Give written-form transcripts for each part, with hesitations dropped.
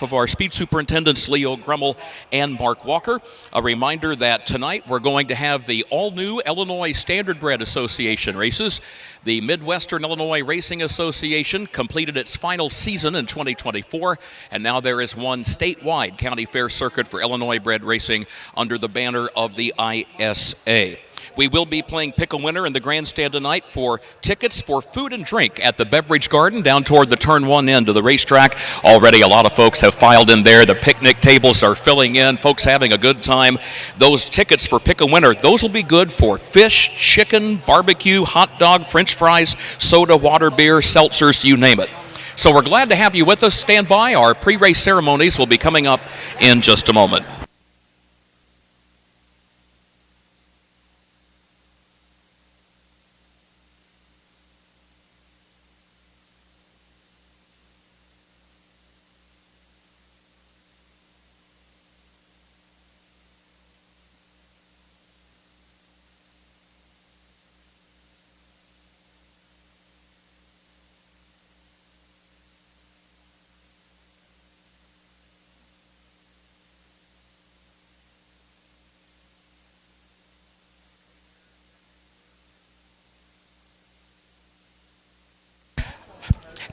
Of our speed superintendents Leo Grummel and Mark Walker. A reminder that tonight we're going to have the all-new Illinois Standardbred Association races. The Midwestern Illinois Racing Association completed its final season in 2024, and now there is one statewide county fair circuit for Illinois bred racing under the banner of the ISA. We will be playing Pick a Winner in the grandstand tonight for tickets for food and drink at the Beverage Garden down toward the turn one end of the racetrack. Already a lot of folks have filed in there. The picnic tables are filling in. Folks having a good time. Those tickets for Pick a Winner, those will be good for fish, chicken, barbecue, hot dog, french fries, soda, water, beer, seltzers, you name it. So we're glad to have you with us. Stand by. Our pre-race ceremonies will be coming up in just a moment.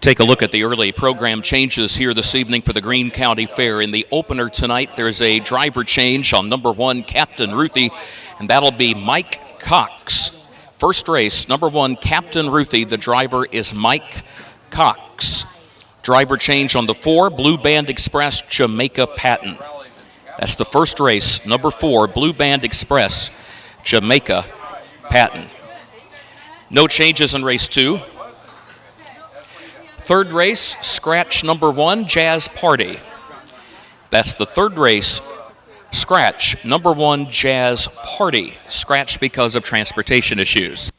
Take a look at the early program changes here this evening for the Greene County Fair. In the opener tonight, there's a driver change on number 1, Captain Ruthie, and that'll be Mike Cox. First race, number 1, Captain Ruthie. The driver is Mike Cox. Driver change on the 4, Blue Band Express, Jamaica Patton. That's the first race, number 4, Blue Band Express, Jamaica Patton. No changes in race 2. Third race, scratch number 1, Jazz Party. That's the third race, scratch number 1, Jazz Party. Scratch because of transportation issues.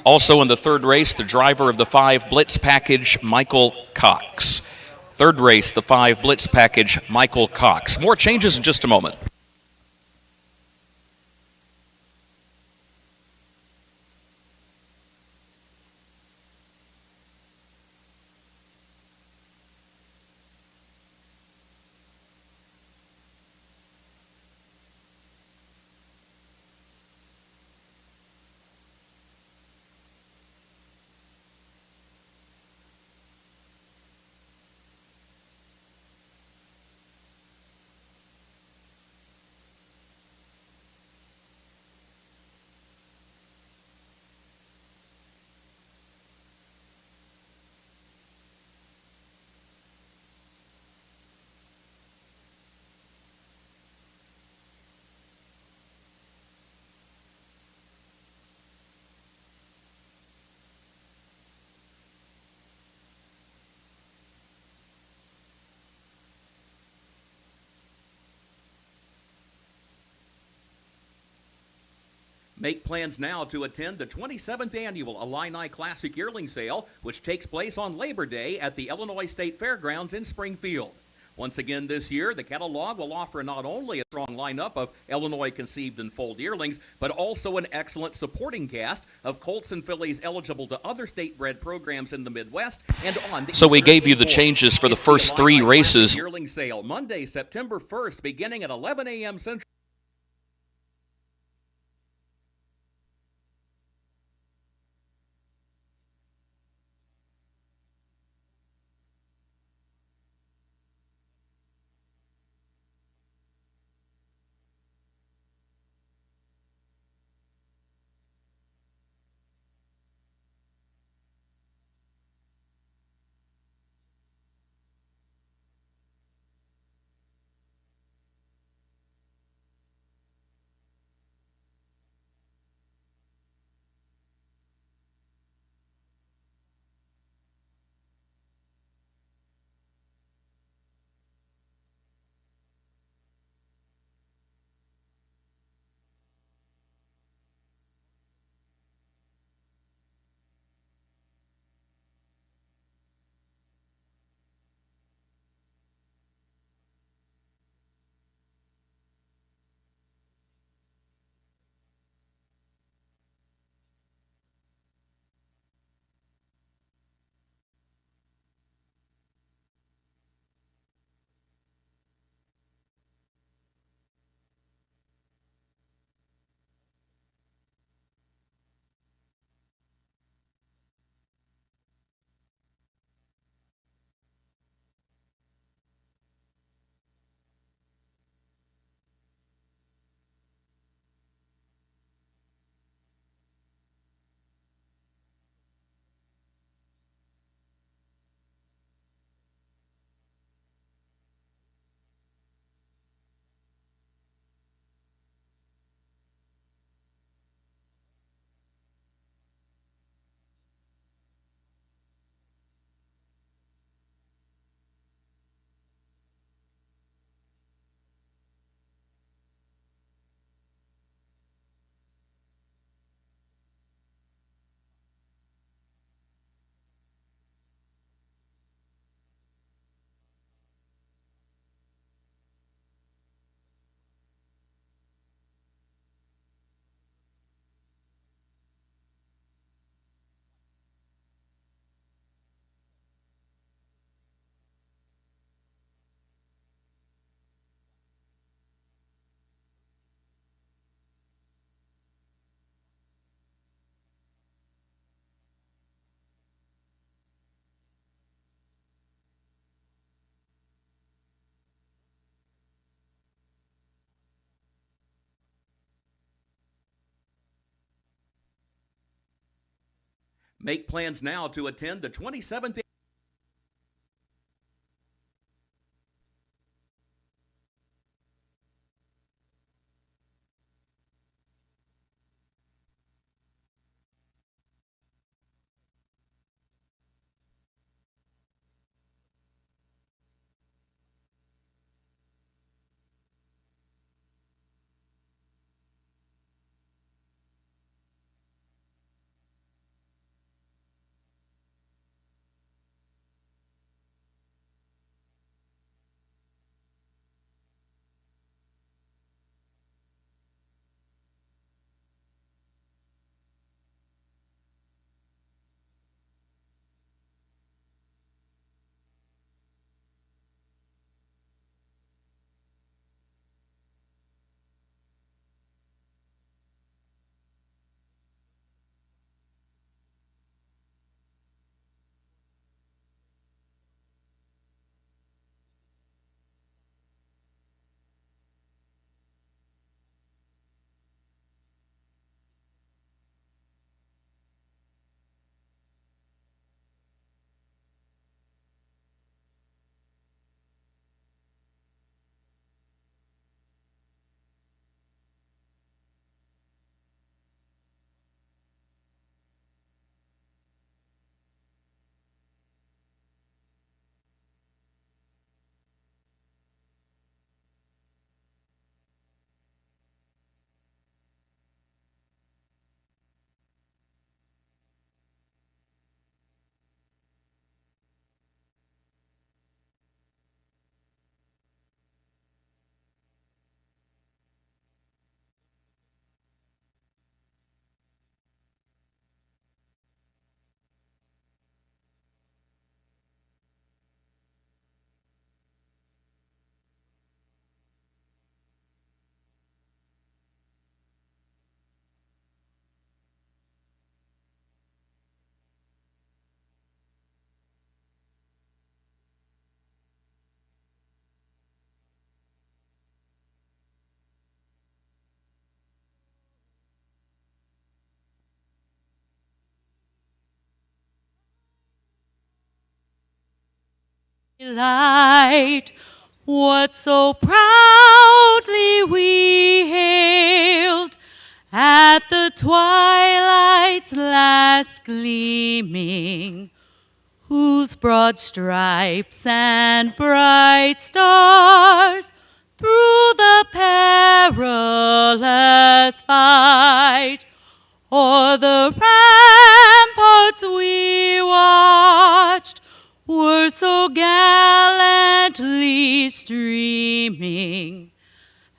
Also in the third race, the driver of the 5 Blitz Package, Michael Cox. Third race, the 5 Blitz Package, Michael Cox. More changes in just a moment. Make plans now to attend the 27th Annual Illini Classic Yearling Sale, which takes place on Labor Day at the Illinois State Fairgrounds in Springfield. Once again this year, the catalog will offer not only a strong lineup of Illinois-conceived and foaled yearlings, but also an excellent supporting cast of colts and fillies eligible to other state-bred programs in the Midwest and on the So we gave you the changes for the first 3 races. Yearling Sale, Monday, September 1st, beginning at 11 a.m. Central. Make plans now to attend the 27th light, what so proudly we hailed at the twilight's last gleaming, whose broad stripes and bright stars through the perilous fight o'er the ramparts we watched were so gallantly streaming,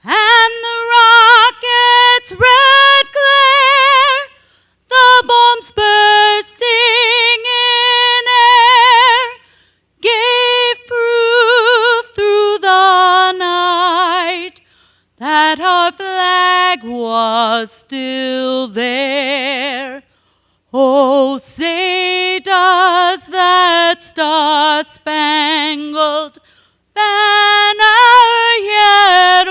and the rocket's red glare, the bombs bursting in air, gave proof through the night that our flag was still there. Oh, say does that star-spangled banner yet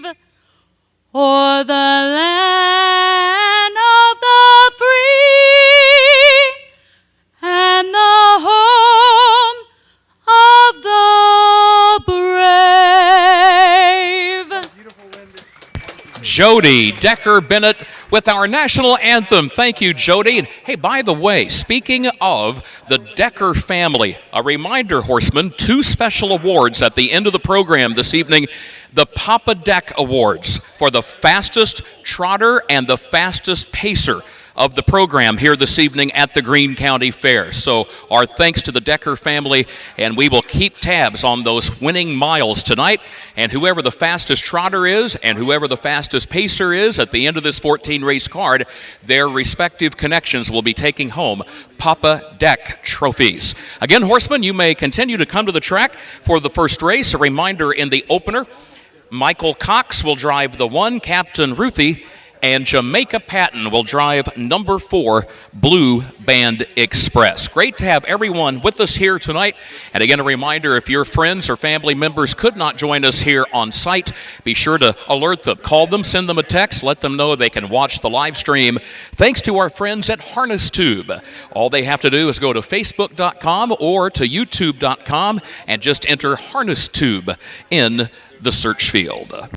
wave o'er the land of the free and the home of the brave? Jody Decker Bennett with our national anthem. Thank you, Jody. And hey, by the way, speaking of the Decker family, a reminder, horsemen, 2 special awards at the end of the program this evening. The Papa Deck Awards for the fastest trotter and the fastest pacer of the program here this evening at the Greene County Fair. So our thanks to the Decker family, and we will keep tabs on those winning miles tonight. And whoever the fastest trotter is and whoever the fastest pacer is at the end of this 14-race card, their respective connections will be taking home Papa Deck trophies. Again, horsemen, you may continue to come to the track for the first race. A reminder, in the opener, Michael Cox will drive the 1, Captain Ruthie, and Jamaica Patton will drive number 4, Blue Band Express. Great to have everyone with us here tonight. And again, a reminder, if your friends or family members could not join us here on site, be sure to alert them. Call them, send them a text, let them know they can watch the live stream. Thanks to our friends at Harness Tube. All they have to do is go to facebook.com or to youtube.com and just enter Harness Tube in the search field.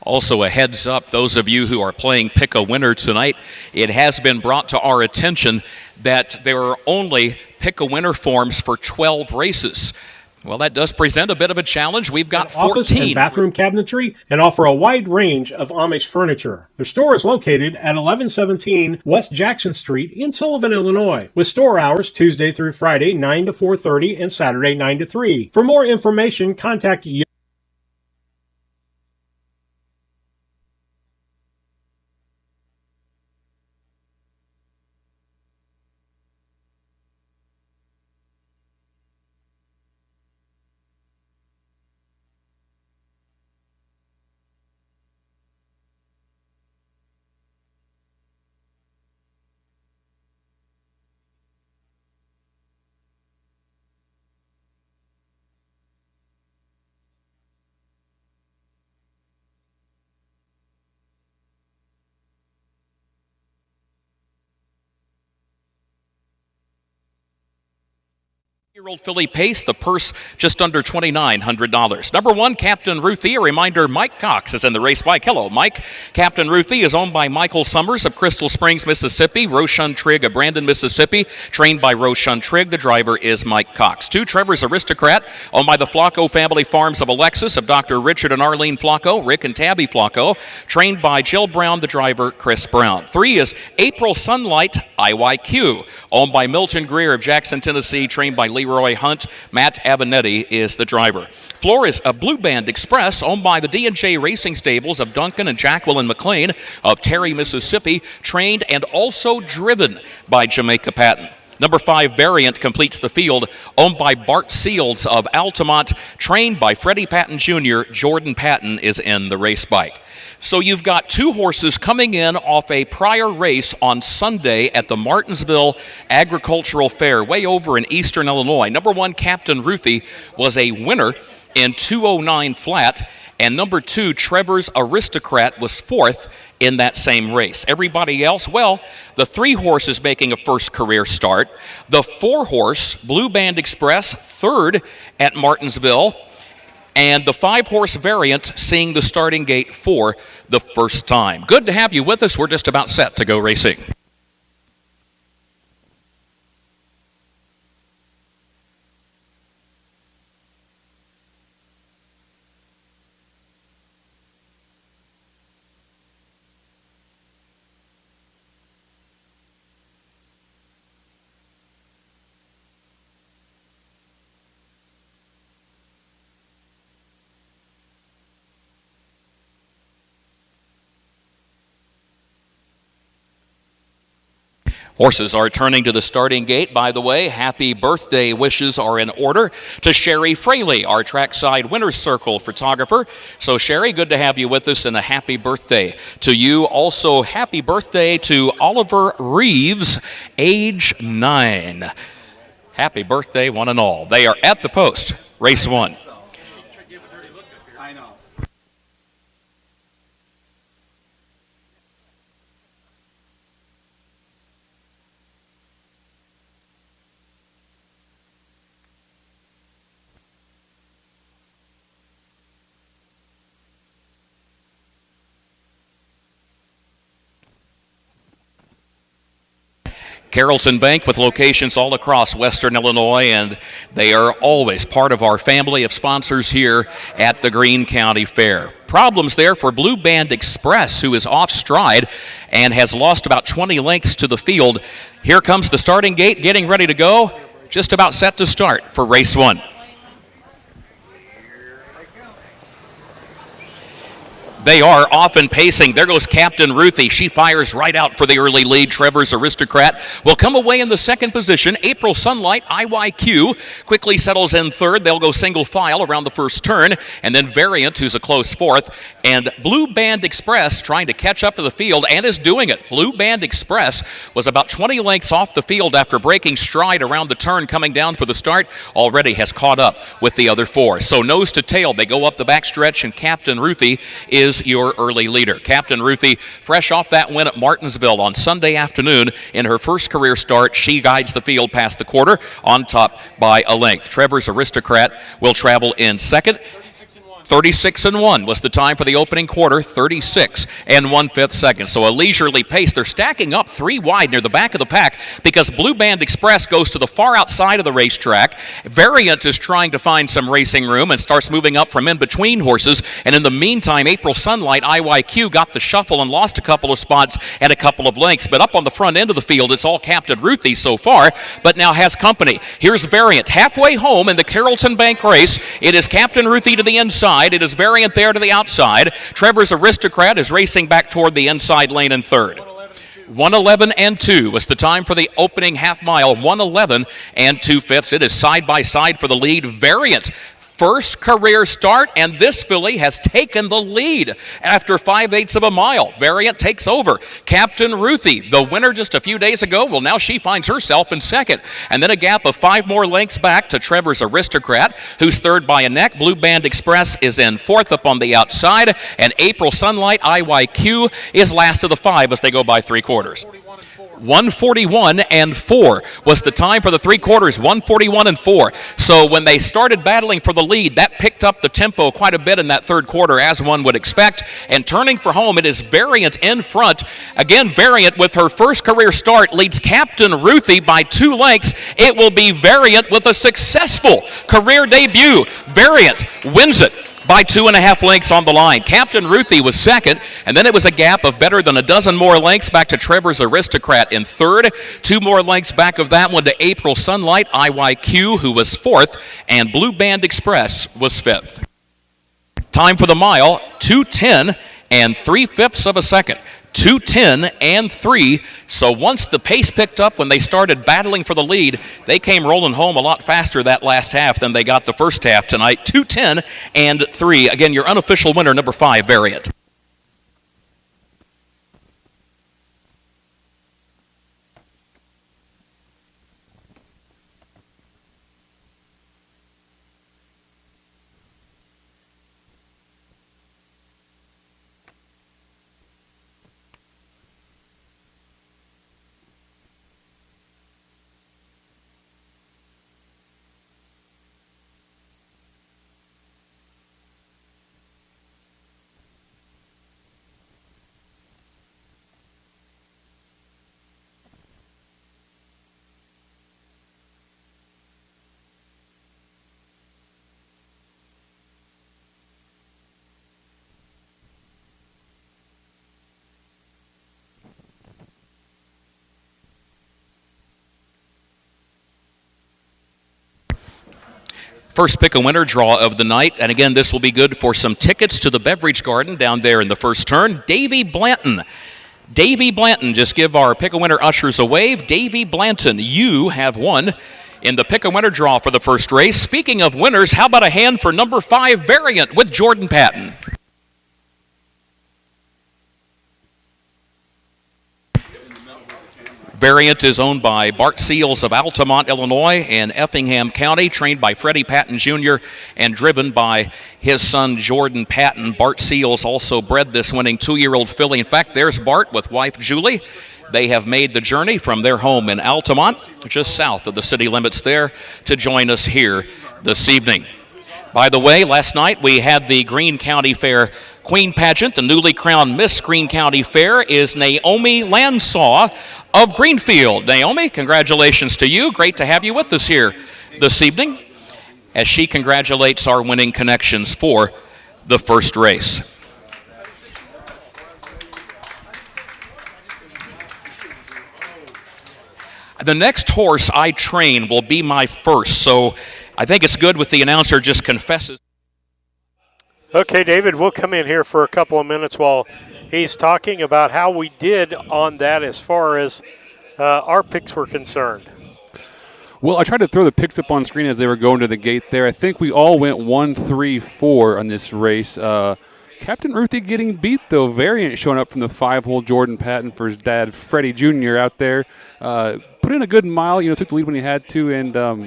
Also, a heads up, those of you who are playing Pick a Winner tonight, it has been brought to our attention that there are only Pick a Winner forms for 12 races. Well, that does present a bit of a challenge. We've got 14. Office and bathroom cabinetry and offer a wide range of Amish furniture. Their store is located at 1117 West Jackson Street in Sullivan, Illinois, with store hours Tuesday through Friday 9 to 4:30 and Saturday 9 to 3. For more information, contact Year-old filly Pace, the purse just under $2,900. Number 1, Captain Ruthie. A reminder, Mike Cox is in the race bike. Hello, Mike. Captain Ruthie is owned by Michael Summers of Crystal Springs, Mississippi. Roshan Trigg of Brandon, Mississippi, trained by Roshan Trigg. The driver is Mike Cox. 2, Trevor's Aristocrat, owned by the Flacco family farms of Alexis of Dr. Richard and Arlene Flacco, Rick and Tabby Flacco, trained by Jill Brown, the driver, Chris Brown. 3 is April Sunlight IYQ, owned by Milton Greer of Jackson, Tennessee, trained by Leroy Hunt. Matt Avenatti is the driver. 4 is a Blue Band Express, owned by the D&J Racing Stables of Duncan and Jacqueline McLean of Terry, Mississippi, trained and also driven by Jamaica Patton. Number 5, Variant, completes the field, owned by Bart Seals of Altamont, trained by Freddie Patton Jr. Jordan Patton is in the race bike. So you've got 2 horses coming in off a prior race on Sunday at the Martinsville Agricultural Fair, way over in eastern Illinois. Number 1, Captain Ruthie, was a winner in 209 flat, and number 2, Trevor's Aristocrat, was 4th in that same race. Everybody else, well, the 3 horses making a first career start. The 4 horse, Blue Band Express, 3rd at Martinsville, and the 5 horse Variant seeing the starting gate for the first time. Good to have you with us. We're just about set to go racing. Horses are turning to the starting gate. By the way, happy birthday wishes are in order to Sherry Fraley, our trackside winner's circle photographer. So Sherry, good to have you with us, and a happy birthday to you. Also, happy birthday to Oliver Reeves, age 9. Happy birthday, one and all. They are at the post, race 1. Carrollton Bank with locations all across Western Illinois, and they are always part of our family of sponsors here at the Greene County Fair. Problems there for Blue Band Express, who is off stride and has lost about 20 lengths to the field. Here comes the starting gate, getting ready to go, just about set to start for race 1. They are off and pacing. There goes Captain Ruthie. She fires right out for the early lead. Trevor's Aristocrat will come away in the second position. April Sunlight, IYQ, quickly settles in third. They'll go single file around the first turn. And then Variant, who's a close fourth. And Blue Band Express trying to catch up to the field and is doing it. Blue Band Express was about 20 lengths off the field after breaking stride around the turn coming down for the start. Already has caught up with the other four. So nose to tail, they go up the backstretch, and Captain Ruthie is your early leader. Captain Ruthie, fresh off that win at Martinsville on Sunday afternoon in her first career start, she guides the field past the quarter on top by a length. Trevor's Aristocrat will travel in second. 36-1 was the time for the opening quarter, 36 1/5 seconds. So a leisurely pace. They're stacking up 3 wide near the back of the pack because Blue Band Express goes to the far outside of the racetrack. Variant is trying to find some racing room and starts moving up from in between horses. And in the meantime, April Sunlight, IYQ, got the shuffle and lost a couple of spots and a couple of lengths. But up on the front end of the field, it's all Captain Ruthie so far, but now has company. Here's Variant halfway home in the Carrollton Bank race. It is Captain Ruthie to the inside. It is Variant there to the outside. Trevor's Aristocrat is racing back toward the inside lane in third. 1:11 was the time for the opening half mile. 1:11 2/5. It is side by side for the lead. Variant, first career start, and this filly has taken the lead after 5/8 of a mile. Variant takes over. Captain Ruthie, the winner just a few days ago, well, now she finds herself in second. And then a gap of 5 more lengths back to Trevor's Aristocrat, who's third by a neck. Blue Band Express is in fourth up on the outside, and April Sunlight, IYQ, is last of the 5 as they go by 3/4. 1:41 4 was the time for the 3/4, 1:41 4. So when they started battling for the lead, that picked up the tempo quite a bit in that third quarter, as one would expect. And turning for home, it is Variant in front. Again, Variant with her first career start leads Captain Ruthie by 2 lengths. It will be Variant with a successful career debut. Variant wins it by 2.5 lengths on the line. Captain Ruthie was second, and then it was a gap of better than a dozen more lengths back to Trevor's Aristocrat in third. 2 more lengths back of that one to April Sunlight, IYQ, who was fourth, and Blue Band Express was fifth. Time for the mile, 2:10 3/5 of a second. 2:10 3. So once the pace picked up when they started battling for the lead, they came rolling home a lot faster that last half than they got the first half tonight. 2:10 3. Again, your unofficial winner, number 5, Variant. First pick a winner draw of the night, and again, this will be good for some tickets to the beverage garden down there in the first turn. Davy Blanton. Davy Blanton, just give our pick a winner ushers a wave. Davy Blanton, you have won in the pick a winner draw for the first race. Speaking of winners, how about a hand for number 5, Variant, with Jordan Patton? Variant is owned by Bart Seals of Altamont, Illinois, and Effingham County, trained by Freddie Patton Jr. and driven by his son Jordan Patton. Bart Seals also bred this winning 2-year-old filly. In fact, there's Bart with wife Julie. They have made the journey from their home in Altamont, just south of the city limits there, to join us here this evening. By the way, last night we had the Greene County Fair Queen Pageant, the newly crowned Miss Greene County Fair, is Naomi Landsaw of Greenfield. Naomi, congratulations to you. Great to have you with us here this evening as she congratulates our winning connections for the first race. The next horse I train will be my first, so I think it's good with the announcer just confesses. Okay, David, we'll come in here for a couple of minutes while he's talking about how we did on that as far as our picks were concerned. Well, I tried to throw the picks up on screen as they were going to the gate there. I think we all went 1, 3, 4 on this race. Captain Ruthie getting beat, though. Variant showing up from the 5-hole. Jordan Patton for his dad, Freddie Jr. out there. Put in a good mile, took the lead when he had to, and, got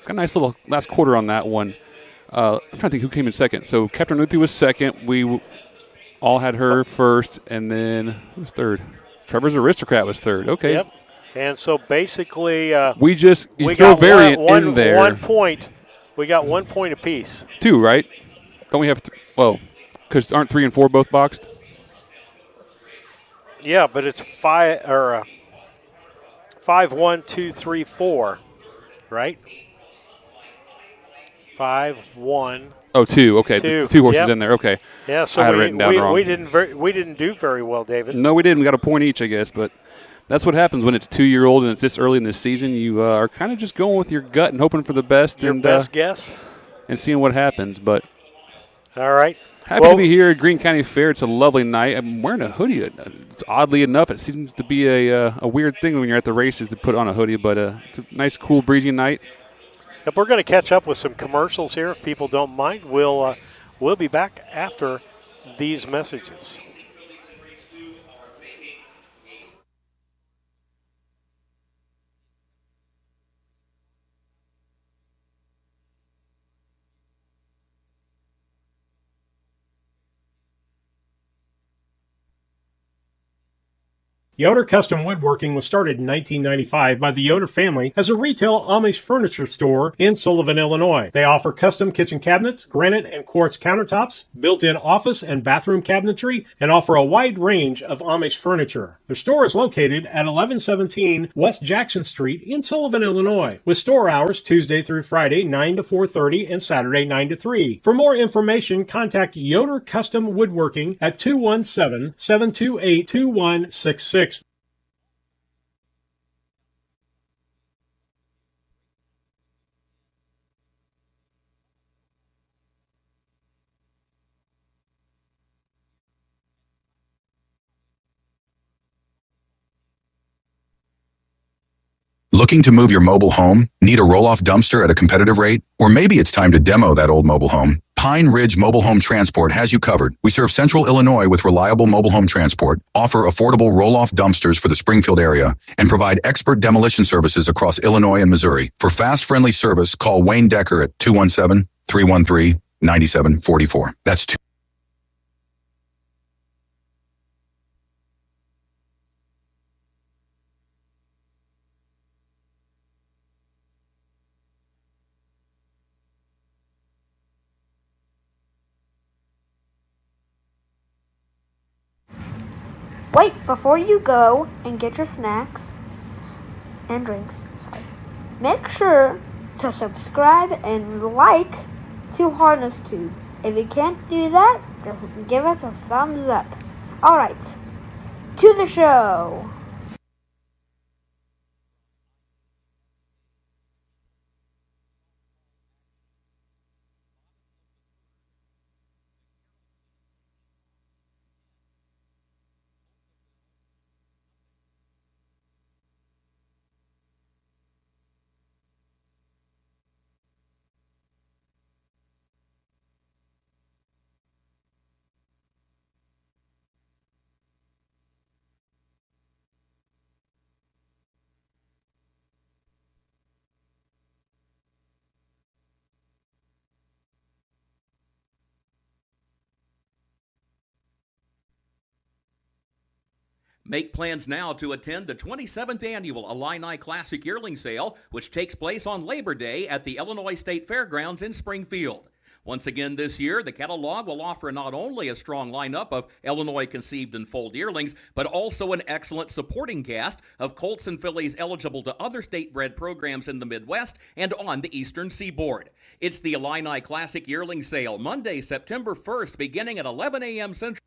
a nice little last quarter on that one. I'm trying to think who came in second. So Captain Ruthie was second. We all had her first, and then who was third? Trevor's Aristocrat was third. Okay. Yep. And so basically, we throw got Variant one in there. 1 point. We got 1 point apiece. 2, right? Don't we have? Because aren't 3 and 4 both boxed? Yeah, but it's 5 1 2 3 4, right? 5 1. Oh, 2. Okay, 2. 2 horses Yep. in there. Okay. Yeah, so I had it written down wrong. we didn't do very well, David. No, we didn't. We got a point each, I guess. But that's what happens when it's 2-year-old and it's this early in the season. You are kind of just going with your gut and hoping for the best. Your best guess. And seeing what happens. But all right. Happy to be here at Greene County Fair. It's a lovely night. I'm wearing a hoodie. It's oddly enough, it seems to be a weird thing when you're at the races to put on a hoodie, but it's a nice, cool, breezy night. If we're going to catch up with some commercials here, if people don't mind, we'll be back after these messages. Yoder Custom Woodworking was started in 1995 by the Yoder family as a retail Amish furniture store in Sullivan, Illinois. They offer custom kitchen cabinets, granite and quartz countertops, built-in office and bathroom cabinetry, and offer a wide range of Amish furniture. Their store is located at 1117 West Jackson Street in Sullivan, Illinois, with store hours Tuesday through Friday 9 to 4:30 and Saturday 9 to 3. For more information, contact Yoder Custom Woodworking at 217-728-2166. Looking to move your mobile home? Need a roll-off dumpster at a competitive rate? Or maybe it's time to demo that old mobile home? Pine Ridge Mobile Home Transport has you covered. We serve Central Illinois with reliable mobile home transport, offer affordable roll-off dumpsters for the Springfield area, and provide expert demolition services across Illinois and Missouri. For fast, friendly service, call Wayne Decker at 217-313-9744. That's Wait, before you go and get your snacks and drinks, make sure to subscribe and like to Harness Tube. If you can't do that, just give us a thumbs up. Alright, to the show. Make plans now to attend the 27th Annual Illini Classic Yearling Sale, which takes place on Labor Day at the Illinois State Fairgrounds in Springfield. Once again this year, the catalog will offer not only a strong lineup of Illinois-conceived and foaled yearlings, but also an excellent supporting cast of colts and fillies eligible to other state-bred programs in the Midwest and on the Eastern Seaboard. It's the Illini Classic Yearling Sale, Monday, September 1st, beginning at 11 a.m. Central.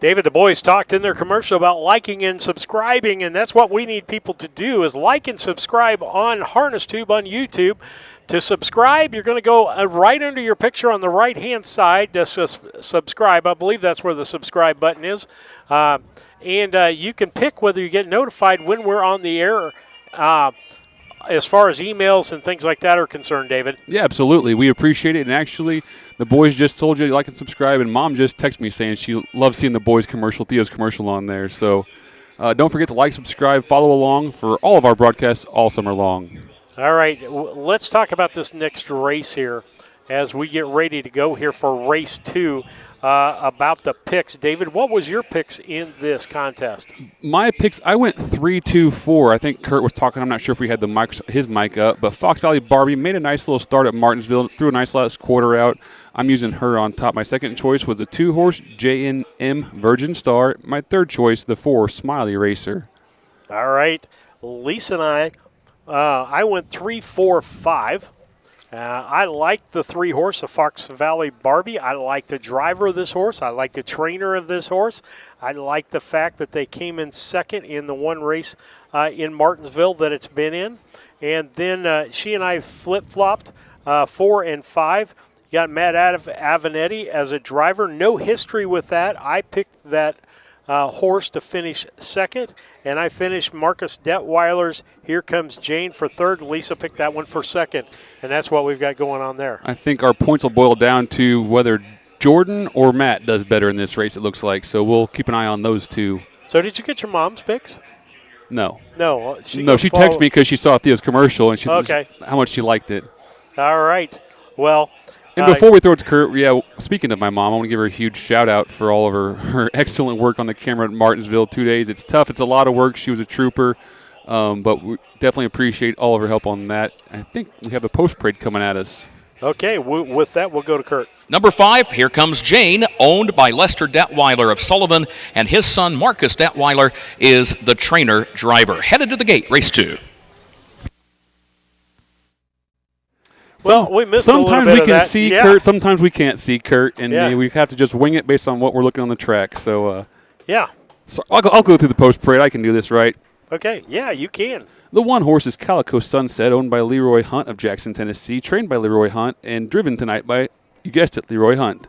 David, the boys talked in their commercial about liking and subscribing, and that's what we need people to do is like and subscribe on Harness Tube on YouTube. To subscribe, you're going to go right under your picture on the right-hand side to subscribe. I believe that's where the subscribe button is. And you can pick whether you get notified when we're on the air as far as emails and things like that are concerned, David. Yeah, absolutely. We appreciate it. And actually, the boys just told you to like and subscribe, and Mom just texted me saying she loves seeing the boys' commercial, Theo's commercial on there. So don't forget to like, subscribe, follow along for all of our broadcasts all summer long. All right, let's talk about this next race here as we get ready to go here for race 2. About the picks. David, what was your picks in this contest? My picks, I went 3-2-4. I think Kurt was talking. I'm not sure if we had his mic up, but Fox Valley Barbie made a nice little start at Martinsville, threw a nice last quarter out. I'm using her on top. My second choice was the 2-horse J&M Virgin Star. My third choice, the 4 Smiley Racer. All right, Lisa and I went 3-4-5. I like the 3-horse, the Fox Valley Barbie. I like the driver of this horse. I like the trainer of this horse. I like the fact that they came in second in the one race in Martinsville that it's been in. And then she and I flip-flopped 4 and 5. You got Matt Avenatti as a driver. No history with that. I picked that horse to finish second, and I finished Marcus Detweiler's Here Comes Jane for third. Lisa picked that one for second, and that's what we've got going on there. I think our points will boil down to whether Jordan or Matt does better in this race, it looks like, so we'll keep an eye on those two. So did you get your mom's picks? No. No. She texted me because she saw Theo's commercial, and how much she liked it. All right. Well, and before we throw it to Kurt, speaking of my mom, I want to give her a huge shout-out for all of her excellent work on the camera at Martinsville 2 days. It's tough. It's a lot of work. She was a trooper, but we definitely appreciate all of her help on that. I think we have a post-parade coming at us. Okay, with that, we'll go to Kurt. Number 5, Here Comes Jane, owned by Lester Detweiler of Sullivan, and his son Marcus Detweiler is the trainer driver. Headed to the gate, race 2. Well, we missed sometimes a little bit we can of that. see Kurt, sometimes we can't see Kurt, and we have to just wing it based on what we're looking on the track. So, so I'll go through the post parade. I can do this, right? Okay, yeah, you can. The 1 horse is Calico Sunset, owned by Leroy Hunt of Jackson, Tennessee, trained by Leroy Hunt, and driven tonight by, you guessed it, Leroy Hunt.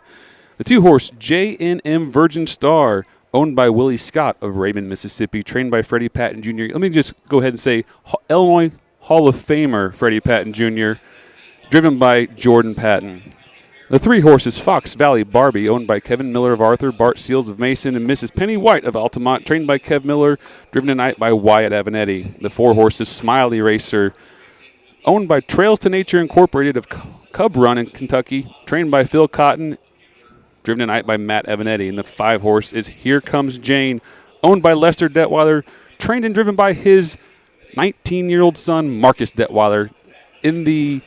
The 2 horse J&M Virgin Star, owned by Willie Scott of Raymond, Mississippi, trained by Freddie Patton Jr. Let me just go ahead and say Illinois Hall of Famer Freddie Patton Jr., driven by Jordan Patton. The 3 horses Fox Valley Barbie, owned by Kevin Miller of Arthur, Bart Seals of Mason, and Mrs. Penny White of Altamont, trained by Kev Miller, driven tonight by Wyatt Avenatti. The 4 horses Smiley Racer, owned by Trails to Nature Incorporated of Cub Run in Kentucky, trained by Phil Cotton, driven tonight by Matt Avenatti. And the 5 horse is Here Comes Jane, owned by Lester Detweiler, trained and driven by his 19-year-old son, Marcus Detweiler, in the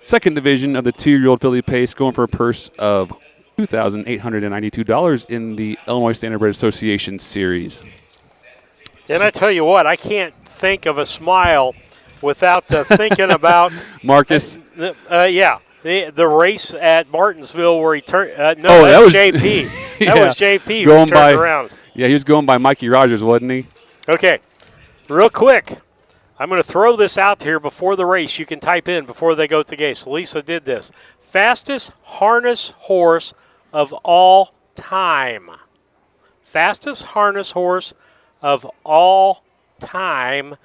second division of the 2-year-old filly pace, going for a purse of $2,892 in the Illinois Standardbred Association Series. And I tell you what, I can't think of a smile without thinking about Marcus. The race at Martinsville where he turned. That was JP. That was JP going who turned around. Yeah, he was going by Mikey Rogers, wasn't he? Okay, real quick. I'm going to throw this out here before the race. You can type in before they go to gates. Lisa did this. Fastest harness horse of all time. Fastest harness horse of all time.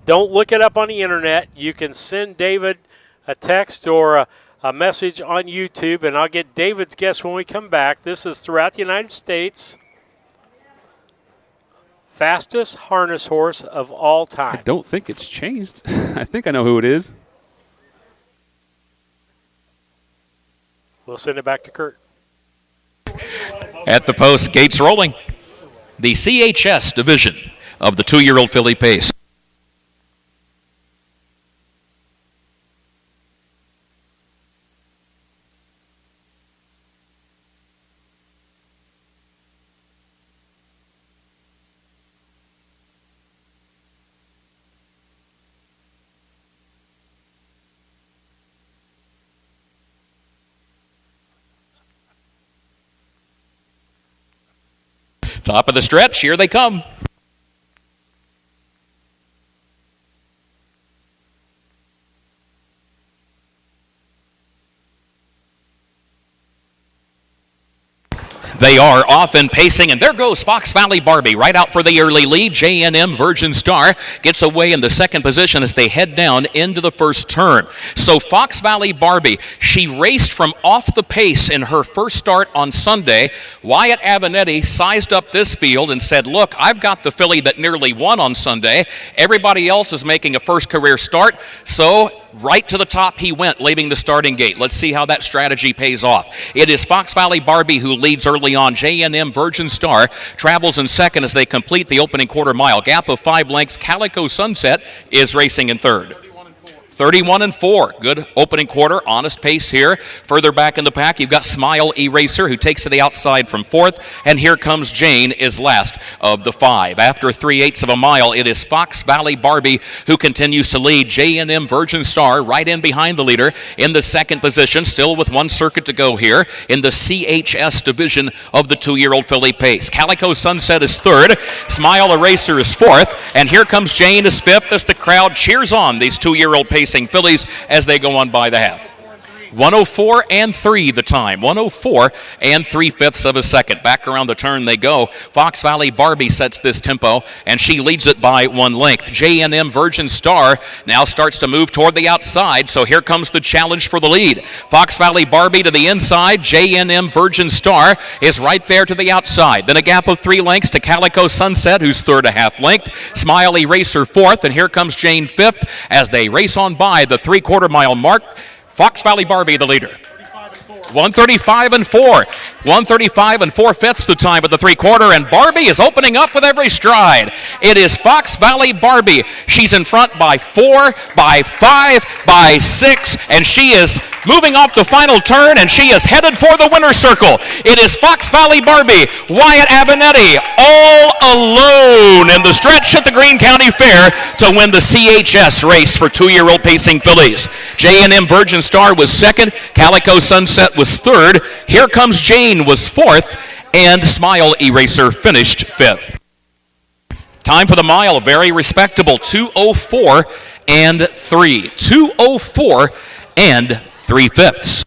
Don't look it up on the internet. You can send David a text or a message on YouTube, and I'll get David's guess when we come back. This is throughout the United States. Fastest harness horse of all time. I don't think it's changed. I think I know who it is. We'll send it back to Kurt. At the post, gates rolling. The CHS division of the 2-year-old filly pace. Top of the stretch, here they come. They are off and pacing, and there goes Fox Valley Barbie right out for the early lead. J&M Virgin Star gets away in the second position as they head down into the first turn. So Fox Valley Barbie, she raced from off the pace in her first start on Sunday. Wyatt Avenatti sized up this field and said, look, I've got the filly that nearly won on Sunday. Everybody else is making a first career start, so right to the top he went, leaving the starting gate. Let's see how that strategy pays off. It is Fox Valley Barbie who leads early on. J&M Virgin Star travels in second as they complete the opening quarter mile. Gap of 5 lengths. Calico Sunset is racing in third. 31-4. Good opening quarter. Honest pace here. Further back in the pack, you've got Smile Eraser, who takes to the outside from fourth. And here comes Jane, is last of the 5. After 3/8 of a mile, it is Fox Valley Barbie who continues to lead. J&M Virgin Star right in behind the leader in the second position, still with one circuit to go here in the CHS division of the 2-year-old filly pace. Calico Sunset is third. Smile Eraser is fourth. And here comes Jane as fifth as the crowd cheers on these 2-year-old pace fillies as they go on by the half. 104-3 the time. 104 3/5 of a second. Back around the turn they go. Fox Valley Barbie sets this tempo, and she leads it by 1 length. J&M Virgin Star now starts to move toward the outside, so here comes the challenge for the lead. Fox Valley Barbie to the inside. J&M Virgin Star is right there to the outside. Then a gap of 3 lengths to Calico Sunset, who's third a half length. Smiley Racer fourth, and here comes Jane fifth as they race on by the 3/4 mile mark. Fox Valley Barbie, the leader. 135-4. 135 4/5 the time at the 3/4, and Barbie is opening up with every stride. It is Fox Valley Barbie. She's in front by 4, by 5, by 6, and she is moving off the final turn, and she is headed for the winner's circle. It is Fox Valley Barbie, Wyatt Avenatti, all alone in the stretch at the Greene County Fair to win the CHS race for 2-year-old pacing fillies. J&M Virgin Star was second. Calico Sunset was third. Here Comes Jane was fourth, and Smile Eraser finished fifth. Time for the mile, very respectable, 2:04 3. 2:04 3/5.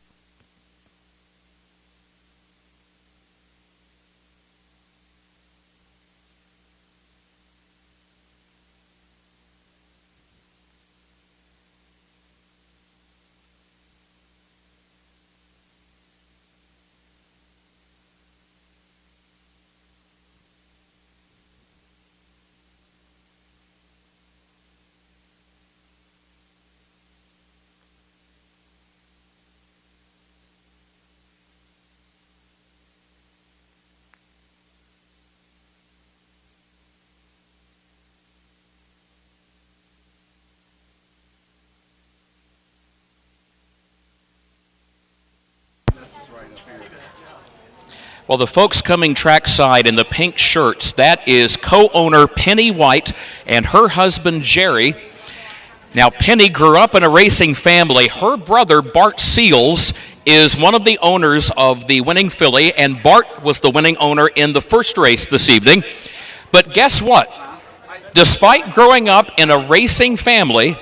Well, the folks coming trackside in the pink shirts, that is co-owner Penny White and her husband Jerry. Now, Penny grew up in a racing family. Her brother, Bart Seals, is one of the owners of the winning filly, and Bart was the winning owner in the first race this evening. But guess what? Despite growing up in a racing family,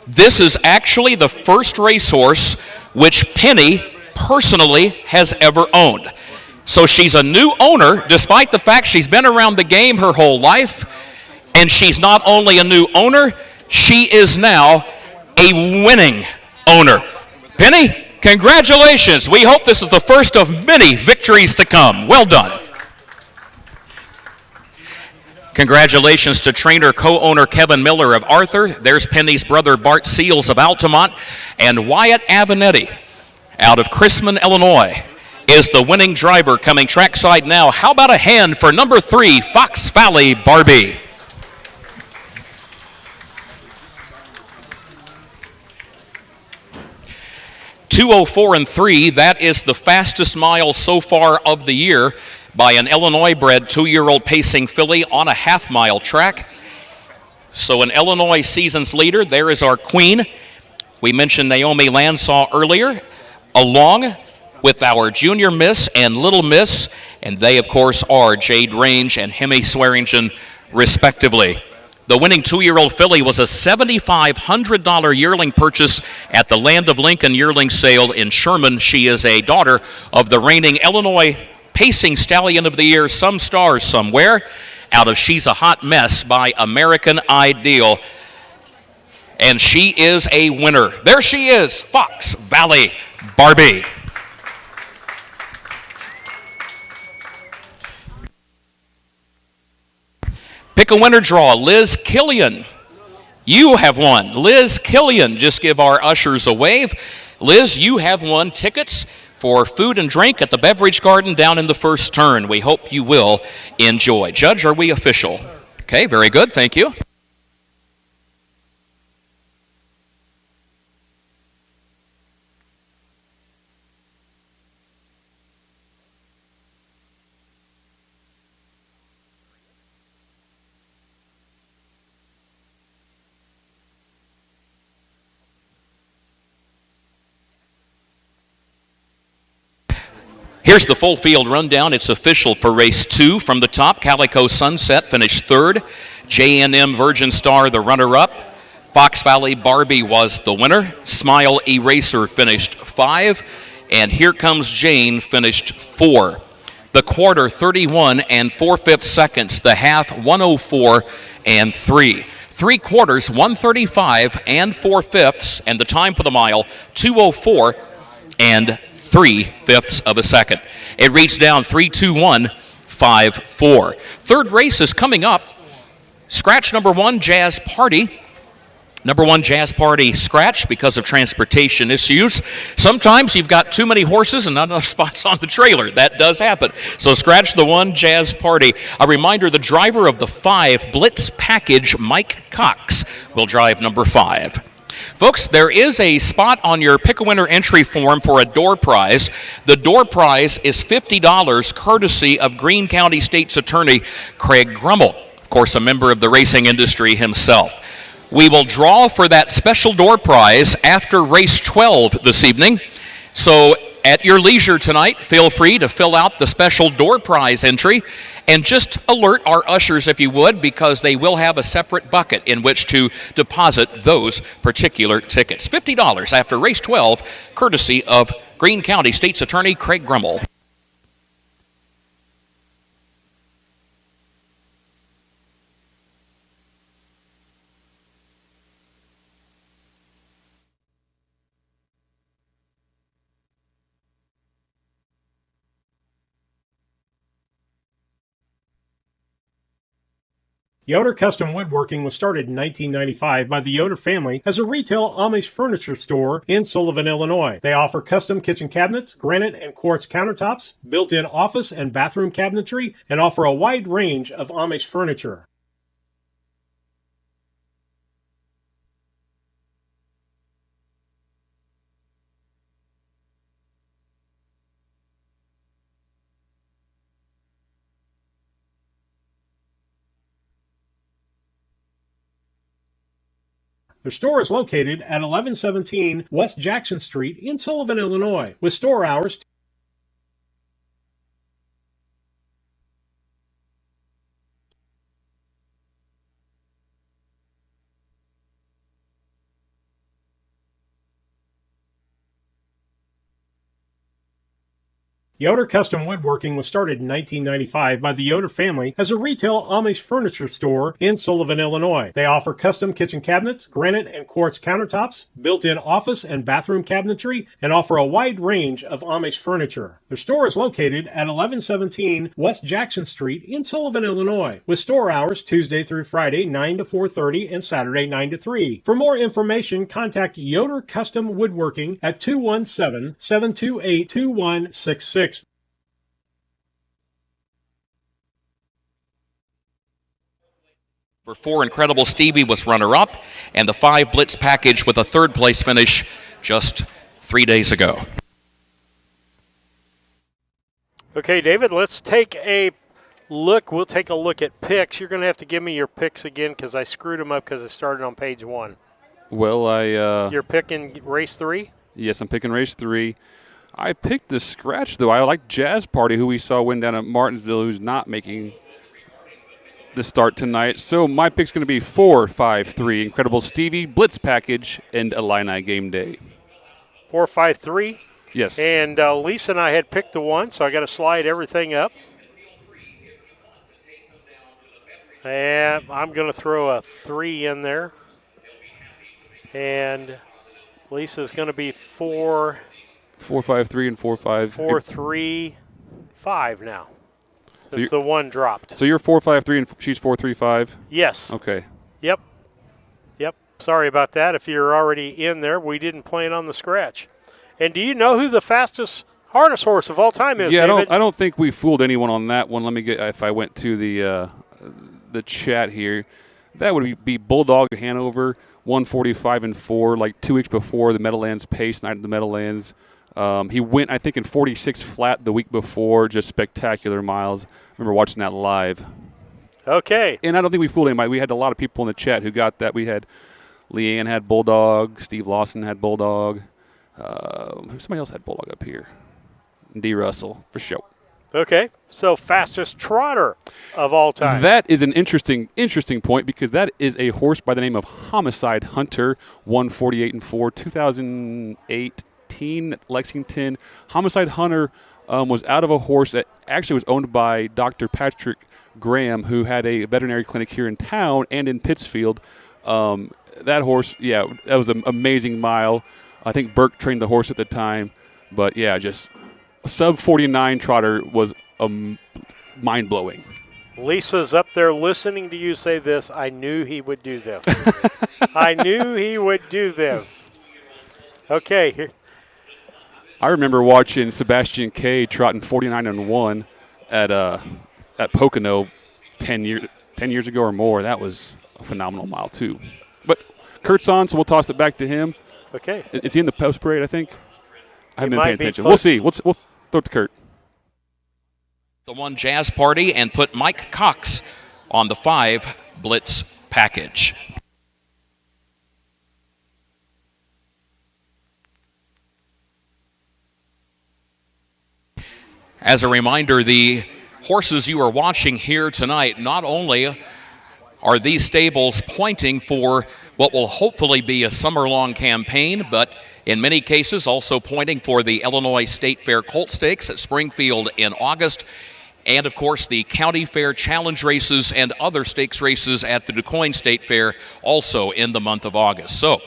this is actually the first racehorse which Penny personally has ever owned. So she's a new owner, despite the fact she's been around the game her whole life. And she's not only a new owner, she is now a winning owner. Penny, congratulations. We hope this is the first of many victories to come. Well done. Congratulations to trainer co-owner Kevin Miller of Arthur. There's Penny's brother Bart Seals of Altamont, and Wyatt Avenatti out of Chrisman, Illinois. is the winning driver coming trackside now. How about a hand for number 3, Fox Valley Barbie? .204 and 3, that is the fastest mile so far of the year by an Illinois-bred 2-year-old pacing filly on a half-mile track. So an Illinois season's leader, there is our queen. We mentioned Naomi Landsaw earlier, along with our Junior Miss and Little Miss, and they, of course, are Jade Range and Hemi Swearingen, respectively. The winning 2-year-old filly was a $7,500 yearling purchase at the Land of Lincoln yearling sale in Sherman. She is a daughter of the reigning Illinois Pacing Stallion of the Year, Some Stars Somewhere, out of She's a Hot Mess by American Ideal. And she is a winner. There she is, Fox Valley Barbie. Pick a winner draw. Liz Killian, you have won. Liz Killian, just give our ushers a wave. Liz, you have won tickets for food and drink at the Beverage Garden down in the first turn. We hope you will enjoy. Judge, are we official? Okay, very good. Thank you. Here's the full field rundown. It's official for race 2. From the top, Calico Sunset finished 3rd. J&M Virgin Star, the runner-up. Fox Valley Barbie was the winner. Smile Eraser finished 5. And Here Comes Jane finished 4. The quarter, 31 and 4/5 seconds. The half, 104 and 3. 3 quarters, 135 and 4/5. And the time for the mile, 2:04 and 3/5 of a second. It reached down 3:21.54. Third race is coming up. Scratch number 1, Jazz Party. Number 1, Jazz Party scratch because of transportation issues. Sometimes you've got too many horses and not enough spots on the trailer. That does happen. So scratch the 1, Jazz Party. A reminder, the driver of the 5 Blitz Package, Mike Cox, will drive number 5. Folks, there is a spot on your Pick-A-Winner entry form for a door prize. The door prize is $50, courtesy of Greene County State's Attorney Craig Grummel, of course, a member of the racing industry himself. We will draw for that special door prize after race 12 this evening. So at your leisure tonight, feel free to fill out the special door prize entry and just alert our ushers, if you would, because they will have a separate bucket in which to deposit those particular tickets. $50 after race 12, courtesy of Greene County State's Attorney Craig Grummel. Yoder Custom Woodworking was started in 1995 by the Yoder family as a retail Amish furniture store in Sullivan, Illinois. They offer custom kitchen cabinets, granite and quartz countertops, built-in office and bathroom cabinetry, and offer a wide range of Amish furniture. Their store is located at 1117 West Jackson Street in Sullivan, Illinois, with store hours. Yoder Custom Woodworking was started in 1995 by the Yoder family as a retail Amish furniture store in Sullivan, Illinois. They offer custom kitchen cabinets, granite and quartz countertops, built-in office and bathroom cabinetry, and offer a wide range of Amish furniture. Their store is located at 1117 West Jackson Street in Sullivan, Illinois, with store hours Tuesday through Friday 9 to 4:30 and Saturday 9 to 3. For more information, contact Yoder Custom Woodworking at 217-728-2166. Number 4, Incredible Stevie was runner-up, and the 5 Blitz package with a third-place finish just 3 days ago. Okay, David, let's take a look. We'll take a look at picks. You're going to have to give me your picks again because I screwed them up because I started on page 1. Well, You're picking race 3? Yes, I'm picking race 3. I picked the scratch, though. I like Jazz Party, who we saw win down at Martinsville, who's not making the start tonight. So my pick's going to be 4, 5, 3. Incredible Stevie, Blitz Package, and Illini Game Day. 4, 5, 3? Yes. And Lisa and I had picked the 1, so I got to slide everything up. And I'm going to throw a 3 in there. And Lisa's going to be 4, 4, 5, 3, and 4, 5. 4, 3, 5 now. So Since the 1 dropped. So you're 4, 5, 3, and she's 4, 3, 5? Yes. Okay. Yep. Sorry about that. If you're already in there, we didn't plan on the scratch. And do you know who the fastest harness horse of all time is, Yeah, David? I don't think we fooled anyone on that one. Let me get, if I went to the chat here, that would be Bulldog Hanover, 145 and 4, like 2 weeks before the Meadowlands Pace night at the Meadowlands. He went, I think, in 46 flat the week before, just spectacular miles. I remember watching that live. Okay. And I don't think we fooled anybody. We had a lot of people in the chat who got that. We had Leanne had Bulldog, Steve Lawson had Bulldog. Somebody else had Bulldog up here. D. Russell, for sure. Okay. So fastest trotter of all time. That is an interesting point because that is a horse by the name of Homicide Hunter, 148 and 4, 2018 Lexington. Homicide Hunter was out of a horse that actually was owned by Dr. Patrick Graham, who had a veterinary clinic here in town and in Pittsfield. That horse, yeah, that was an amazing mile. I think Burke trained the horse at the time. But, yeah, just sub-49 trotter was mind-blowing. Lisa's up there listening to you say this. I knew he would do this. I knew he would do this. Okay. Here. I remember watching Sebastian K trotting 49 and 1 at Pocono 10 years ago or more. That was a phenomenal mile, too. But Kurt's on, so we'll toss it back to him. Okay. Is he in the post parade, I think? I haven't been paying attention. Close. We'll see. We'll throw it to Kurt. The 1 Jazz Party and put Mike Cox on the 5 Blitz package. As a reminder, the horses you are watching here tonight, not only are these stables pointing for what will hopefully be a summer-long campaign, but in many cases also pointing for the Illinois State Fair Colt Stakes at Springfield in August, and of course the County Fair Challenge races and other stakes races at the DuQuoin State Fair also in the month of August. So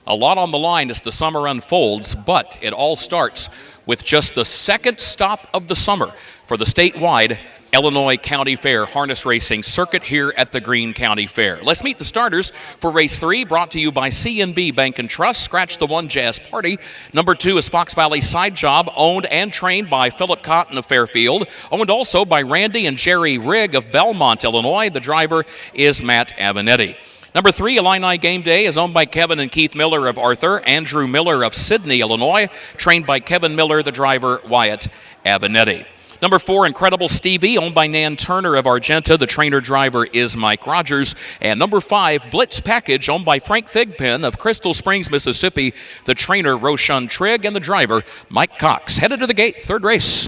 a lot on the line as the summer unfolds, but it all starts with just the second stop of the summer for the statewide Illinois County Fair harness racing circuit here at the Greene County Fair. Let's meet the starters for race 3, brought to you by C&B Bank and Trust. Scratch the 1 Jazz Party. Number 2 is Fox Valley Side Job, owned and trained by Philip Cotton of Fairfield, owned also by Randy and Jerry Rigg of Belmont, Illinois. The driver is Matt Avenatti. Number 3, Illini Game Day, is owned by Kevin and Keith Miller of Arthur, Andrew Miller of Sidney, Illinois, trained by Kevin Miller, the driver Wyatt Avenatti. Number 4, Incredible Stevie, owned by Nan Turner of Argenta. The trainer-driver is Mike Rogers. And number 5, Blitz Package, owned by Frank Thigpen of Crystal Springs, Mississippi. The trainer, Roshan Trigg, and the driver, Mike Cox. Headed to the gate, third race.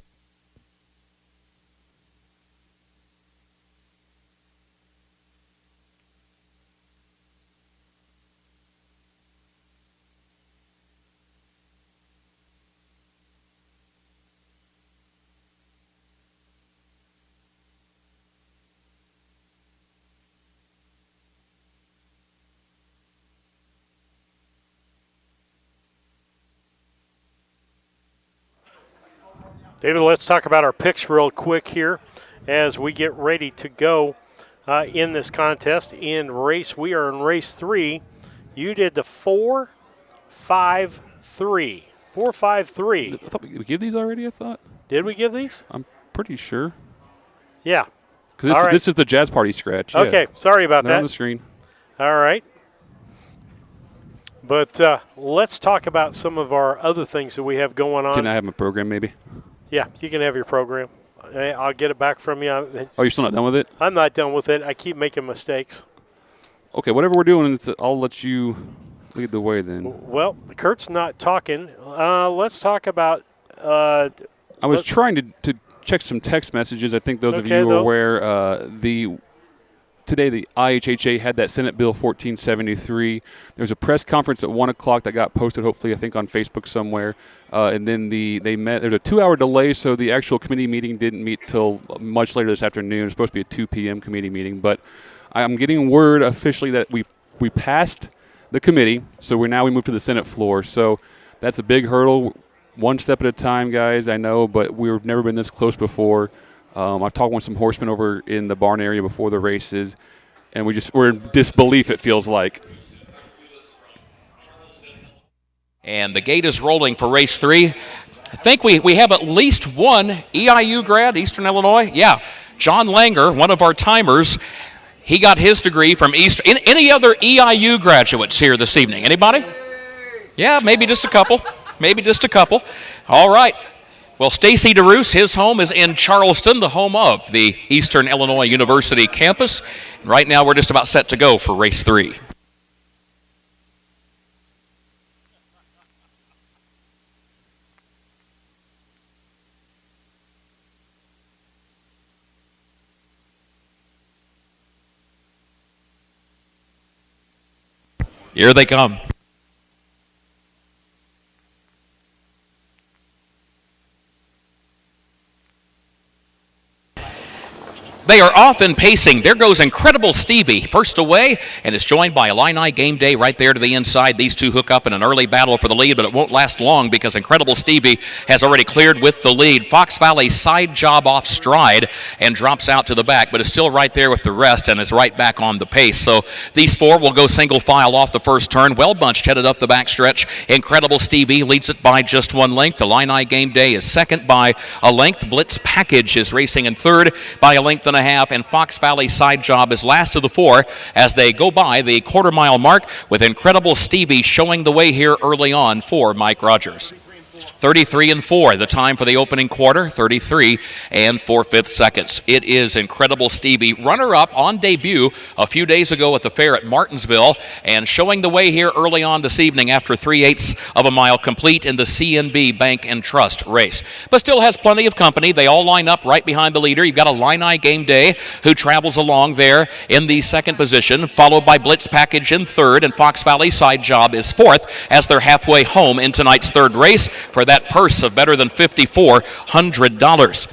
David, let's talk about our picks real quick here as we get ready to go in this contest. We are in race 3. You did the 4, 5, 3. 4, 5, 3. I thought we gave these already, I thought. Did we give these? I'm pretty sure. Yeah. Because All right. this is the Jazz Party scratch. Yeah. Okay, sorry about Not that. on the screen. All right. But let's talk about some of our other things that we have going on. Can I have my program maybe? Yeah, you can have your program. I'll get it back from you. Oh, you're still not done with it? I'm not done with it. I keep making mistakes. Okay, whatever we're doing, I'll let you lead the way then. Well, Kurt's not talking. Let's talk about. I was trying to check some text messages. I think those of you are aware today the IHHA had that Senate Bill 1473. There's a press conference at 1 o'clock that got posted, hopefully, I think on Facebook somewhere. And then they met. There's a 2-hour delay, so the actual committee meeting didn't meet till much later this afternoon. It's supposed to be a 2 p.m. committee meeting. But I'm getting word officially that we passed the committee, so we move to the Senate floor. So that's a big hurdle. One step at a time, guys, I know, but we've never been this close before. I've talked with some horsemen over in the barn area before the races, and we're in disbelief, it feels like. And the gate is rolling for race 3. I think we have at least one EIU grad, Eastern Illinois. Yeah, John Langer, one of our timers. He got his degree from Eastern. Any other EIU graduates here this evening? Anybody? Yeah, maybe just a couple. Maybe just a couple. All right. Well, Stacy DeRoos, his home is in Charleston, the home of the Eastern Illinois University campus. Right now, we're just about set to go for race 3. Here they come. They are off and pacing. There goes Incredible Stevie, first away, and is joined by Illini Game Day right there to the inside. These two hook up in an early battle for the lead, but it won't last long because Incredible Stevie has already cleared with the lead. Fox Valley side job off stride and drops out to the back, but is still right there with the rest and is right back on the pace. So these four will go single file off the first turn. Well bunched headed up the backstretch. Incredible Stevie leads it by just 1 length. Illini Game Day is second by a length. Blitz Package is racing in third by a length and a half, and Fox Valley Side Job is last of the four as they go by the quarter-mile mark, with Incredible Stevie showing the way here early on for Mike Rogers. 33 and 4, the time for the opening quarter, 33 and 4/5 seconds. It is Incredible Stevie, runner-up on debut a few days ago at the fair at Martinsville, and showing the way here early on this evening after 3/8 of a mile complete in the CNB Bank and Trust race. But still has plenty of company. They all line up right behind the leader. You've got Illini Game Day, who travels along there in the second position, followed by Blitz Package in third, and Fox Valley Side Job is fourth as they're halfway home in tonight's third race for that purse of better than $5,400.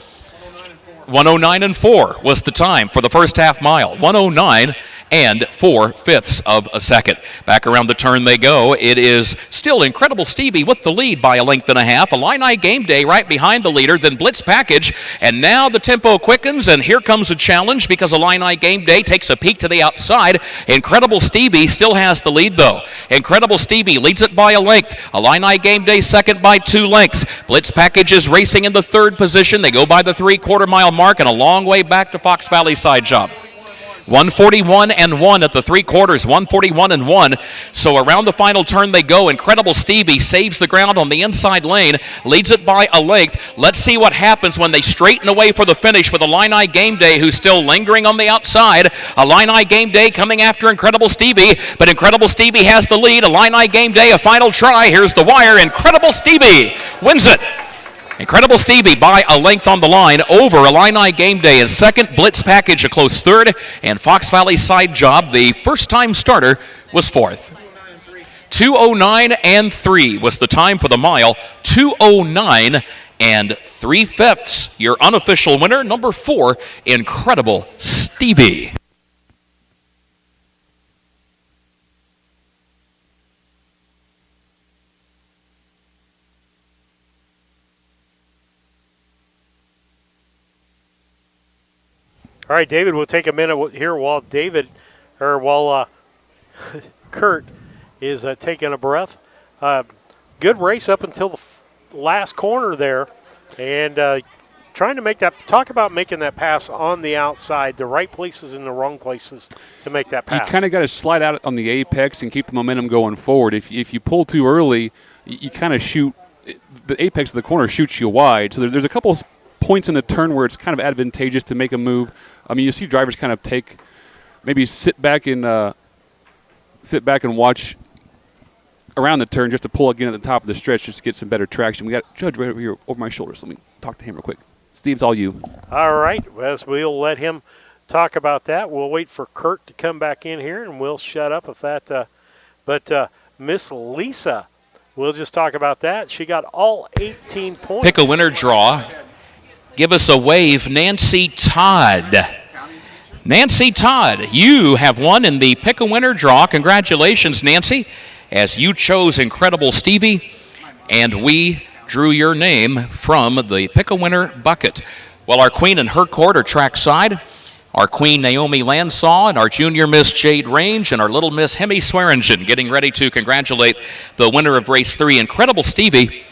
109 and 4 was the time for the first half mile. 109 and 4/5 of a second. Back around the turn they go. It is still Incredible Stevie with the lead by a length and a half. Illini Game Day right behind the leader, then Blitz Package, and now the tempo quickens, and here comes a challenge because Illini Game Day takes a peek to the outside. Incredible Stevie still has the lead, though. Incredible Stevie leads it by a length. Illini Game Day second by 2 lengths. Blitz Package is racing in the third position. They go by the 3/4 mile mark and a long way back to Fox Valley Side Job. 141 and 1 at the 3/4, 141 and 1. So around the final turn they go. Incredible Stevie saves the ground on the inside lane, leads it by a length. Let's see what happens when they straighten away for the finish with Illini Game Day, who's still lingering on the outside. Illini Game Day coming after Incredible Stevie, but Incredible Stevie has the lead. Illini Game Day, a final try. Here's the wire. Incredible Stevie wins it. Incredible Stevie by a length on the line over Illini Game Day in second. Blitz Package a close third, and Fox Valley Side Job, the first-time starter, was fourth. 2:09 and 3 was the time for the mile. 2:09 and 3/5. Your unofficial winner, number 4, Incredible Stevie. All right, David, we'll take a minute here while Kurt is taking a breath. Good race up until the last corner there, and trying to make that, talk about making that pass on the outside, the right places and the wrong places to make that pass. You kind of got to slide out on the apex and keep the momentum going forward. If you pull too early, you kind of shoot, the apex of the corner shoots you wide. So there's a couple points in the turn where it's kind of advantageous to make a move. I mean, you see drivers kind of maybe sit back and watch around the turn just to pull again at the top of the stretch just to get some better traction. We got Judge right over here over my shoulder, so let me talk to him real quick. Steve's all you. All right, as we'll let him talk about that. We'll wait for Kurt to come back in here, and we'll shut up if that. But Miss Lisa, we'll just talk about that. She got all 18 points. Pick a winner draw. Give us a wave, Nancy Todd. Nancy Todd, you have won in the Pick a Winner draw. Congratulations, Nancy, as you chose Incredible Stevie, and we drew your name from the Pick a Winner bucket. Well, our queen in her court are trackside, our queen Naomi Landsaw, and our junior Miss Jade Range, and our little Miss Hemi Swearingen, getting ready to congratulate the winner of race 3. Incredible Stevie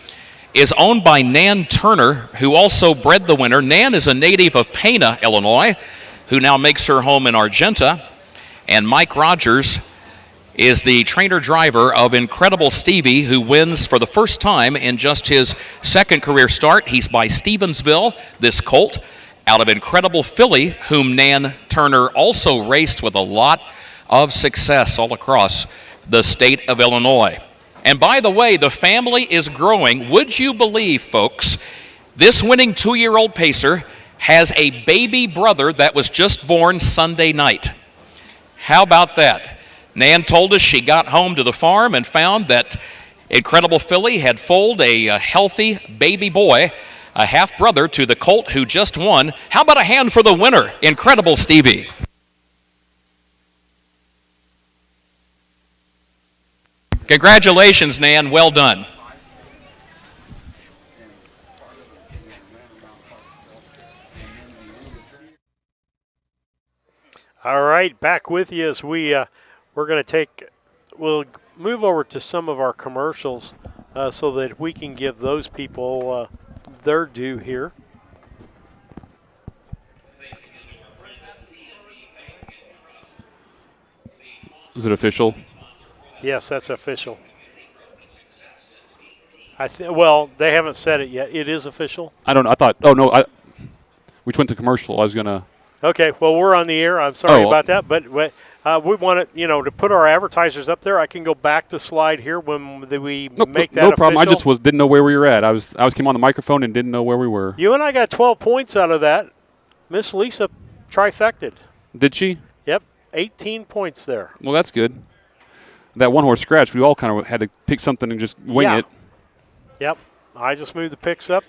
is owned by Nan Turner, who also bred the winner. Nan is a native of Pana, Illinois, who now makes her home in Argenta. And Mike Rogers is the trainer-driver of Incredible Stevie, who wins for the first time in just his second career start. He's by Stevensville, this colt, out of Incredible Filly, whom Nan Turner also raced with a lot of success all across the state of Illinois. And by the way, the family is growing. Would you believe, folks, this winning 2-year-old pacer has a baby brother that was just born Sunday night. How about that? Nan told us she got home to the farm and found that Incredible Filly had foaled a healthy baby boy, a half-brother to the colt who just won. How about a hand for the winner, Incredible Stevie? Congratulations, Nan. Well done. All right, back with you as we're going to we'll move over to some of our commercials so that we can give those people their due here. Is it official? Yes, that's official. Well, they haven't said it yet. It is official? I don't know. I thought, oh, no, we went to commercial. I was going to. Okay, well, we're on the air. I'm sorry about that, but we want to put our advertisers up there. I can go back to slide here when we make that no problem. official. I just didn't know where we were at. I came on the microphone and didn't know where we were. You and I got 12 points out of that. Miss Lisa trifected. Did she? Yep, 18 points there. Well, that's good. That one-horse scratch, we all kind of had to pick something and just wing it. Yep, I just moved the picks up.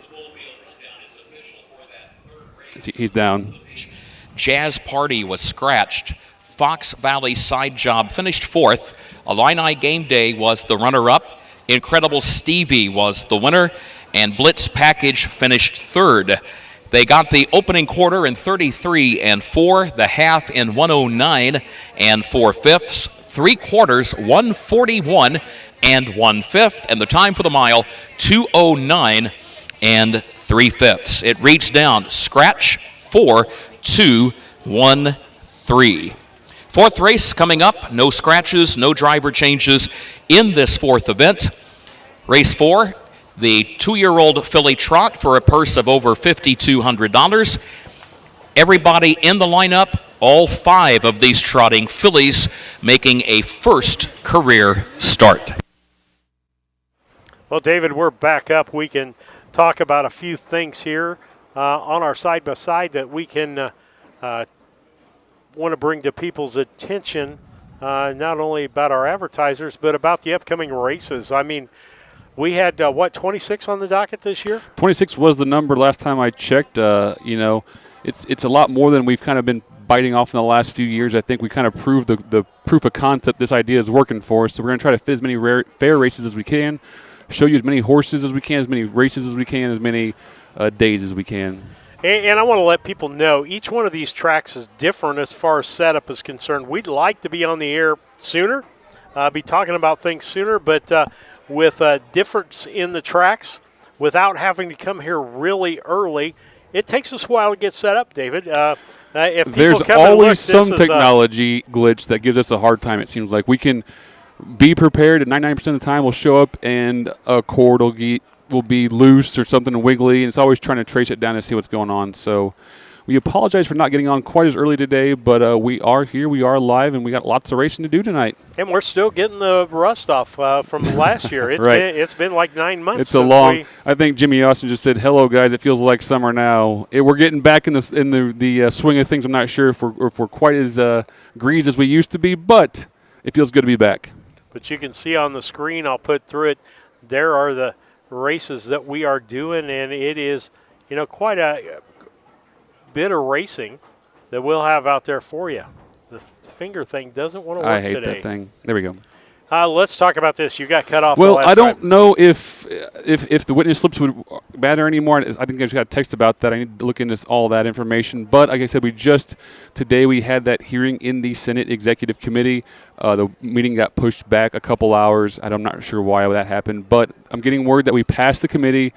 He's down. Jazz Party was scratched. Fox Valley Side Job finished 4th. Illini Game Day was the runner-up. Incredible Stevie was the winner. And Blitz Package finished 3rd. They got the opening quarter in 33 and 4, the half in 109 and 4/5, 3 quarters 141 and 1/5, and the time for the mile 209 and 3/5. It reads down scratch 4 2 1 3. 4th race coming up. No scratches, no driver changes in this 4th event. Race 4. The 2-year-old filly trot for a purse of over $5,200. Everybody in the lineup, all 5 of these trotting fillies making a first career start. Well, David, we're back up. We can talk about a few things here on our side-by-side that we can want to bring to people's attention, not only about our advertisers, but about the upcoming races. I mean, we had, 26 on the docket this year? 26 was the number last time I checked. It's a lot more than we've kind of been biting off in the last few years. I think we kind of proved the proof of concept this idea is working for us. So we're going to try to fit as many fair races as we can, show you as many horses as we can, as many races as we can, as many days as we can. And I want to let people know each one of these tracks is different as far as setup is concerned. We'd like to be on the air sooner, be talking about things sooner, but with a difference in the tracks, without having to come here really early, it takes us a while to get set up, David. If There's people come and always look, some this is, technology glitch that gives us a hard time, it seems like. We can be prepared, and 99% of the time we'll show up and a cord will be loose or something wiggly, and it's always trying to trace it down to see what's going on. So we apologize for not getting on quite as early today, but we are here, we are live, and we got lots of racing to do tonight. And we're still getting the rust off from last year. It's been like 9 months. It's a long. I think Jimmy Austin just said, "Hello, guys. It feels like summer now." We're getting back in the swing of things. I'm not sure if we're quite as greased as we used to be, but it feels good to be back. But you can see on the screen, I'll put through it. There are the races that we are doing, and it is, quite a bit of racing that we'll have out there for you. The finger thing doesn't want to work today. I hate that thing. There we go. Let's talk about this. You got cut off. Well, I don't know if the witness slips would matter anymore. I think I just got a text about that. I need to look into all that information. But like I said, today we had that hearing in the Senate Executive Committee. The meeting got pushed back a couple hours. I'm not sure why that happened, but I'm getting word that we passed the committee.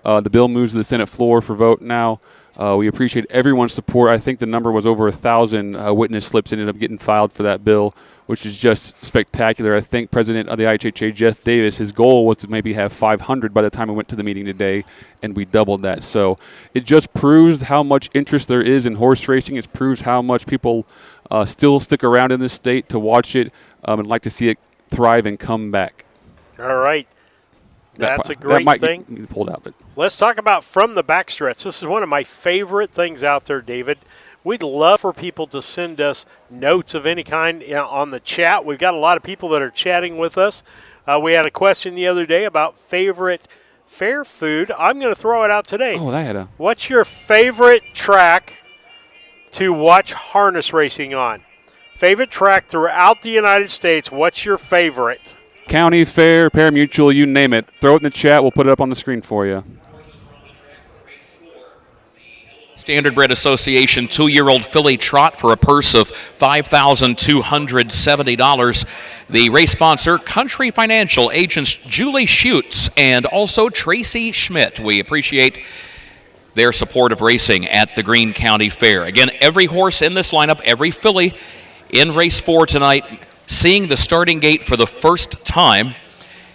The bill moves to the Senate floor for vote now. We appreciate everyone's support. I think the number was over 1,000 witness slips ended up getting filed for that bill, which is just spectacular. I think President of the IHHA, Jeff Davis, his goal was to maybe have 500 by the time we went to the meeting today, and we doubled that. So it just proves how much interest there is in horse racing. It proves how much people still stick around in this state to watch it and like to see it thrive and come back. All right. That's a great thing. Get pulled out, but let's talk about from the backstretch. This is one of my favorite things out there, David. We'd love for people to send us notes of any kind on the chat. We've got a lot of people that are chatting with us. We had a question the other day about favorite fair food. I'm going to throw it out today. Oh, What's your favorite track to watch harness racing on? Favorite track throughout the United States. What's your favorite? County Fair, Parimutuel, you name it. Throw it in the chat. We'll put it up on the screen for you. Standardbred Association 2-year-old filly trot for a purse of $5,270. The race sponsor, Country Financial, agents Julie Schutz and also Tracy Schmidt. We appreciate their support of racing at the Greene County Fair. Again, every horse in this lineup, every filly in race 4 tonight, seeing the starting gate for the first time.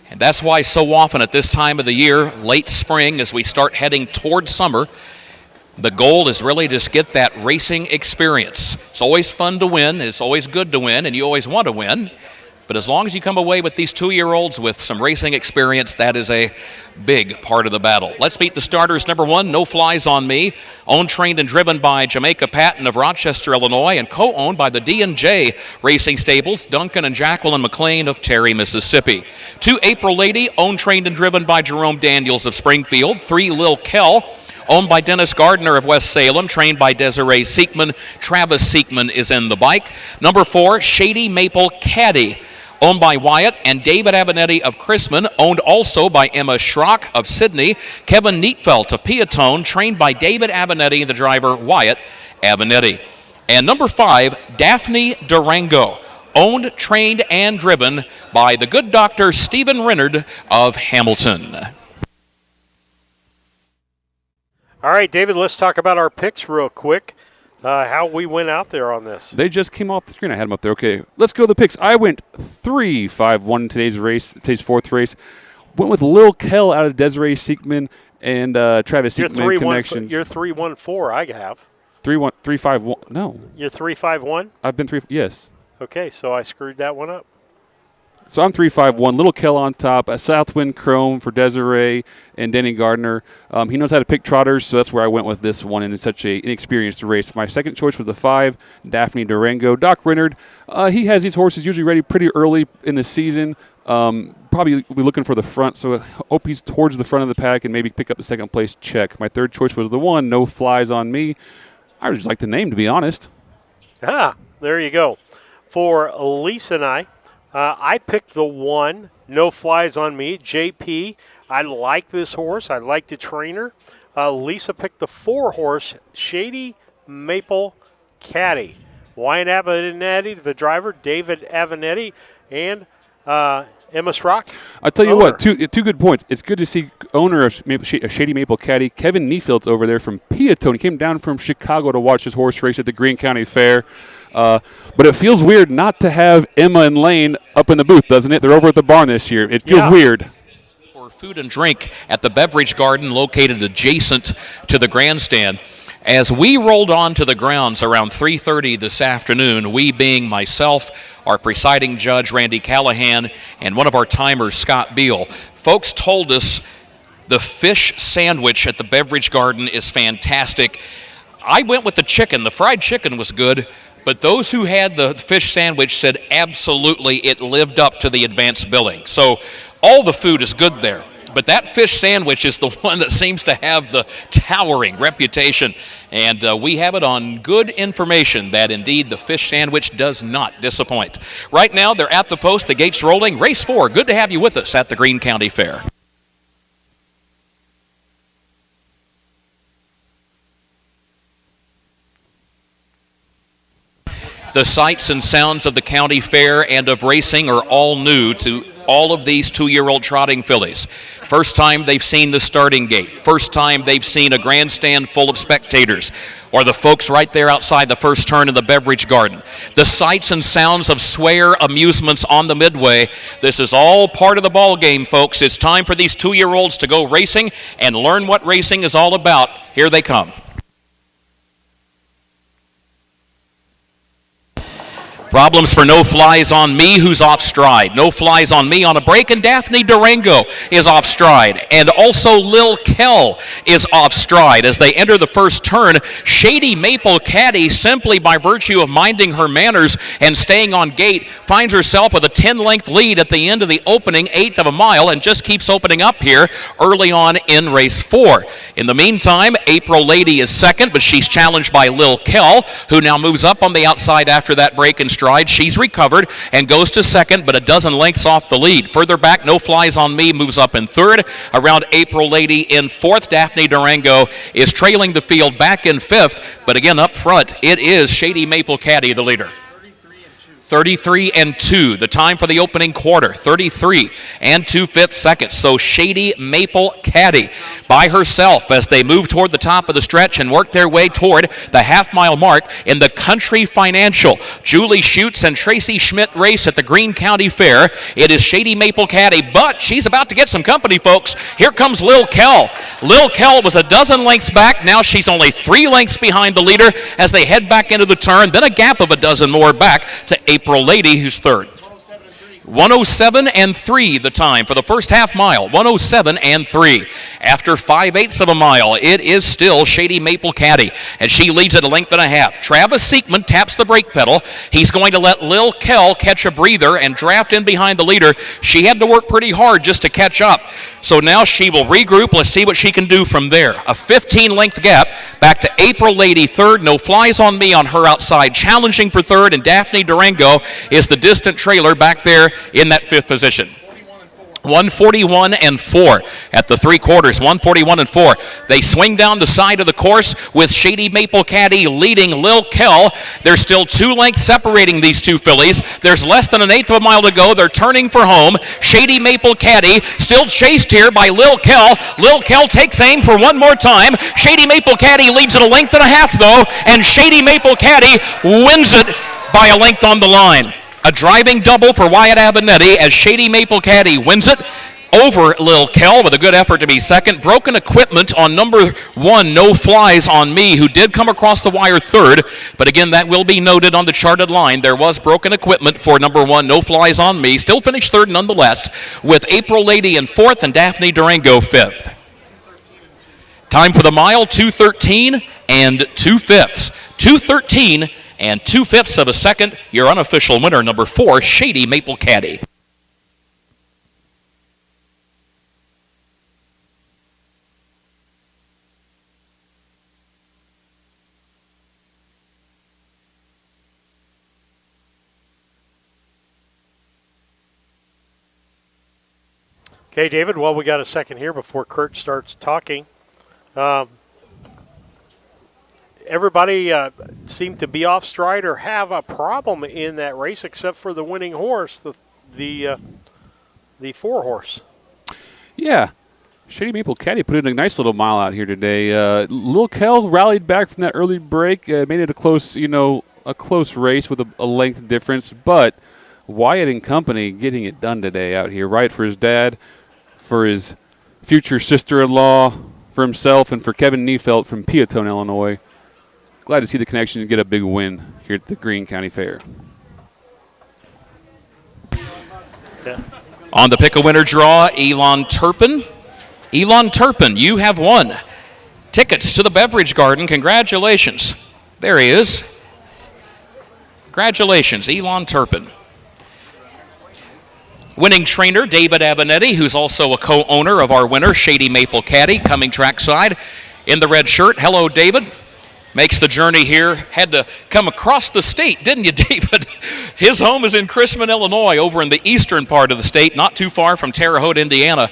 And that's why so often at this time of the year, late spring, as we start heading toward summer, the goal is really just get that racing experience. It's always fun to win. It's always good to win, and you always want to win. But as long as you come away with these 2-year-olds with some racing experience, that is a big part of the battle. Let's meet the starters. Number 1, No Flies on Me, owned, trained, and driven by Jamaica Patton of Rochester, Illinois, and co-owned by the D&J Racing Stables, Duncan and Jacqueline McLean of Terry, Mississippi. 2, April Lady, owned, trained, and driven by Jerome Daniels of Springfield. 3, Lil Kell, owned by Dennis Gardner of West Salem, trained by Desiree Seekman. Travis Seekman is in the bike. Number 4, Shady Maple Caddy, owned by Wyatt and David Abinetti of Chrisman, owned also by Emma Schrock of Sydney. Kevin Neatfelt of Piatone, trained by David Abinetti and the driver Wyatt Abinetti. And number 5, Daphne Durango, owned, trained, and driven by the good doctor Stephen Rinnard of Hamilton. All right, David, let's talk about our picks real quick. How we went out there on this. They just came off the screen. I had them up there. Okay, let's go to the picks. I went 3-5-1 today's race, today's 4th race. Went with Lil Kell out of Desiree Seekman and Travis Seekman connections. You're 3-1-4. I have 3-5-1. No, you're 3-5-1. I've been 3. Yes. Okay, so I screwed that one up. So I'm 3-5-1. Little Kell on top. A Southwind Chrome for Desiree and Danny Gardner. He knows how to pick trotters, so that's where I went with this one, and it's such an inexperienced race. My second choice was the 5, Daphne Durango. Doc Rinnard, he has these horses usually ready pretty early in the season. Probably will be looking for the front, so I hope he's towards the front of the pack and maybe pick up the second place check. My third choice was the 1, No Flies on Me. I just like the name, to be honest. There you go. For Lisa and I picked the 1, No Flies on Me, JP. I like this horse. I like the trainer. Lisa picked the 4 horse, Shady Maple Caddy. Wyatt Abinetti, the driver, David Abinetti, and Emma's Rock? I'll tell you what, two good points. It's good to see owner of Shady Maple Caddy, Kevin Niefield's over there from Peatone. He came down from Chicago to watch his horse race at the Greene County Fair. But it feels weird not to have Emma and Lane up in the booth, doesn't it? They're over at the barn this year. It feels weird. For food and drink at the beverage garden located adjacent to the grandstand. As we rolled onto the grounds around 3:30 this afternoon, we being myself, our presiding judge, Randy Callahan, and one of our timers, Scott Beal, folks told us the fish sandwich at the beverage garden is fantastic. I went with the chicken. The fried chicken was good, but those who had the fish sandwich said absolutely it lived up to the advanced billing. So all the food is good there. But that fish sandwich is the one that seems to have the towering reputation. And we have it on good information that indeed the fish sandwich does not disappoint. Right now, they're at the post, the gates rolling. Race 4, good to have you with us at the Greene County Fair. The sights and sounds of the county fair and of racing are all new to all of these 2-year-old trotting fillies. First time they've seen the starting gate. First time they've seen a grandstand full of spectators, or the folks right there outside the first turn in the beverage garden. The sights and sounds of Swear Amusements on the Midway. This is all part of the ball game, folks. It's time for these 2-year-olds to go racing and learn what racing is all about. Here they come. Problems for No Flies on Me, who's off stride. No Flies on Me on a break, and Daphne Durango is off stride. And also Lil Kell is off stride as they enter the first turn. Shady Maple Caddy, simply by virtue of minding her manners and staying on gate, finds herself with a 10-length lead at the end of the opening 1/8 of a mile and just keeps opening up here early on in race 4. In the meantime, April Lady is second, but she's challenged by Lil Kell, who now moves up on the outside after that break and stride. She's recovered and goes to second, but a dozen lengths off the lead. Further back, No Flies on Me moves up in third. Around April Lady in fourth. Daphne Durango is trailing the field back in fifth, but again up front, it is Shady Maple Caddy, the leader. 33 and 2, the time for the opening quarter, 33 and 2/5 seconds. So Shady Maple Caddy by herself as they move toward the top of the stretch and work their way toward the half-mile mark in the Country Financial Julie Schutz and Tracy Schmidt race at the Greene County Fair. It is Shady Maple Caddy, but she's about to get some company, folks. Here comes Lil Kell. Lil Kell was a dozen lengths back. Now she's only 3 lengths behind the leader as they head back into the turn, then a gap of a dozen more back to April Lady, who's third. 107 and 3 the time for the first half mile. 107 and 3. After 5/8 of a mile, it is still Shady Maple Caddy, and she leads at a length and a half. Travis Seekman taps the brake pedal. He's going to let Lil Kell catch a breather and draft in behind the leader. She had to work pretty hard just to catch up. So now she will regroup. Let's see what she can do from there. A 15-length gap back to April Lady third. No Flies on Me on her outside, challenging for third, and Daphne Durango is the distant trailer back there in that fifth position. 141 and 4 at the 3/4. 141 and 4. They swing down the side of the course with Shady Maple Caddy leading Lil Kell. There's still 2 lengths separating these two fillies. There's less than an 1/8 of a mile to go. They're turning for home. Shady Maple Caddy still chased here by Lil Kell. Lil Kell takes aim for one more time. Shady Maple Caddy leads at a length and a half though, and Shady Maple Caddy wins it by a length on the line. A driving double for Wyatt Avenatti as Shady Maple Caddy wins it over Lil Kell with a good effort to be second. Broken equipment on number 1, No Flies on Me, who did come across the wire third. But again, that will be noted on the charted line. There was broken equipment for number 1, No Flies on Me. Still finished third nonetheless, with April Lady in fourth and Daphne Durango fifth. Time for the mile, 2:13 and 2/5. 2:13 and 2/5 of a second. Your unofficial winner, number 4, Shady Maple Caddy. Okay, David, well, we got a second here before Kurt starts talking. Everybody seemed to be off stride or have a problem in that race except for the winning horse. The the 4-horse. Yeah. Shady Maple Caddy put in a nice little mile out here today. Lil Kel rallied back from that early break, made it a close race with a length difference, but Wyatt and company getting it done today out here, right for his dad, for his future sister-in-law, for himself, and for Kevin Neefelt from Peatone, Illinois. Glad to see the connection and get a big win here at the Greene County Fair. Yeah. On the pick-a-winner draw, Elon Turpin. Elon Turpin, you have won tickets to the Beverage Garden. Congratulations. There he is. Congratulations, Elon Turpin. Winning trainer, David Avenatti, who's also a co-owner of our winner, Shady Maple Caddy, coming trackside in the red shirt. Hello, David. Makes the journey here. Had to come across the state, didn't you, David? His home is in Chrisman, Illinois, over in the eastern part of the state, not too far from Terre Haute, Indiana.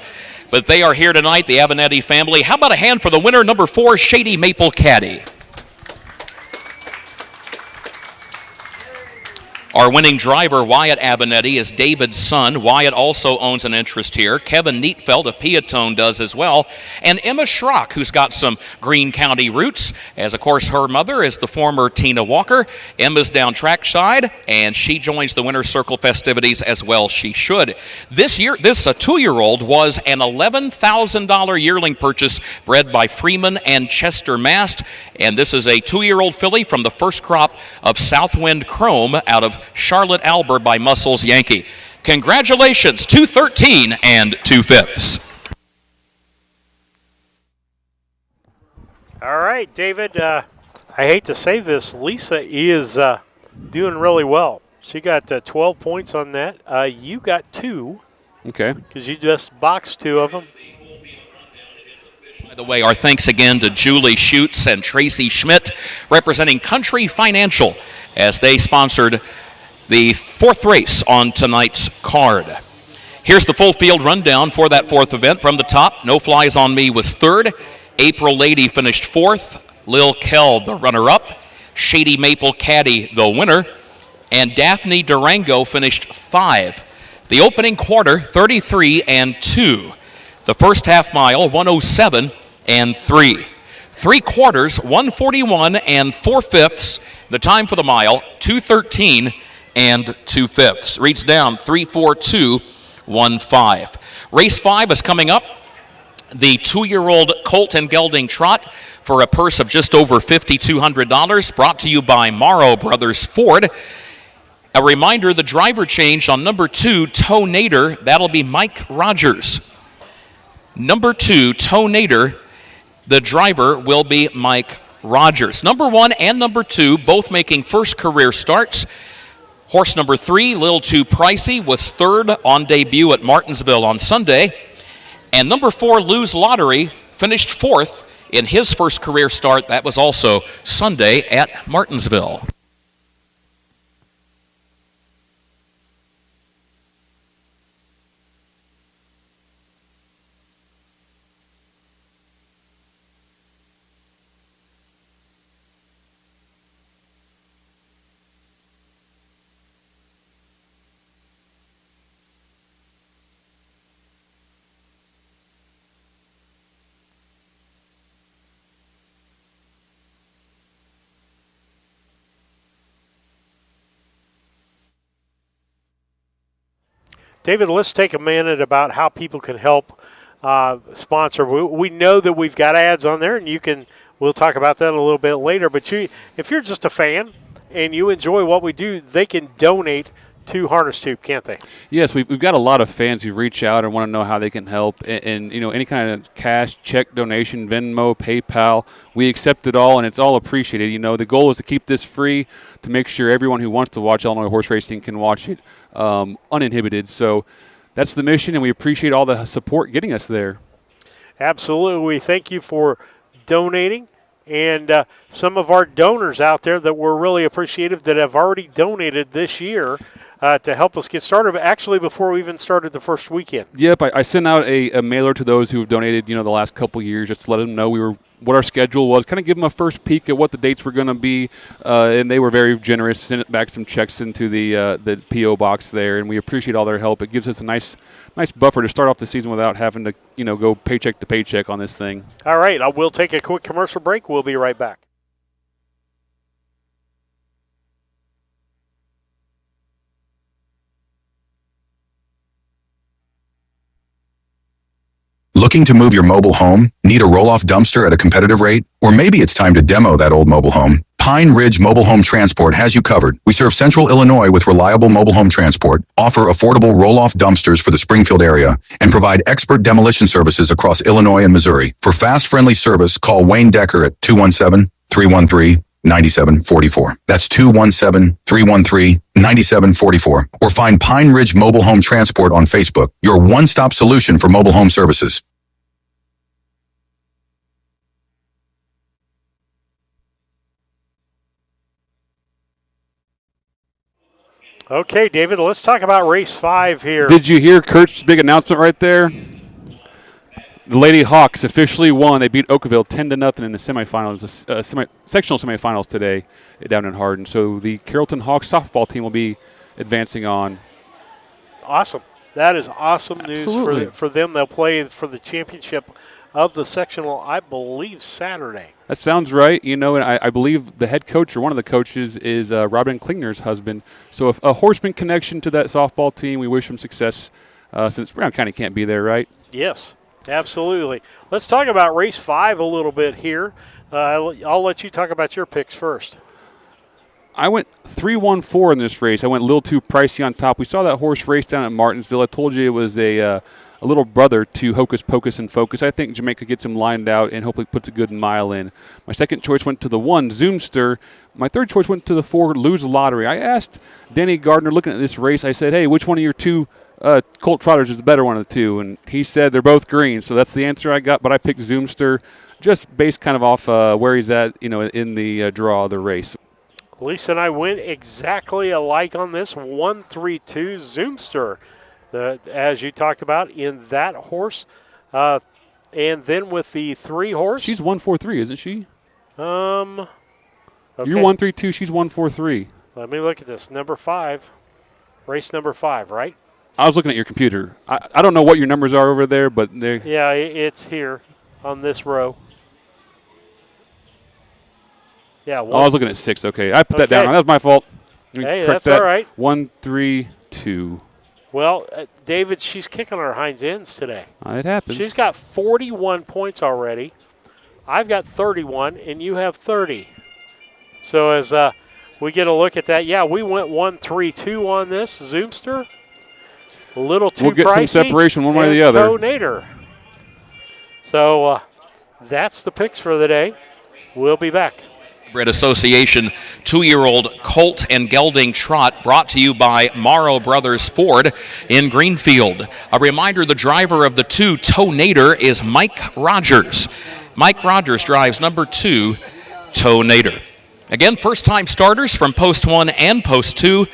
But they are here tonight, the Avenatti family. How about a hand for the winner, number 4, Shady Maple Caddy? Our winning driver, Wyatt Avenatti, is David's son. Wyatt also owns an interest here. Kevin Neatfeld of Peatone does as well. And Emma Schrock, who's got some Greene County roots, as of course her mother is the former Tina Walker. Emma's down trackside, and she joins the Winner's Circle festivities as well. She should. This year, this 2-year-old was an $11,000 yearling purchase bred by Freeman and Chester Mast. And this is a 2-year-old filly from the first crop of Southwind Chrome out of Charlotte Albert by Muscles Yankee. Congratulations, 213 and 2/5. All right, David, I hate to say this, Lisa is doing really well. She got 12 points on that. You got 2. Okay. Because you just boxed 2 of them. By the way, our thanks again to Julie Schutz and Tracy Schmidt, representing Country Financial, as they sponsored the 4th race on tonight's card. Here's the full field rundown for that 4th event. From the top, No Flies on Me was 3rd. April Lady finished 4th. Lil Kel, the runner-up. Shady Maple Caddy, the winner. And Daphne Durango finished 5. The opening quarter, 33 and 2. The first half mile, 107 and 3. 3 quarters, 141 and 4/5. The time for the mile, 213 and 2/5. Reads down 3:42.15. Race 5 is coming up. The 2-year-old Colt and Gelding Trot for a purse of just over $5,200. Brought to you by Morrow Brothers Ford. A reminder, the driver change on number 2, Toe Nader. That'll be Mike Rogers. Number 2, Toe Nader. The driver will be Mike Rogers. Number 1 and number 2 both making first career starts. Horse number 3, Lil Too Pricey, was 3rd on debut at Martinsville on Sunday. And number 4, Lose Lottery, finished 4th in his first career start. That was also Sunday at Martinsville. David, let's take a minute about how people can help sponsor. We know that we've got ads on there, and we'll talk about that a little bit later. But if you're just a fan and you enjoy what we do, they can donate to Harness Tube, can't they? Yes, we've got a lot of fans who reach out and want to know how they can help. And any kind of cash, check donation, Venmo, PayPal, we accept it all, and it's all appreciated. The goal is to keep this free, to make sure everyone who wants to watch Illinois horse racing can watch it uninhibited. So that's the mission, and we appreciate all the support getting us there. Absolutely. We thank you for donating. And some of our donors out there that we're really appreciative that have already donated this year to help us get started, actually before we even started the first weekend. Yep, I sent out a mailer to those who have donated, the last couple years, just to let them know we were what our schedule was, kind of give them a first peek at what the dates were going to be, and they were very generous, sent back some checks into the P.O. box there, and we appreciate all their help. It gives us a nice buffer to start off the season without having to, go paycheck to paycheck on this thing. All right, we'll take a quick commercial break. We'll be right back. Looking to move your mobile home? Need a roll-off dumpster at a competitive rate? Or maybe it's time to demo that old mobile home? Pine Ridge Mobile Home Transport has you covered. We serve Central Illinois with reliable mobile home transport, offer affordable roll-off dumpsters for the Springfield area, and provide expert demolition services across Illinois and Missouri. For fast, friendly service, call Wayne Decker at 217-313-9744. That's 217-313-9744. Or find Pine Ridge Mobile Home Transport on Facebook, your one-stop solution for mobile home services. Okay, David, let's talk about race 5 here. Did you hear Kurt's big announcement right there? The Lady Hawks officially won. They beat Oakville 10-0 in the semifinals, sectional semifinals today down in Hardin. So the Carrollton Hawks softball team will be advancing on. Awesome. That is awesome news for them. They'll play for the championship of the sectional, I believe, Saturday. That sounds right. And I believe the head coach or one of the coaches is Robin Klingner's husband. So if a Horseman connection to that softball team, we wish them success since Brown County can't be there, right? Yes, absolutely. Let's talk about race 5 a little bit here. I'll let you talk about your picks first. I went 3-1-4 in this race. I went a little too pricey on top. We saw that horse race down at Martinsville. I told you it was a little brother to Hocus Pocus and Focus. I think Jamaica gets him lined out and hopefully puts a good mile in. My second choice went to the 1, Zoomster. My third choice went to the 4, Lose Lottery. I asked Denny Gardner, looking at this race, I said, hey, which one of your two Colt Trotters is the better one of the two? And he said they're both green. So that's the answer I got, but I picked Zoomster just based kind of off where he's at, in the draw of the race. Lisa and I went exactly alike on this 1-3-2 Zoomster. As you talked about in that horse, and then with the 3 horse, she's 1-4-3, isn't she? Okay. You're 1-3-2. She's 1-4-3. Let me look at this. Number 5, race number 5, right? I was looking at your computer. I don't know what your numbers are over there, but they. Yeah, it's here on this row. Yeah. I was looking at 6. Okay, I put that down. That was my fault. Hey, that's all right. 1-3-2. Well, David, she's kicking our hinds ends today. It happens. She's got 41 points already. I've got 31, and you have 30. So as we get a look at that, yeah, we went 1-3-2 on this Zoomster. A little too pricey. We'll get some separation one way or the other. Nader. So that's the picks for the day. We'll be back. Bred Association 2-year-old Colt and Gelding Trot brought to you by Morrow Brothers Ford in Greenfield. A reminder, the driver of the 2 Nader is Mike Rogers. Mike Rogers drives number 2 Nader. Again, first-time starters from Post 1 and Post 2.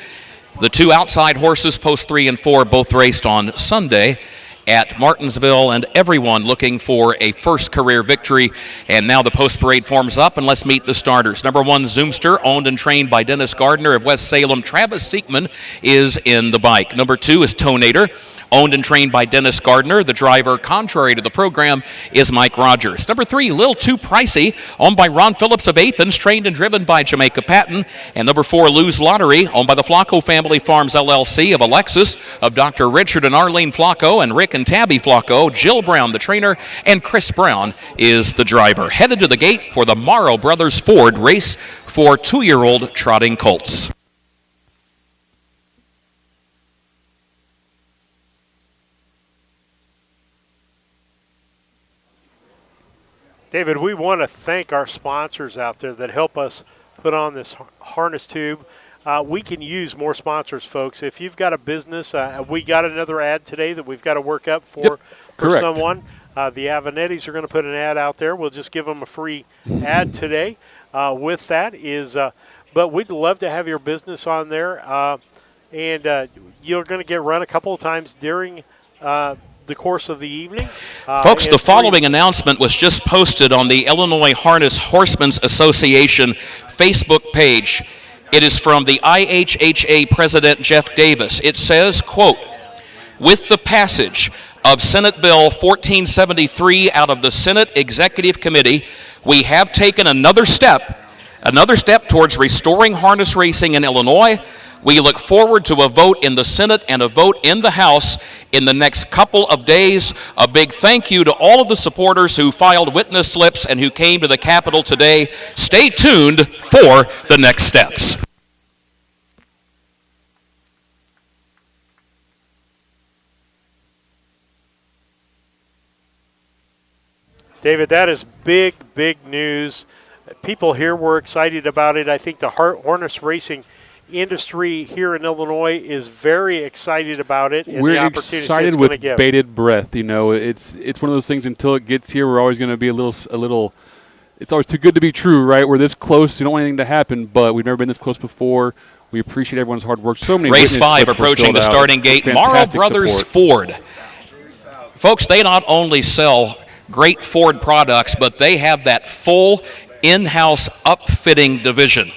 The 2 outside horses, Post 3 and 4, both raced on Sunday at Martinsville, and everyone looking for a first career victory. And now the post parade forms up, and let's meet the starters. Number 1, Zoomster, owned and trained by Dennis Gardner of West Salem. Travis Siekman is in the bike. Number 2 is Nader, owned and trained by Dennis Gardner. The driver, contrary to the program, is Mike Rogers. Number 3, Lil Too Pricey, owned by Ron Phillips of Athens, trained and driven by Jamaica Patton. And number 4, Lose Lottery, owned by the Flacco Family Farms LLC of Alexis, of Dr. Richard and Arlene Flacco, and Rick and Tabby Flacco. Jill Brown, the trainer, and Chris Brown is the driver. Headed to the gate for the Morrow Brothers Ford race for 2-year-old trotting colts. David, we want to thank our sponsors out there that help us put on this harness tube. We can use more sponsors, folks. If you've got a business, we got another ad today that we've got to work up for someone. The Avenettis are going to put an ad out there. We'll just give them a free ad today. With that is, but we'd love to have your business on there. And you're going to get run a couple of times during the course of the evening. Folks, the following announcement was just posted on the Illinois Harness Horsemen's Association Facebook page. It is from the IHHA President Jeff Davis. It says, quote, with the passage of Senate Bill 1473 out of the Senate Executive Committee, we have taken another step towards restoring harness racing in Illinois. We look forward to a vote in the Senate and a vote in the House in the next couple of days. A big thank you to all of the supporters who filed witness slips and who came to the Capitol today. Stay tuned for the next steps. David, that is big, big news. People here were excited about it. I think the harness racing industry here in Illinois is very excited about it. And we're the opportunity excited with bated breath. You know, it's one of those things. Until it gets here, we're always going to be a little. It's always too good to be true, right? We're this close. You don't want anything to happen, but we've never been this close before. We appreciate everyone's hard work. So many Race 5 approaching the starting gate. Morrow Brothers support. Ford. Folks, they not only sell great Ford products, but they have that full in-house upfitting division.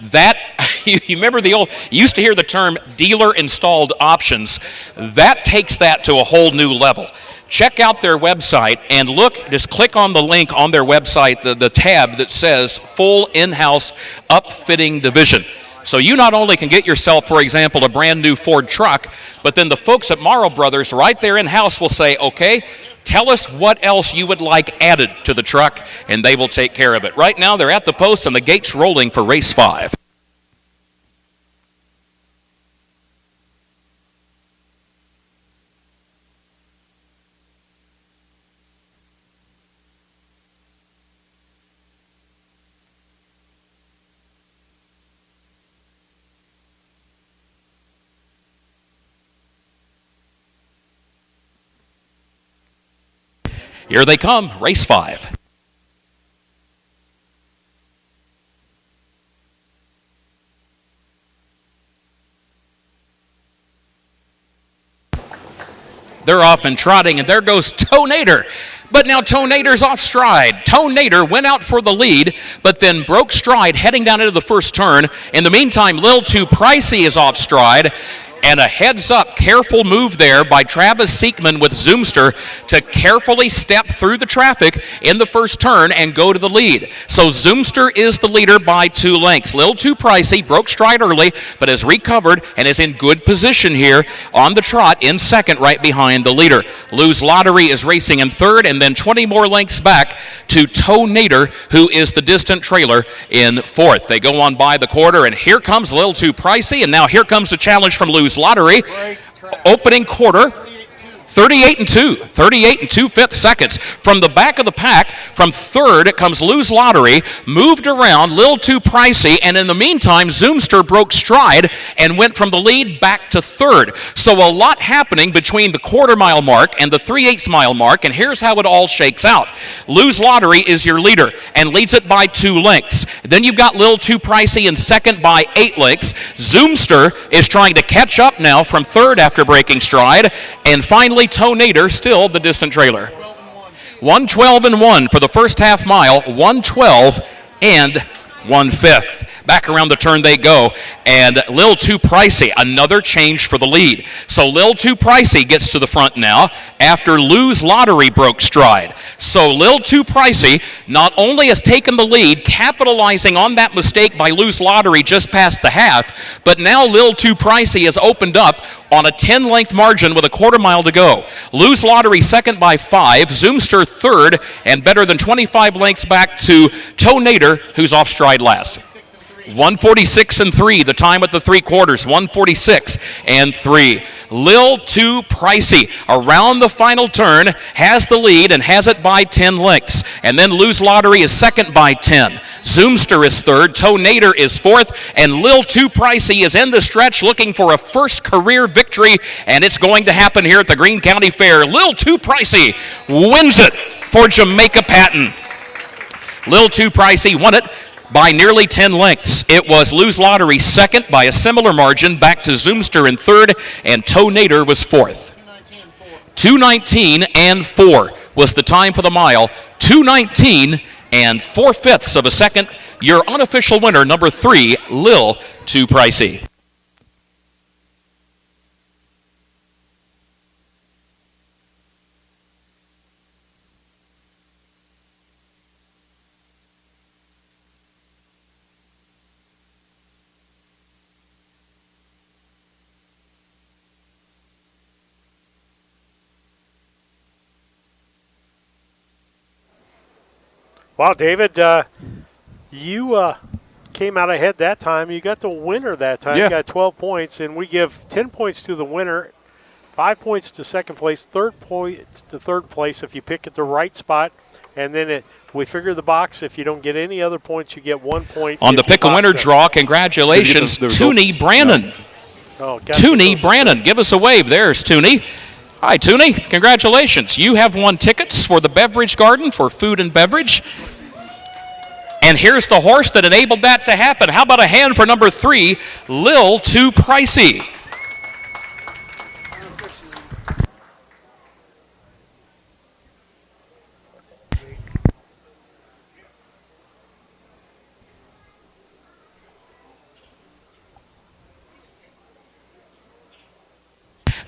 That, you remember you used to hear the term dealer installed options. That takes that to a whole new level. Check out their website and look, just click on the link on their website, the tab that says full in-house upfitting division. So you not only can get yourself, for example, a brand new Ford truck, but then the folks at Morrow Brothers right there in-house will say, okay, tell us what else you would like added to the truck, and they will take care of it. Right now, they're at the post, and the gate's rolling for Race 5. Here they come, Race 5. They're off and trotting, and there goes Tonator. But now Tonator's off stride. Tonator went out for the lead, but then broke stride heading down into the first turn. In the meantime, Lil Too Pricey is off stride. And a heads-up, careful move there by Travis Siekman with Zoomster to carefully step through the traffic in the first turn and go to the lead. So Zoomster is the leader by 2 lengths. Lil Too Pricey broke stride early, but has recovered and is in good position here on the trot in second right behind the leader. Lose Lottery is racing in third, and then 20 more lengths back to Tonator, who is the distant trailer in fourth. They go on by the quarter, and here comes Lil Too Pricey, and now here comes the challenge from Lose Lottery. Opening quarter, 38 and 2/5 seconds. From the back of the pack, from third, it comes Lose Lottery, moved around, Lil Too Pricey, and in the meantime, Zoomster broke stride and went from the lead back to third. So a lot happening between the quarter-mile mark and the 3/8 mile mark, and here's how it all shakes out. Lose Lottery is your leader and leads it by 2 lengths. Then you've got Lil Too Pricey in second by 8 lengths. Zoomster is trying to catch up now from third after breaking stride, and finally Tonator, still the distant trailer. 1:12 and 1 for the first half mile, 1:12 and 1/5. Back around the turn they go, and Lil Too Pricey, another change for the lead. So Lil Too Pricey gets to the front now after Lose Lottery broke stride. So Lil Too Pricey not only has taken the lead, capitalizing on that mistake by Lose Lottery just past the half, but now Lil Too Pricey has opened up on a 10-length margin with a quarter mile to go. Lose Lottery second by 5, Zoomster third, and better than 25 lengths back to Tonator, who's off stride last. 1:46 and 3, the time at the 3/4, 1:46 and 3. Lil Too Pricey around the final turn has the lead and has it by 10 lengths. And then Lose Lottery is second by 10. Zoomster is third, Tonator is fourth, and Lil Too Pricey is in the stretch looking for a first career victory, and it's going to happen here at the Greene County Fair. Lil Too Pricey wins it for Jamaica Patton. Lil Too Pricey won it by nearly 10 lengths. It was Lose Lottery second by a similar margin, back to Zoomster in third, and Tonator was fourth. 2:19 and 4 was the time for the mile. 2:19 and 4/5 of a second. Your unofficial winner, number 3, Lil Too Pricey. Wow, David, you came out ahead that time. You got the winner that time. Yeah. You got 12 points, and we give 10 points to the winner, 5 points to second place, 3 points to third place if you pick at the right spot, and then we figure the box. If you don't get any other points, you get 1 point. On the pick a winner draw, congratulations, Toonie Brannon. Oh, Toonie Brannon, give us a wave. There's Toonie. Hi, Toonie. Congratulations. You have won tickets for the Beverage Garden for food and beverage. And here's the horse that enabled that to happen. How about a hand for number 3, Lil Too Pricey?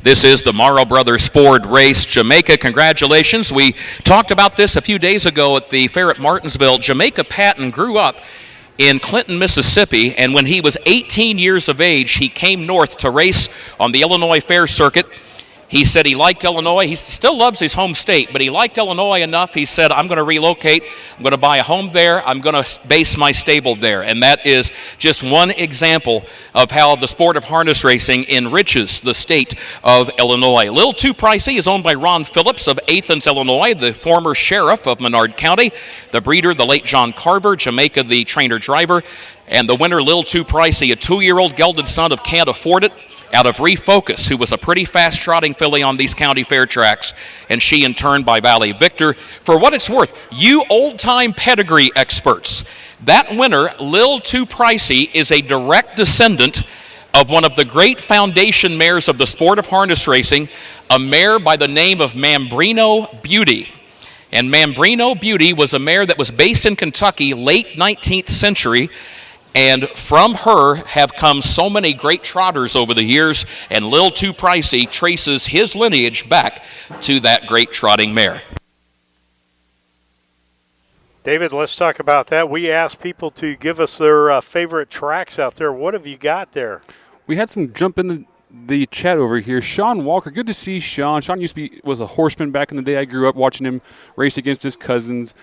This is the Morrow Brothers Ford Race, Jamaica. Congratulations. We talked about this a few days ago at the fair at Martinsville. Jamaica Patton grew up in Clinton, Mississippi, and when he was 18 years of age, he came north to race on the Illinois Fair Circuit. He said he liked Illinois. He still loves his home state, but he liked Illinois enough. He said, I'm going to relocate. I'm going to buy a home there. I'm going to base my stable there. And that is just one example of how the sport of harness racing enriches the state of Illinois. Lil Too Pricey is owned by Ron Phillips of Athens, Illinois, the former sheriff of Menard County. The breeder, the late John Carver, Jamaica, the trainer-driver. And the winner, Lil Too Pricey, a 2-year-old gelded son of Can't Afford It, out of Refocus, who was a pretty fast trotting filly on these county fair tracks, and she in turn by Valley Victor. For what it's worth, you old-time pedigree experts, that winner, Lil Too Pricey, is a direct descendant of one of the great foundation mares of the sport of harness racing, a mare by the name of Mambrino Beauty. And Mambrino Beauty was a mare that was based in Kentucky, late 19th century, and from her have come so many great trotters over the years, and Lil Too Pricey traces his lineage back to that great trotting mare. David, let's talk about that. We asked people to give us their favorite tracks out there. What have you got there? We had some jump in the chat over here. Sean Walker, good to see Sean. Sean was a horseman back in the day. I grew up watching him race against his cousins,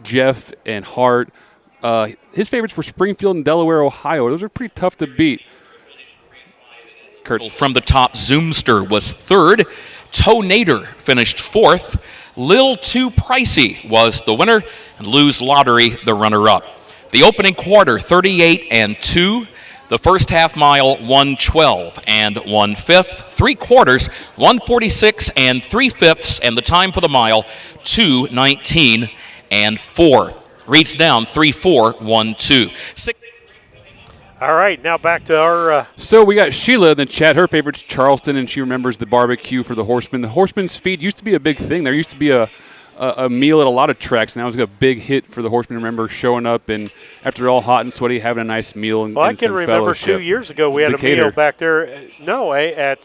Jeff and Hart. His favorites were Springfield and Delaware, Ohio. Those are pretty tough to beat. Kurt from the top, Zoomster was third. Tonator finished fourth. Lil Too Pricey was the winner, and Lou's Lottery the runner-up. The opening quarter, 38 and 2. The first half mile, 1:12 and 1/5. 3 quarters, 1:46 and 3/5, and the time for the mile, 2:19 and 4. Reads down 3-4-1-2. All right, now back to our... So we got Sheila in the chat. Her favorite's Charleston, and she remembers the barbecue for the horsemen. The horsemen's feed used to be a big thing. There used to be a meal at a lot of tracks, and that was a big hit for the horsemen. I remember showing up, and after all hot and sweaty, having a nice meal and, well, and I can some remember fellowship. 2 years ago we had Decatur. a meal back there. No, at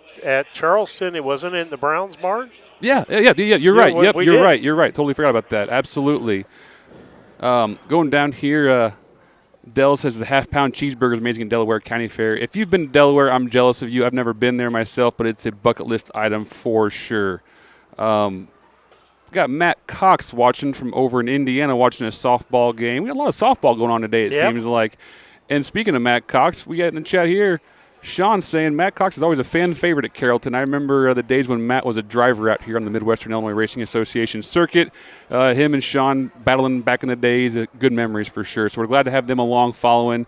Charleston. It wasn't in the Browns barn? Yeah, you're right. we Yep, did. you're right. Totally forgot about that. Absolutely. Going down here, Dell says the half-pound cheeseburger is amazing in Delaware County Fair. If you've been to Delaware, I'm jealous of you. I've never been there myself, but it's a bucket list item for sure. Got Matt Cox watching from over in Indiana, watching a softball game. We got a lot of softball going on today, it seems like. And speaking of Matt Cox, we got in the chat here, Sean saying Matt Cox is always a fan favorite at Carrollton. I remember the days when Matt was a driver out here on the Midwestern Illinois Racing Association circuit. Him and Sean battling back in the days, good memories for sure. So we're glad to have them along following,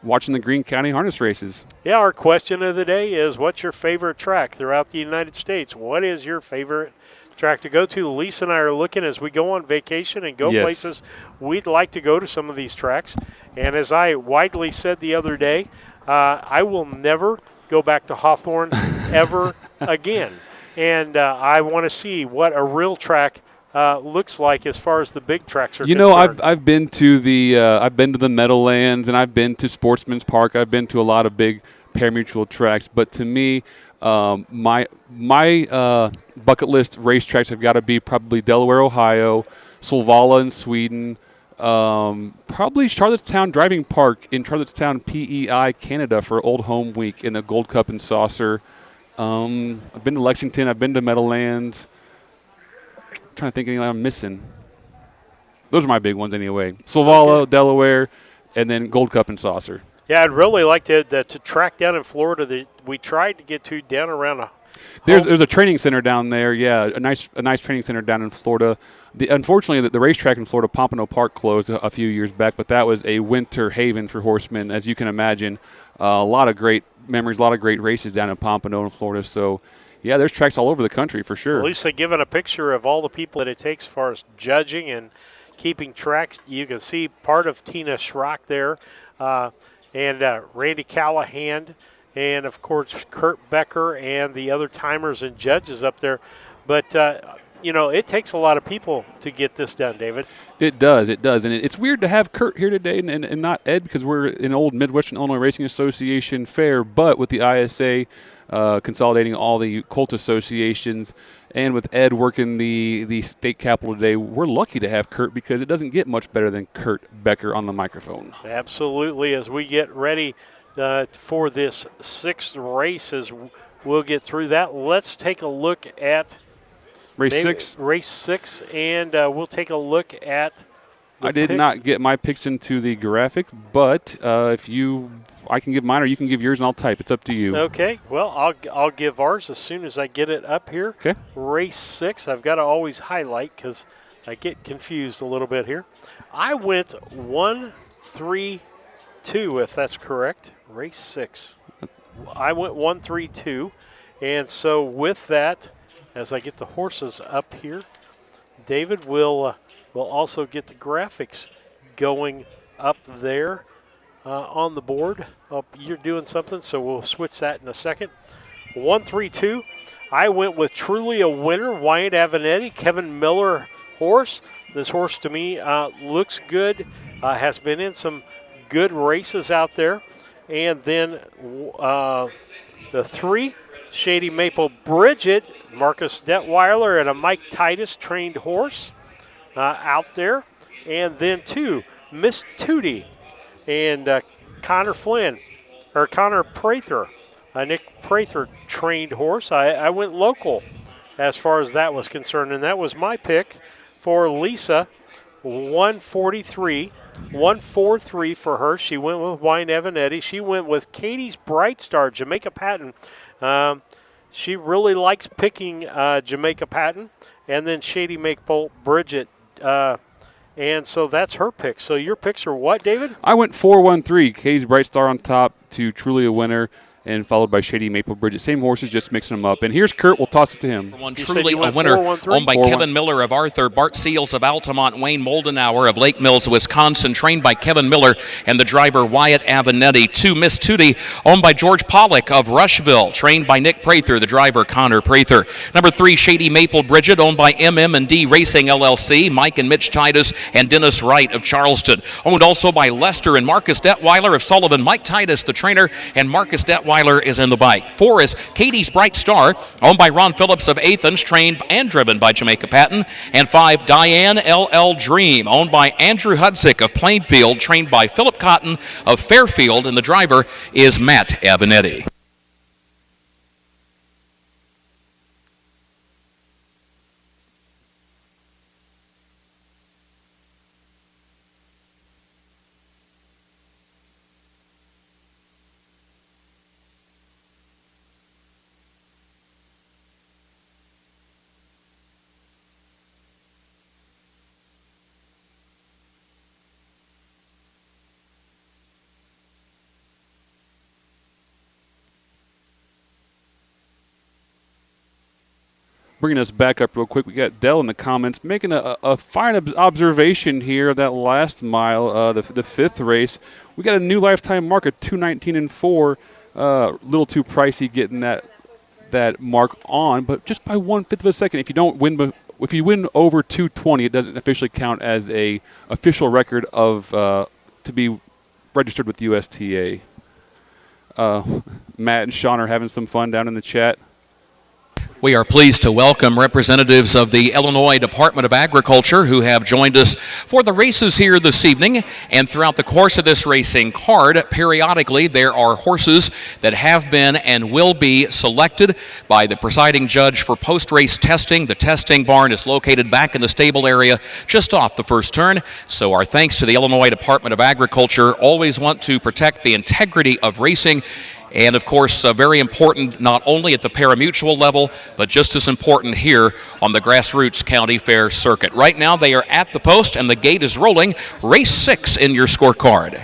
watching the Greene County harness races. Yeah, our question of the day is, what's your favorite track throughout the United States? What is your favorite track to go to? Lisa and I are looking as we go on vacation and go places. We'd like to go to some of these tracks. And as I widely said the other day, I will never go back to Hawthorne ever again. and I want to see what a real track looks like as far as the big tracks are You concerned. know, I've been to the Meadowlands, and I've been to Sportsman's Park. I've been to a lot of big parimutuel tracks, but to me, my bucket list racetracks have got to be probably Delaware, Ohio, Solvalla in Sweden, probably Charlottetown Driving Park in Charlottetown, PEI, Canada for Old Home Week in the Gold Cup and Saucer. I've been to Lexington. I've been to Meadowlands. I'm trying to think of anything I'm missing. Those are my big ones anyway. Solvalla, Okay. Delaware, and then Gold Cup and Saucer. Yeah, I'd really like to track down in Florida that we tried to get to down around. There's a training center down there. Yeah, a nice training center down in Florida. Unfortunately, the racetrack in Florida, Pompano Park, closed a few years back, but that was a winter haven for horsemen, as you can imagine. A lot of great memories, a lot of great races down in Pompano in Florida. So, yeah, there's tracks all over the country for sure. At least they've given a picture of all the people that it takes as far as judging and keeping track. You can see part of Tina Schrock there, and Randy Callahan, and of course Kurt Becker and the other timers and judges up there. But you know, it takes a lot of people to get this done, David. It does, and it's weird to have Kurt here today and not Ed, because we're an old Midwestern Illinois Racing Association fair, but with the ISA consolidating all the Colt associations, and with Ed working the state capitol today, we're lucky to have Kurt, because it doesn't get much better than Kurt Becker on the microphone. Absolutely. As we get ready for this sixth race, as we'll get through that, let's take a look at Race 6. Race 6, and we'll take a look at I did picks. not get my picks into the graphic, but I can give mine, or you can give yours, and I'll type. It's up to you. Okay. Well, I'll give ours as soon as I get it up here. Okay. Race 6. I've got to always highlight because I get confused a little bit here. I went 1, 3, 2, if that's correct. Race 6. I went 1, 3, 2, and so with that, as I get the horses up here, David will also get the graphics going up there on the board. Oh, you're doing something, so we'll switch that in a second. 1, 3, 2. I went with Truly a Winner, Wyatt Avenatti, Kevin Miller horse. This horse to me looks good, has been in some good races out there. And then the 3, Shady Maple Bridget, Marcus Detweiler, and a Mike Titus trained horse out there. And then 2, Miss Tootie and Connor Prather, Nick Prather trained horse. I went local as far as that was concerned, and that was my pick for Lisa. 143, 143 for her. She went with Wine Evanetti. She went with Katie's Bright Star, Jamaica Patton. She really likes picking Jamaica Patton, and then Shady Maple Bridget. And so that's her pick. So your picks are what, David? I went 4-1-3. Katie's Bright Star on top to Truly a Winner, and followed by Shady Maple Bridget. Same horses, just mixing them up. And here's Kurt. We'll toss it to him. One Truly a Winner, 4-1-3? owned by 4-1. Kevin Miller of Arthur, Bart Seals of Altamont, Wayne Moldenauer of Lake Mills, Wisconsin, trained by Kevin Miller and the driver Wyatt Avenatti. 2, Miss Tootie, owned by George Pollock of Rushville, trained by Nick Prather, the driver Connor Prather. Number 3, Shady Maple Bridget, owned by MM&D Racing LLC, Mike and Mitch Titus and Dennis Wright of Charleston. Owned also by Lester and Marcus Detweiler of Sullivan, Mike Titus, the trainer, and Marcus Detweiler is in the bike. 4 is Katie's Bright Star, owned by Ron Phillips of Athens, trained and driven by Jamaica Patton. And 5, Diane LL Dream, owned by Andrew Hudzik of Plainfield, trained by Philip Cotton of Fairfield, and the driver is Matt Avenatti. Bringing us back up real quick, we got Dell in the comments making a fine observation here of that last mile, the 5th race. We got a new lifetime mark of 219 and 4. Little too pricey getting that that mark on, but just by 1/5 of a second. If you don't win, if you win over 220, it doesn't officially count as a official record of to be registered with USTA. Matt and Sean are having some fun down in the chat. We are pleased to welcome representatives of the Illinois Department of Agriculture who have joined us for the races here this evening. And throughout the course of this racing card, periodically there are horses that have been and will be selected by the presiding judge for post-race testing. The testing barn is located back in the stable area just off the first turn. So our thanks to the Illinois Department of Agriculture. Always want to protect the integrity of racing. And, of course, very important not only at the pari-mutuel level, but just as important here on the grassroots county fair circuit. Right now they are at the post, and the gate is rolling. Race 6 in your scorecard.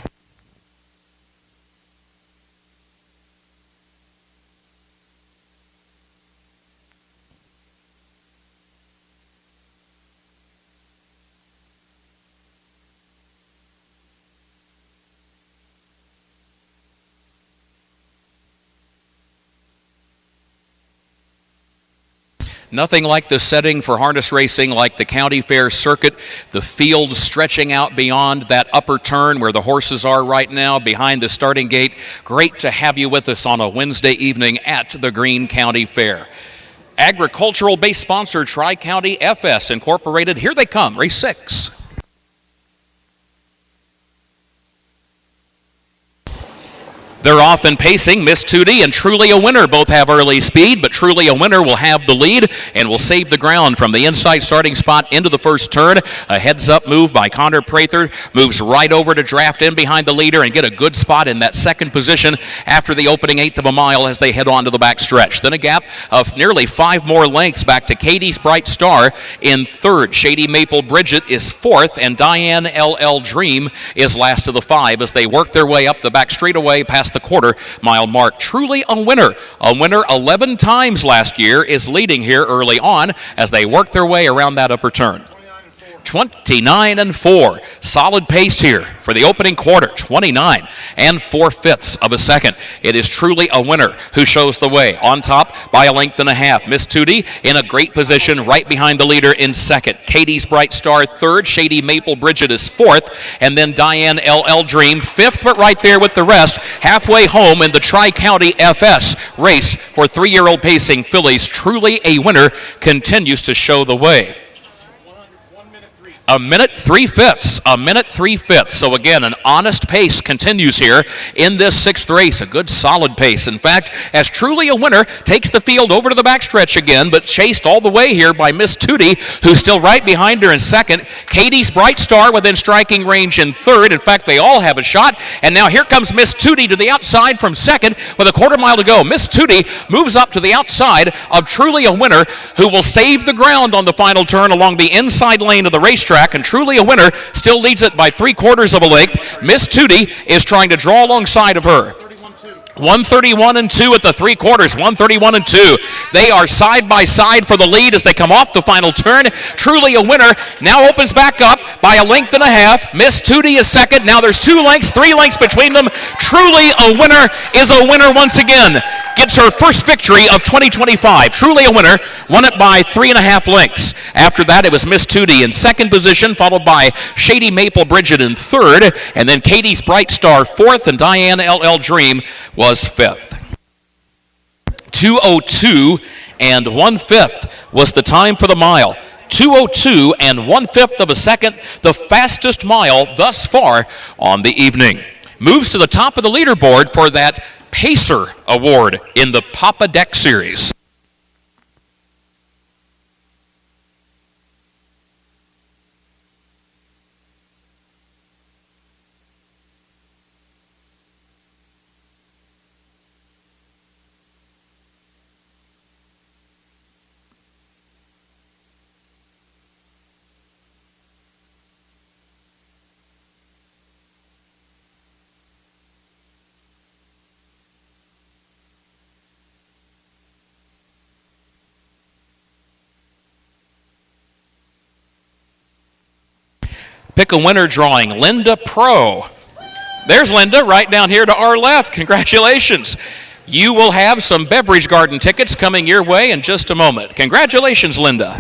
Nothing like the setting for harness racing like the county fair circuit, the field stretching out beyond that upper turn where the horses are right now behind the starting gate. Great to have you with us on a Wednesday evening at the Greene County Fair. Agricultural-based sponsor Tri-County FS Incorporated. Here they come, race 6. They're off and pacing. Miss Tootie and Truly a Winner both have early speed, but Truly a Winner will have the lead and will save the ground from the inside starting spot into the first turn. A heads-up move by Connor Prather moves right over to draft in behind the leader and get a good spot in that second position after the opening 1/8 of a mile as they head on to the back stretch. Then a gap of nearly 5 more lengths back to Katie's Bright Star in third. Shady Maple Bridget is fourth, and Diane LL Dream is last of the 5 as they work their way up the back straightaway past the quarter-mile mark. Truly a winner 11 times last year, is leading here early on as they work their way around that upper turn. 29-4. Solid pace here for the opening quarter. 29 4/5 of a second. It is Truly a Winner who shows the way. On top by 1.5 lengths. Miss Tootie in a great position right behind the leader in second. Katie's Bright Star third. Shady Maple Bridget is fourth. And then Diane LL Dream fifth, but right there with the rest. Halfway home in the Tri-County FS race for 3-year-old pacing fillies. Truly a Winner continues to show the way. A minute 3/5. So again, an honest pace continues here in this 6th race. A good solid pace. In fact, as Truly a Winner takes the field over to the backstretch again, but chased all the way here by Miss Tootie, who's still right behind her in second. Katie's Bright Star within striking range in third. In fact, they all have a shot. And now here comes Miss Tootie to the outside from second with a quarter-mile to go. Miss Tootie moves up to the outside of Truly a Winner, who will save the ground on the final turn along the inside lane of the racetrack. And Truly a Winner still leads it by 3/4 of a length. Miss Tootie is trying to draw alongside of her. 1:31-2 at the 3/4. 1:31-2. They are side by side for the lead as they come off the final turn. Truly a Winner now opens back up by 1.5 lengths. Miss Tootie is second. Now there's 2 lengths, 3 lengths between them. Truly a Winner is a winner once again. Gets her first victory of 2025. Truly a Winner won it by 3.5 lengths. After that, it was Miss Tootie in second position, followed by Shady Maple Bridget in third, and then Katie's Bright Star fourth, and Diane LL Dream was fifth. 2:02 1/5 was the time for the mile. 2:02 1/5 of a second, the fastest mile thus far on the evening. Moves to the top of the leaderboard for that Pacer Award in the Papa Deck Series. Pick a winner drawing, Linda Pro. There's Linda right down here to our left. Congratulations. You will have some Beverage Garden tickets coming your way in just a moment. Congratulations, Linda.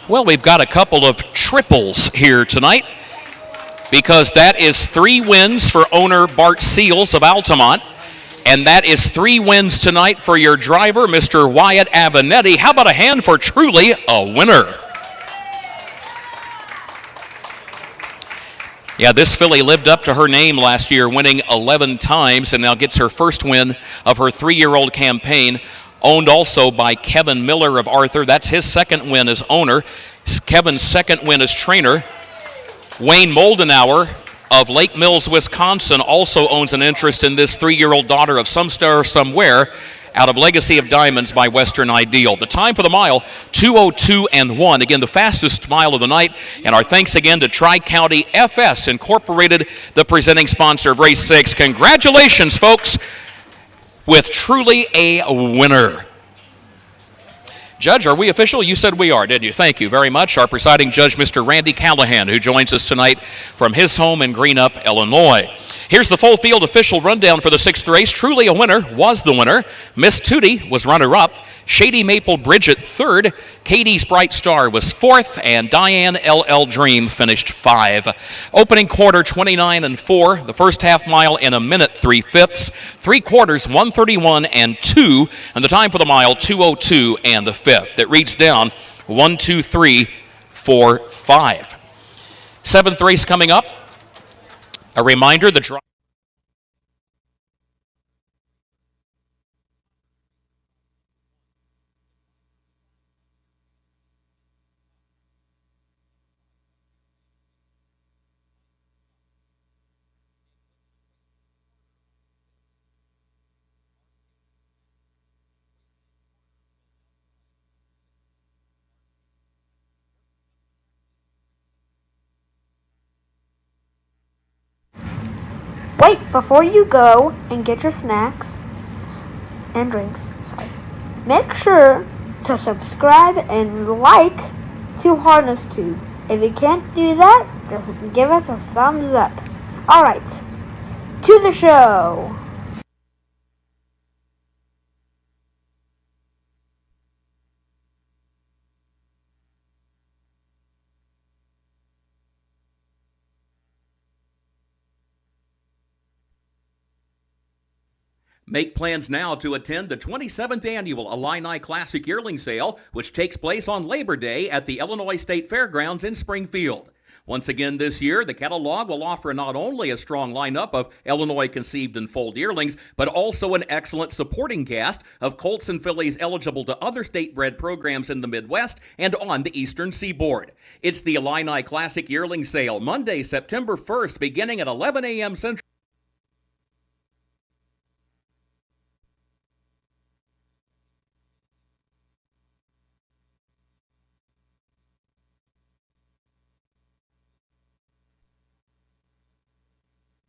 Well, we've got a couple of triples here tonight because that is 3 wins for owner Bart Seals of Altamont, and that is 3 wins tonight for your driver, Mr. Wyatt Avenetti. How about a hand for truly a winner? Yeah, this filly lived up to her name last year, winning 11 times, and now gets her first win of her 3-year-old campaign. Owned also by Kevin Miller of Arthur. That's his second win as owner. Kevin's second win as trainer. Wayne Moldenauer of Lake Mills, Wisconsin, also owns an interest in this 3-year-old daughter of Some Star Somewhere out of Legacy of Diamonds by Western Ideal. The time for the mile, 2:02.1. Again, the fastest mile of the night. And our thanks again to Tri-County FS Incorporated, the presenting sponsor of Race 6. Congratulations, folks, with truly a winner. Judge, are we official? You said we are, didn't you? Thank you very much. Our presiding judge, Mr. Randy Callahan, who joins us tonight from his home in Greenup, Illinois. Here's the full field official rundown for the 6th race. Truly a winner was the winner. Miss Tootie was runner-up. Shady Maple Bridget third. Katie's Bright Star was fourth, and Diane LL Dream finished 5. Opening quarter 29-4. The first half mile in 1 minute 3/5. 3 quarters 1:31.2, and the time for the mile 2:02 and the 5th. It reads down 1, 2, 3, 4, 5. 7th race coming up. A reminder, the Wait, before you go and get your snacks and drinks, make sure to subscribe and like to Harness Tube. If you can't do that, just give us a thumbs up. Alright, to the show. Make plans now to attend the 27th Annual Illini Classic Yearling Sale, which takes place on Labor Day at the Illinois State Fairgrounds in Springfield. Once again this year, the catalog will offer not only a strong lineup of Illinois conceived and foaled yearlings, but also an excellent supporting cast of colts and fillies eligible to other state-bred programs in the Midwest and on the Eastern Seaboard. It's the Illini Classic Yearling Sale, Monday, September 1st, beginning at 11 a.m. Central.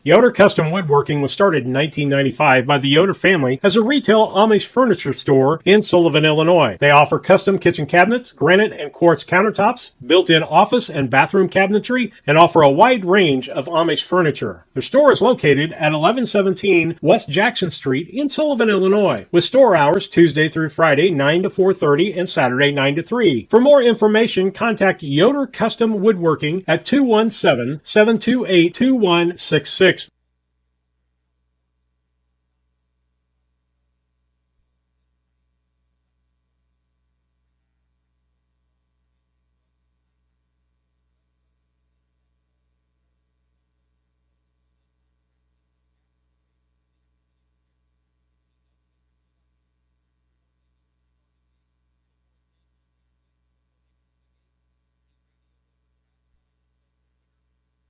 Yoder Custom Woodworking was started in 1995 by the Yoder family as a retail Amish furniture store in Sullivan, Illinois. They offer custom kitchen cabinets, granite and quartz countertops, built-in office and bathroom cabinetry, and offer a wide range of Amish furniture. Their store is located at 1117 West Jackson Street in Sullivan, Illinois, with store hours Tuesday through Friday 9 to 4:30 and Saturday 9 to 3. For more information, contact Yoder Custom Woodworking at 217-728-2166.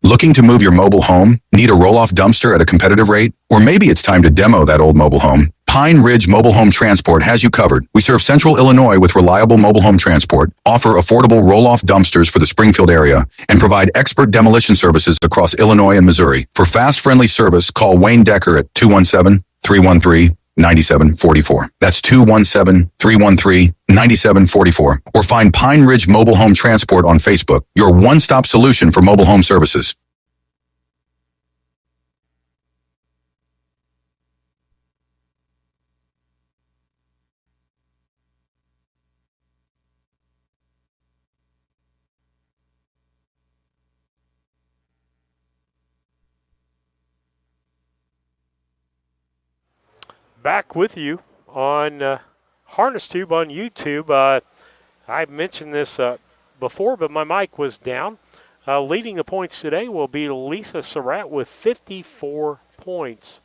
Looking to move your mobile home? Need a roll-off dumpster at a competitive rate? Or maybe it's time to demo that old mobile home? Pine Ridge Mobile Home Transport has you covered. We serve Central Illinois with reliable mobile home transport, offer affordable roll-off dumpsters for the Springfield area, and provide expert demolition services across Illinois and Missouri. For fast, friendly service, call Wayne Decker at 217-313-9744. That's 217-313-9744. Or find Pine Ridge Mobile Home Transport on Facebook, your one-stop solution for mobile home services. Back with you on Harness Tube on YouTube. I mentioned this before, but my mic was down. Leading the points today will be Lisa Surratt with 54 points.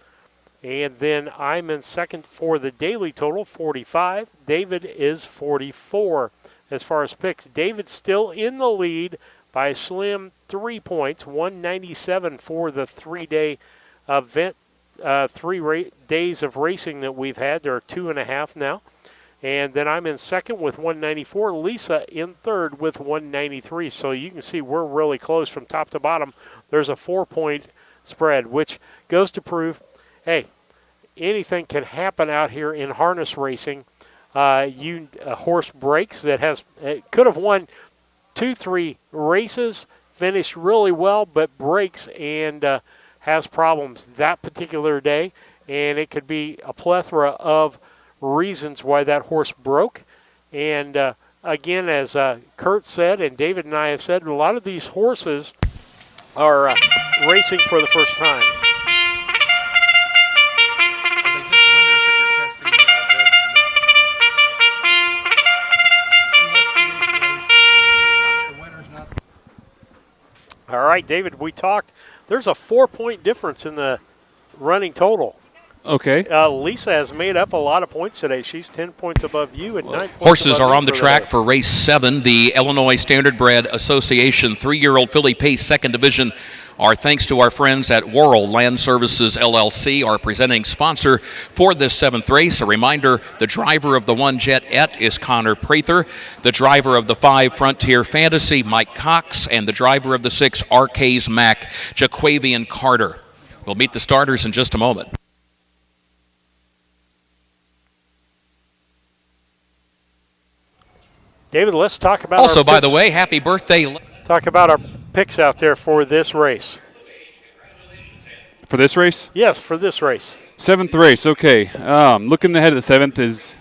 And then I'm in second for the daily total, 45. David is 44. As far as picks, David's still in the lead by a slim 3 points, 197 for the 3-day event. 3 days of racing that we've had. There are 2.5 now. And then I'm in second with 194. Lisa in third with 193. So you can see we're really close from top to bottom. There's a 4-point spread, which goes to prove, hey, anything can happen out here in harness racing. A horse breaks that could have won 2-3 races, finished really well, but breaks and has problems that particular day, and it could be a plethora of reasons why that horse broke. And again, as Kurt said, and David and I have said, a lot of these horses are racing for the first time. All right, David, we talked. There's a 4-point difference in the running total. Okay. Lisa has made up a lot of points today. She's 10 points above you and 9 points Horses above are you on the track for race 7. The Illinois Standardbred Association 3-year-old filly pace second division are thanks to our friends at Worrell Land Services LLC, our presenting sponsor for this 7th race. A reminder, the driver of the 1 Jet Et is Connor Prather, the driver of the 5 Frontier Fantasy, Mike Cox, and the driver of the 6 Arcades Mac, Jaquavian Carter. We'll meet the starters in just a moment. David, let's talk about also, by the way, happy birthday. Talk about our picks out there for this race. For this race? Yes, for this race. 7th race, okay. Looking ahead at the 7th is,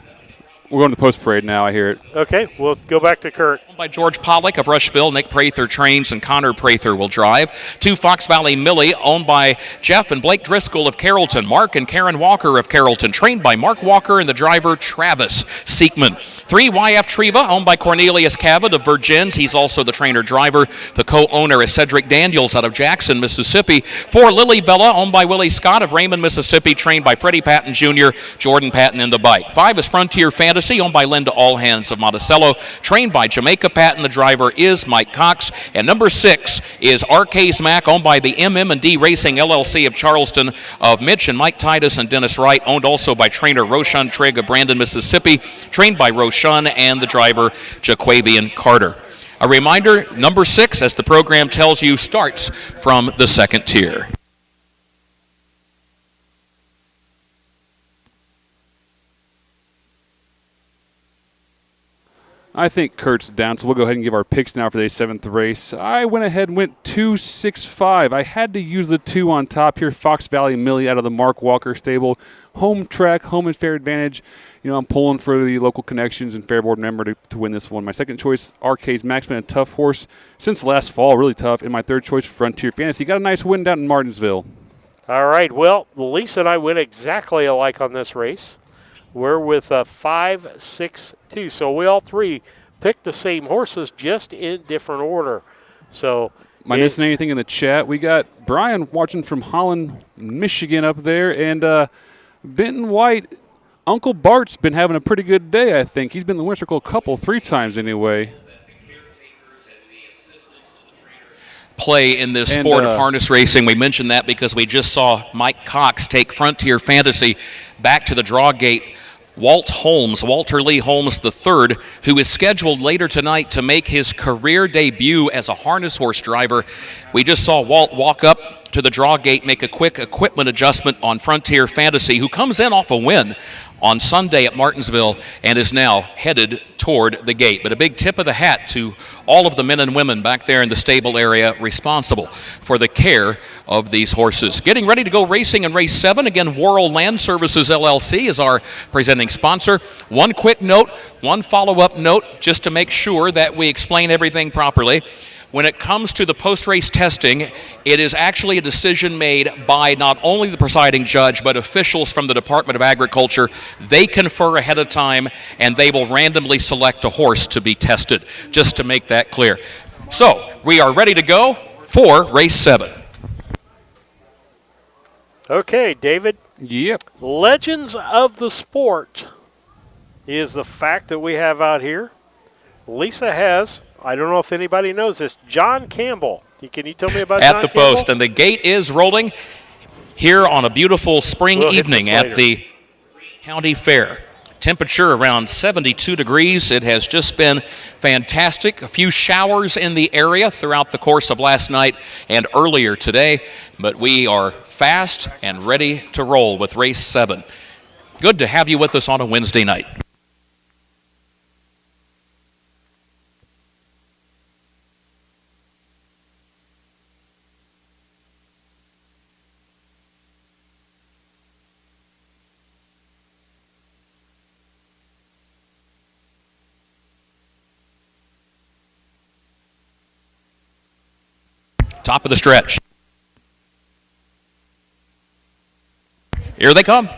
we're going to the post parade now, I hear it. Okay, we'll go back to Kurt. By George Pollock of Rushville, Nick Prather trains, and Connor Prather will drive. 2 Fox Valley Millie, owned by Jeff and Blake Driscoll of Carrollton. Mark and Karen Walker of Carrollton, trained by Mark Walker and the driver Travis Seekman. 3 YF Treva, owned by Cornelius Cavett of Virgins. He's also the trainer-driver. The co-owner is Cedric Daniels out of Jackson, Mississippi. 4 Lily Bella, owned by Willie Scott of Raymond, Mississippi, trained by Freddie Patton Jr., Jordan Patton in the bike. 5 is Frontier Fantasy, owned by Linda Allhands of Monticello, trained by Jamaica Patton. The driver is Mike Cox. And number 6 is Arcades Mac, owned by the MM&D Racing LLC of Charleston of Mitch and Mike Titus and Dennis Wright, owned also by trainer Roshan Trigg of Brandon, Mississippi, trained by Roshan and the driver Jaquavian Carter. A reminder, number 6, as the program tells you, starts from the 2nd tier. I think Kurt's down, so we'll go ahead and give our picks now for the 7th race. I went ahead and went 2-6-5. I had to use the 2 on top here. Fox Valley Millie out of the Mark Walker stable. Home track, home and fair advantage. You know, I'm pulling for the local connections and Fair Board member to win this one. My second choice, Arcades Max, been a tough horse since last fall, really tough. And my third choice, Frontier Fantasy. Got a nice win down in Martinsville. All right, well, Lisa and I went exactly alike on this race. We're with 5-6-2. So we all three picked the same horses, just in different order. So am I missing anything in the chat? We got Brian watching from Holland, Michigan up there, and Benton White. Uncle Bart's been having a pretty good day, I think. He's been in the winner circle 3 times anyway. play in this sport of harness racing. We mentioned that because we just saw Mike Cox take Frontier Fantasy back to the draw gate. Walter Lee Holmes III, who is scheduled later tonight to make his career debut as a harness horse driver. We just saw Walt walk up to the draw gate, make a quick equipment adjustment on Frontier Fantasy, who comes in off a win on Sunday at Martinsville and is now headed toward the gate. But a big tip of the hat to all of the men and women back there in the stable area responsible for the care of these horses. Getting ready to go racing in race 7. Again, Worrell Land Services LLC is our presenting sponsor. One quick note, one follow-up note, just to make sure that we explain everything properly. When it comes to the post-race testing, it is actually a decision made by not only the presiding judge, but officials from the Department of Agriculture. They confer ahead of time, and they will randomly select a horse to be tested, just to make that clear. So, we are ready to go for race 7. Okay, David. Yep. Legends of the sport is the fact that we have out here. Lisa has, I don't know if anybody knows this, John Campbell. Can you tell me about John At the Campbell? post, and the gate is rolling here on a beautiful spring evening at the county fair. Temperature around 72 degrees. It has just been fantastic. A few showers in the area throughout the course of last night and earlier today, but we are fast and ready to roll with race 7. Good to have you with us on a Wednesday night. Top of the stretch. Here they come.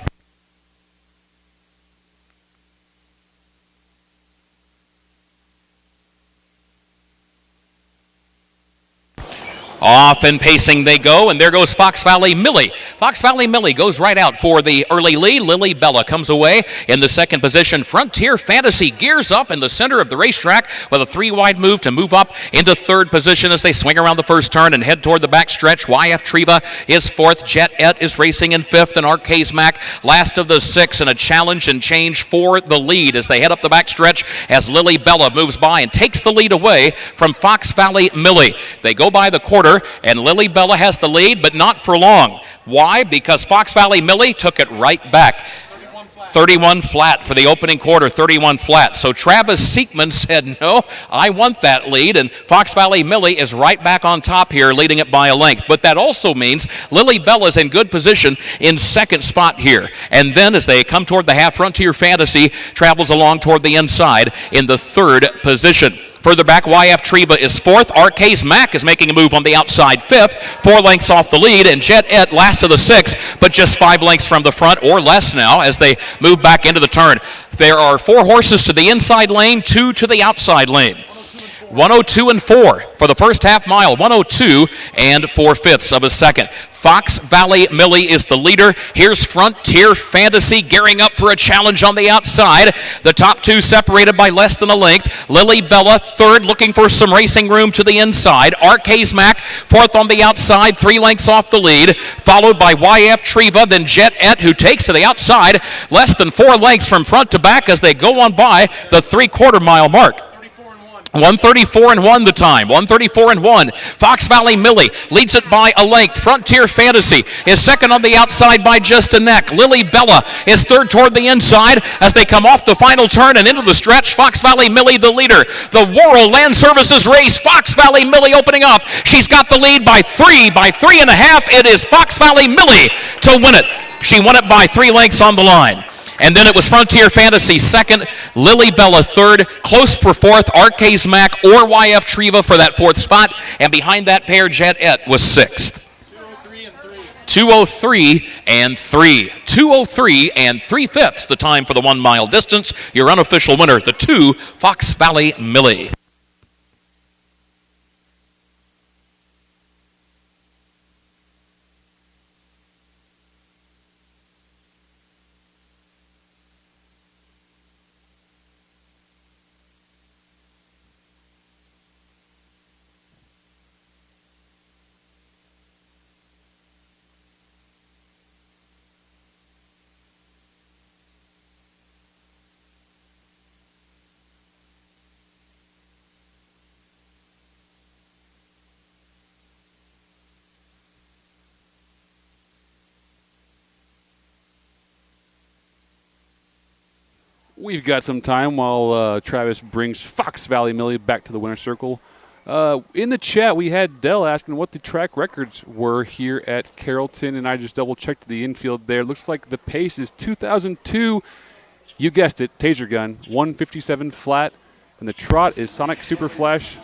Off and pacing they go, and there goes Fox Valley Millie. Fox Valley Millie goes right out for the early lead. Lily Bella comes away in the second position. Frontier Fantasy gears up in the center of the racetrack with a 3-wide move to move up into third position as they swing around the first turn and head toward the back stretch. YF Treva is fourth. Jet Et is racing in fifth, and Arcades Mac last of the 6, and a challenge and change for the lead as they head up the back stretch as Lily Bella moves by and takes the lead away from Fox Valley Millie. They go by the quarter, and Lily Bella has the lead, but not for long. Why? Because Fox Valley Millie took it right back. 31 flat for the opening quarter, 31 flat. So Travis Siekman said, no, I want that lead, and Fox Valley Millie is right back on top here, leading it by a length. But that also means Lily Bella is in good position in second spot here. And then as they come toward the half, Frontier Fantasy travels along toward the inside in the third position. Further back, YF Treva is fourth. Arcades Mac is making a move on the outside fifth, 4 lengths off the lead, and Jet Et last of the 6, but just 5 lengths from the front or less now as they move back into the turn. There are 4 horses to the inside lane, 2 to the outside lane. 102 and 4 for the first half mile, 102 and 4/5 of a second. Fox Valley Millie is the leader. Here's Frontier Fantasy gearing up for a challenge on the outside. The top 2 separated by less than a length. Lily Bella third, looking for some racing room to the inside. Arcades Mac fourth on the outside, 3 lengths off the lead, followed by YF Treva, then Jet Et, who takes to the outside less than 4 lengths from front to back as they go on by the 3/4 mile mark. 134 and 1 the time. 134 and 1. Fox Valley Millie leads it by a length. Frontier Fantasy is second on the outside by just a neck. Lily Bella is third toward the inside as they come off the final turn and into the stretch. Fox Valley Millie the leader. The Worrell Land Services race. Fox Valley Millie opening up. She's got the lead by 3.5. It is Fox Valley Millie to win it. She won it by 3 lengths on the line. And then it was Frontier Fantasy second, Lily Bella third, close for fourth, Arcades Mac or YF Treva for that 4th spot, and behind that pair, Jet Et was 6th. 2:03 and 3. 2:03 and 3/5 the time for the 1 mile distance. Your unofficial winner, the 2, Fox Valley Millie. We've got some time while Travis brings Fox Valley Millie back to the winner's circle. In the chat, we had Dell asking what the track records were here at Carrollton, and I just double-checked the infield there. Looks like the pace is 2002. You guessed it, Taser Gun, 157 flat, and the trot is Sonic Super Flash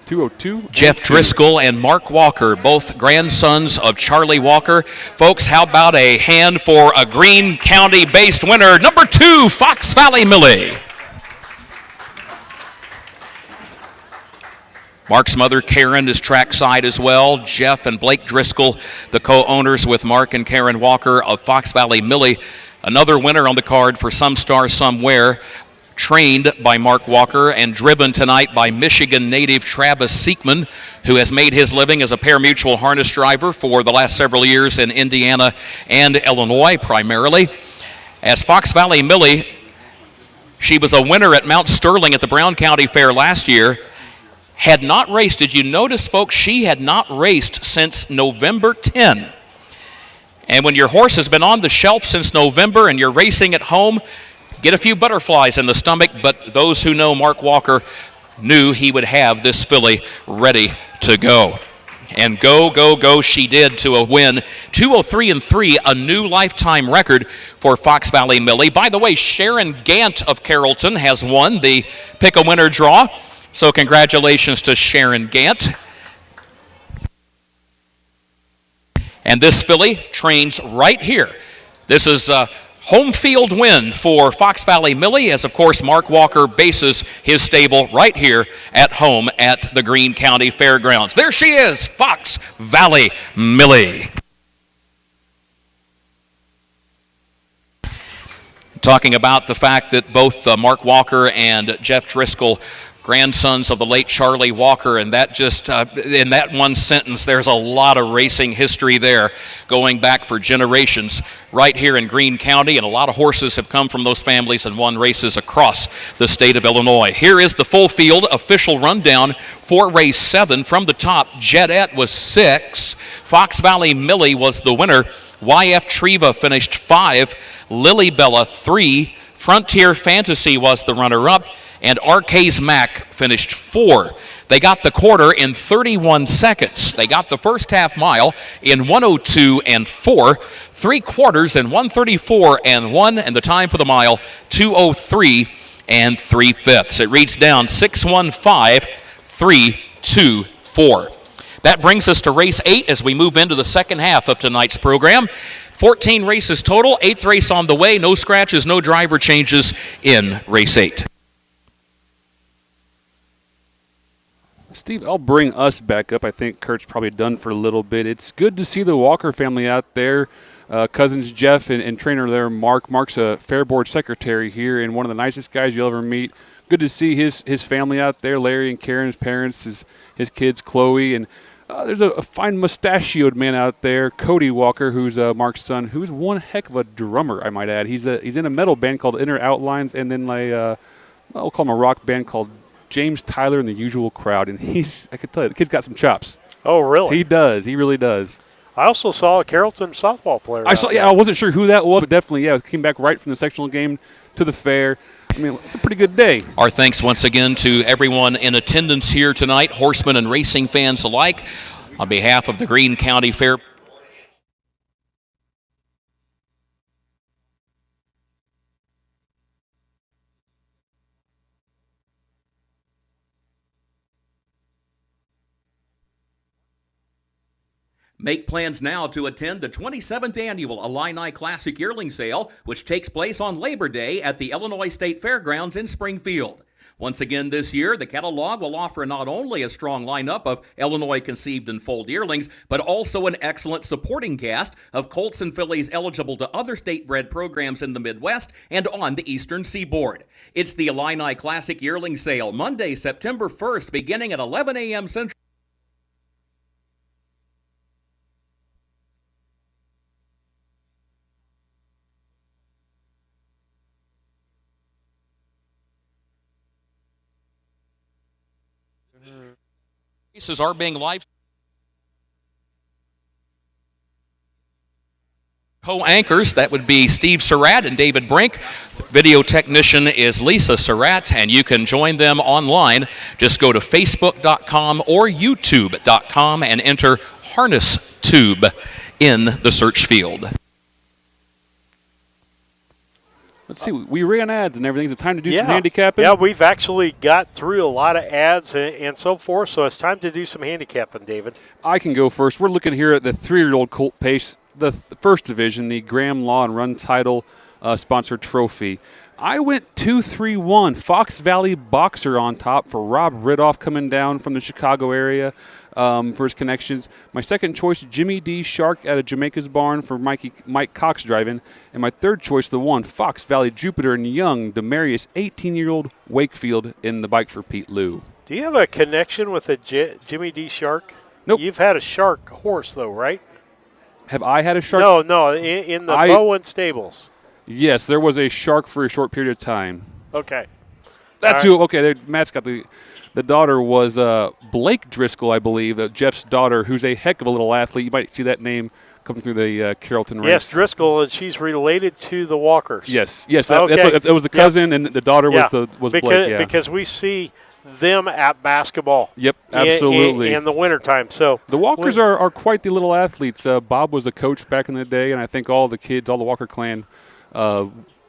202. Jeff Driscoll and Mark Walker, both grandsons of Charlie Walker. Folks, how about a hand for a Greene County-based winner, number 2, Fox Valley Millie. Mark's mother, Karen, is trackside as well. Jeff and Blake Driscoll, the co-owners with Mark and Karen Walker of Fox Valley Millie. Another winner on the card for Some Star Somewhere, trained by Mark Walker and driven tonight by Michigan native Travis Seekman, who has made his living as a pari-mutuel harness driver for the last several years in Indiana and Illinois primarily. As Fox Valley Millie, she was a winner at Mount Sterling at the Brown County Fair last year. Had not raced. Did you notice, folks, she had not raced since November 10. And when your horse has been on the shelf since November and you're racing at home, get a few butterflies in the stomach, but those who know Mark Walker knew he would have this filly ready to go. And go she did to a win. 203-3, a new lifetime record for Fox Valley Millie. By the way, Sharon Gant of Carrollton has won the pick-a-winner draw. So congratulations to Sharon Gant. And this filly trains right here. This is a home field win for Fox Valley Millie, as of course Mark Walker bases his stable right here at home at the Greene County Fairgrounds. There she is, Fox Valley Millie. Talking about the fact that both Mark Walker and Jeff Driscoll, grandsons of the late Charlie Walker, and that just, in that one sentence, there's a lot of racing history there going back for generations right here in Greene County, and a lot of horses have come from those families and won races across the state of Illinois. Here is the full field official rundown for race 7. From the top, Jedette was 6, Fox Valley Millie was the winner, YF Treva finished 5, Lily Bella 3, Frontier Fantasy was the runner-up, and Arcades Mac finished 4. They got the quarter in 31 seconds. They got the first half mile in 1:02 and 4, 3/4 in 1:34 and 1, and the time for the mile 2:03 and 3/5. It reads down 6:15, 3:24. That brings us to race 8 as we move into the second half of tonight's program. 14 races total, 8th race on the way, no scratches, no driver changes in race 8. Steve, I'll bring us back up. I think Kurt's probably done for a little bit. It's good to see the Walker family out there. Cousins Jeff and trainer there, Mark. Mark's a fair board secretary here and one of the nicest guys you'll ever meet. Good to see his family out there, Larry and Karen's parents, his kids, Chloe. And there's a fine mustachioed man out there, Cody Walker, who's Mark's son, who's one heck of a drummer, I might add. He's in a metal band called Inner Outlines, and then we'll call him a rock band called James Tyler and the Usual Crowd, and I could tell you, the kid's got some chops. Oh, really? He does. He really does. I also saw a Carrollton softball player. I wasn't sure who that was, but definitely, yeah, came back right from the sectional game to the fair. I mean, it's a pretty good day. Our thanks once again to everyone in attendance here tonight, horsemen and racing fans alike, on behalf of the Greene County Fair. Make plans now to attend the 27th Annual Illini Classic Yearling Sale, which takes place on Labor Day at the Illinois State Fairgrounds in Springfield. Once again this year, the catalog will offer not only a strong lineup of Illinois-conceived and foaled yearlings, but also an excellent supporting cast of colts and fillies eligible to other state-bred programs in the Midwest and on the Eastern Seaboard. It's the Illini Classic Yearling Sale, Monday, September 1st, beginning at 11 a.m. Central. Races are being live. Co-anchors, that would be Steve Surratt and David Brink. The video technician is Lisa Surratt, and you can join them online. Just go to facebook.com or youtube.com and enter Harness Tube in the search field. Let's see, we ran ads and everything. Is it time to do some handicapping? Yeah, we've actually got through a lot of ads and so forth, so it's time to do some handicapping, David. I can go first. We're looking here at the 3-year-old Colt Pace, the first division, the Graham Law and Run title sponsored trophy. I went 2-3-1. Fox Valley Boxer on top for Rob Ridoff coming down from the Chicago area for his connections. My second choice, Jimmy D. Shark out of Jamaica's Barn for Mike Cox driving. And my third choice, the one, Fox Valley Jupiter and young Demarius, 18-year-old Wakefield in the bike for Pete Liu. Do you have a connection with a Jimmy D. Shark? Nope. You've had a Shark horse, though, right? Have I had a Shark? No, in the Bowen stables. Yes, there was a Shark for a short period of time. Okay. That's who. Okay, Matt's got the daughter was Blake Driscoll, I believe, Jeff's daughter, who's a heck of a little athlete. You might see that name coming through the Carrollton race. Yes, Driscoll, and she's related to the Walkers. Yes, it was the cousin, and the daughter was Blake. Yeah, because we see them at basketball. Yep, absolutely. In the wintertime. So the Walkers are quite the little athletes. Bob was a coach back in the day, and I think all the kids, all the Walker clan,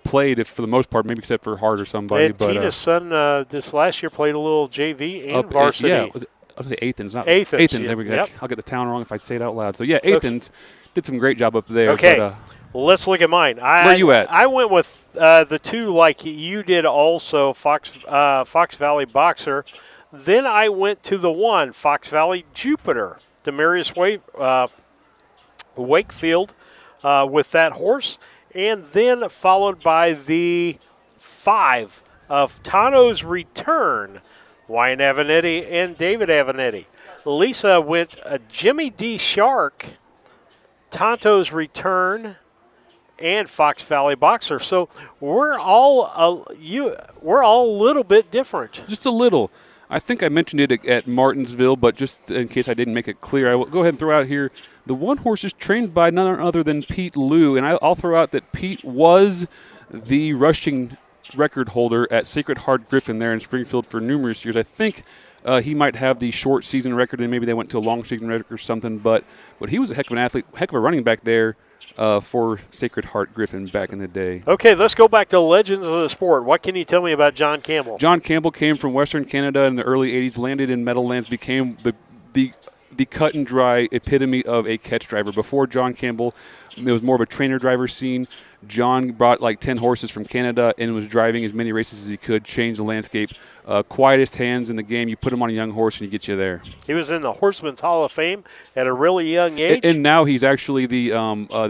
played, for the most part, maybe except for Hart or somebody. And Tina's son this last year played a little JV and varsity. Yeah, I was say Athens, not Athens. Yeah. I'll get the town wrong if I say it out loud. So yeah, Athens did some great job up there. Okay, but, well, let's look at mine. Where are you at? I went with the two like you did also, Fox Valley Boxer. Then I went to the one, Fox Valley Jupiter, Demarius Wakefield with that horse. And then followed by the 5 of Tano's Return, Wayne Avanetti and David Avanetti. Lisa went Jimmy D. Shark, Tonto's Return, and Fox Valley Boxer. So we're all a little bit different. Just a little. I think I mentioned it at Martinsville, but just in case I didn't make it clear, I will go ahead and throw out here the one horse is trained by none other than Pete Liu, and I'll throw out that Pete was the rushing record holder at Sacred Heart Griffin there in Springfield for numerous years. I think he might have the short season record, and maybe they went to a long season record or something, but he was a heck of an athlete, heck of a running back there for Sacred Heart Griffin back in the day. Okay, let's go back to legends of the sport. What can you tell me about John Campbell? John Campbell came from Western Canada in the early 80s, landed in Meadowlands, became the cut and dry epitome of a catch driver. Before John Campbell, it was more of a trainer-driver scene. John brought like 10 horses from Canada and was driving as many races as he could, change the landscape. Quietest hands in the game. You put him on a young horse and he gets you there. He was in the Horseman's Hall of Fame at a really young age. And now he's actually the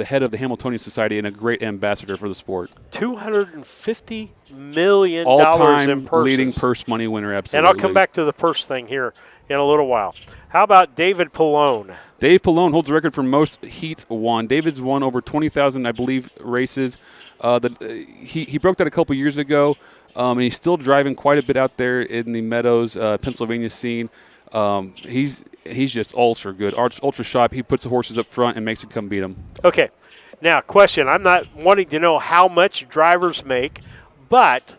head of the Hamiltonian Society and a great ambassador for the sport. $250 million all-time in purses. Leading purse money winner, absolutely. And I'll come back to the purse thing here in a little while. How about David Pallone? Dave Pallone holds the record for most heats won. David's won over 20,000, I believe, races. He broke that a couple years ago, and he's still driving quite a bit out there in the Meadows, Pennsylvania scene. He's just ultra good, ultra sharp. He puts the horses up front and makes them come beat them. Okay. Now, question. I'm not wanting to know how much drivers make, but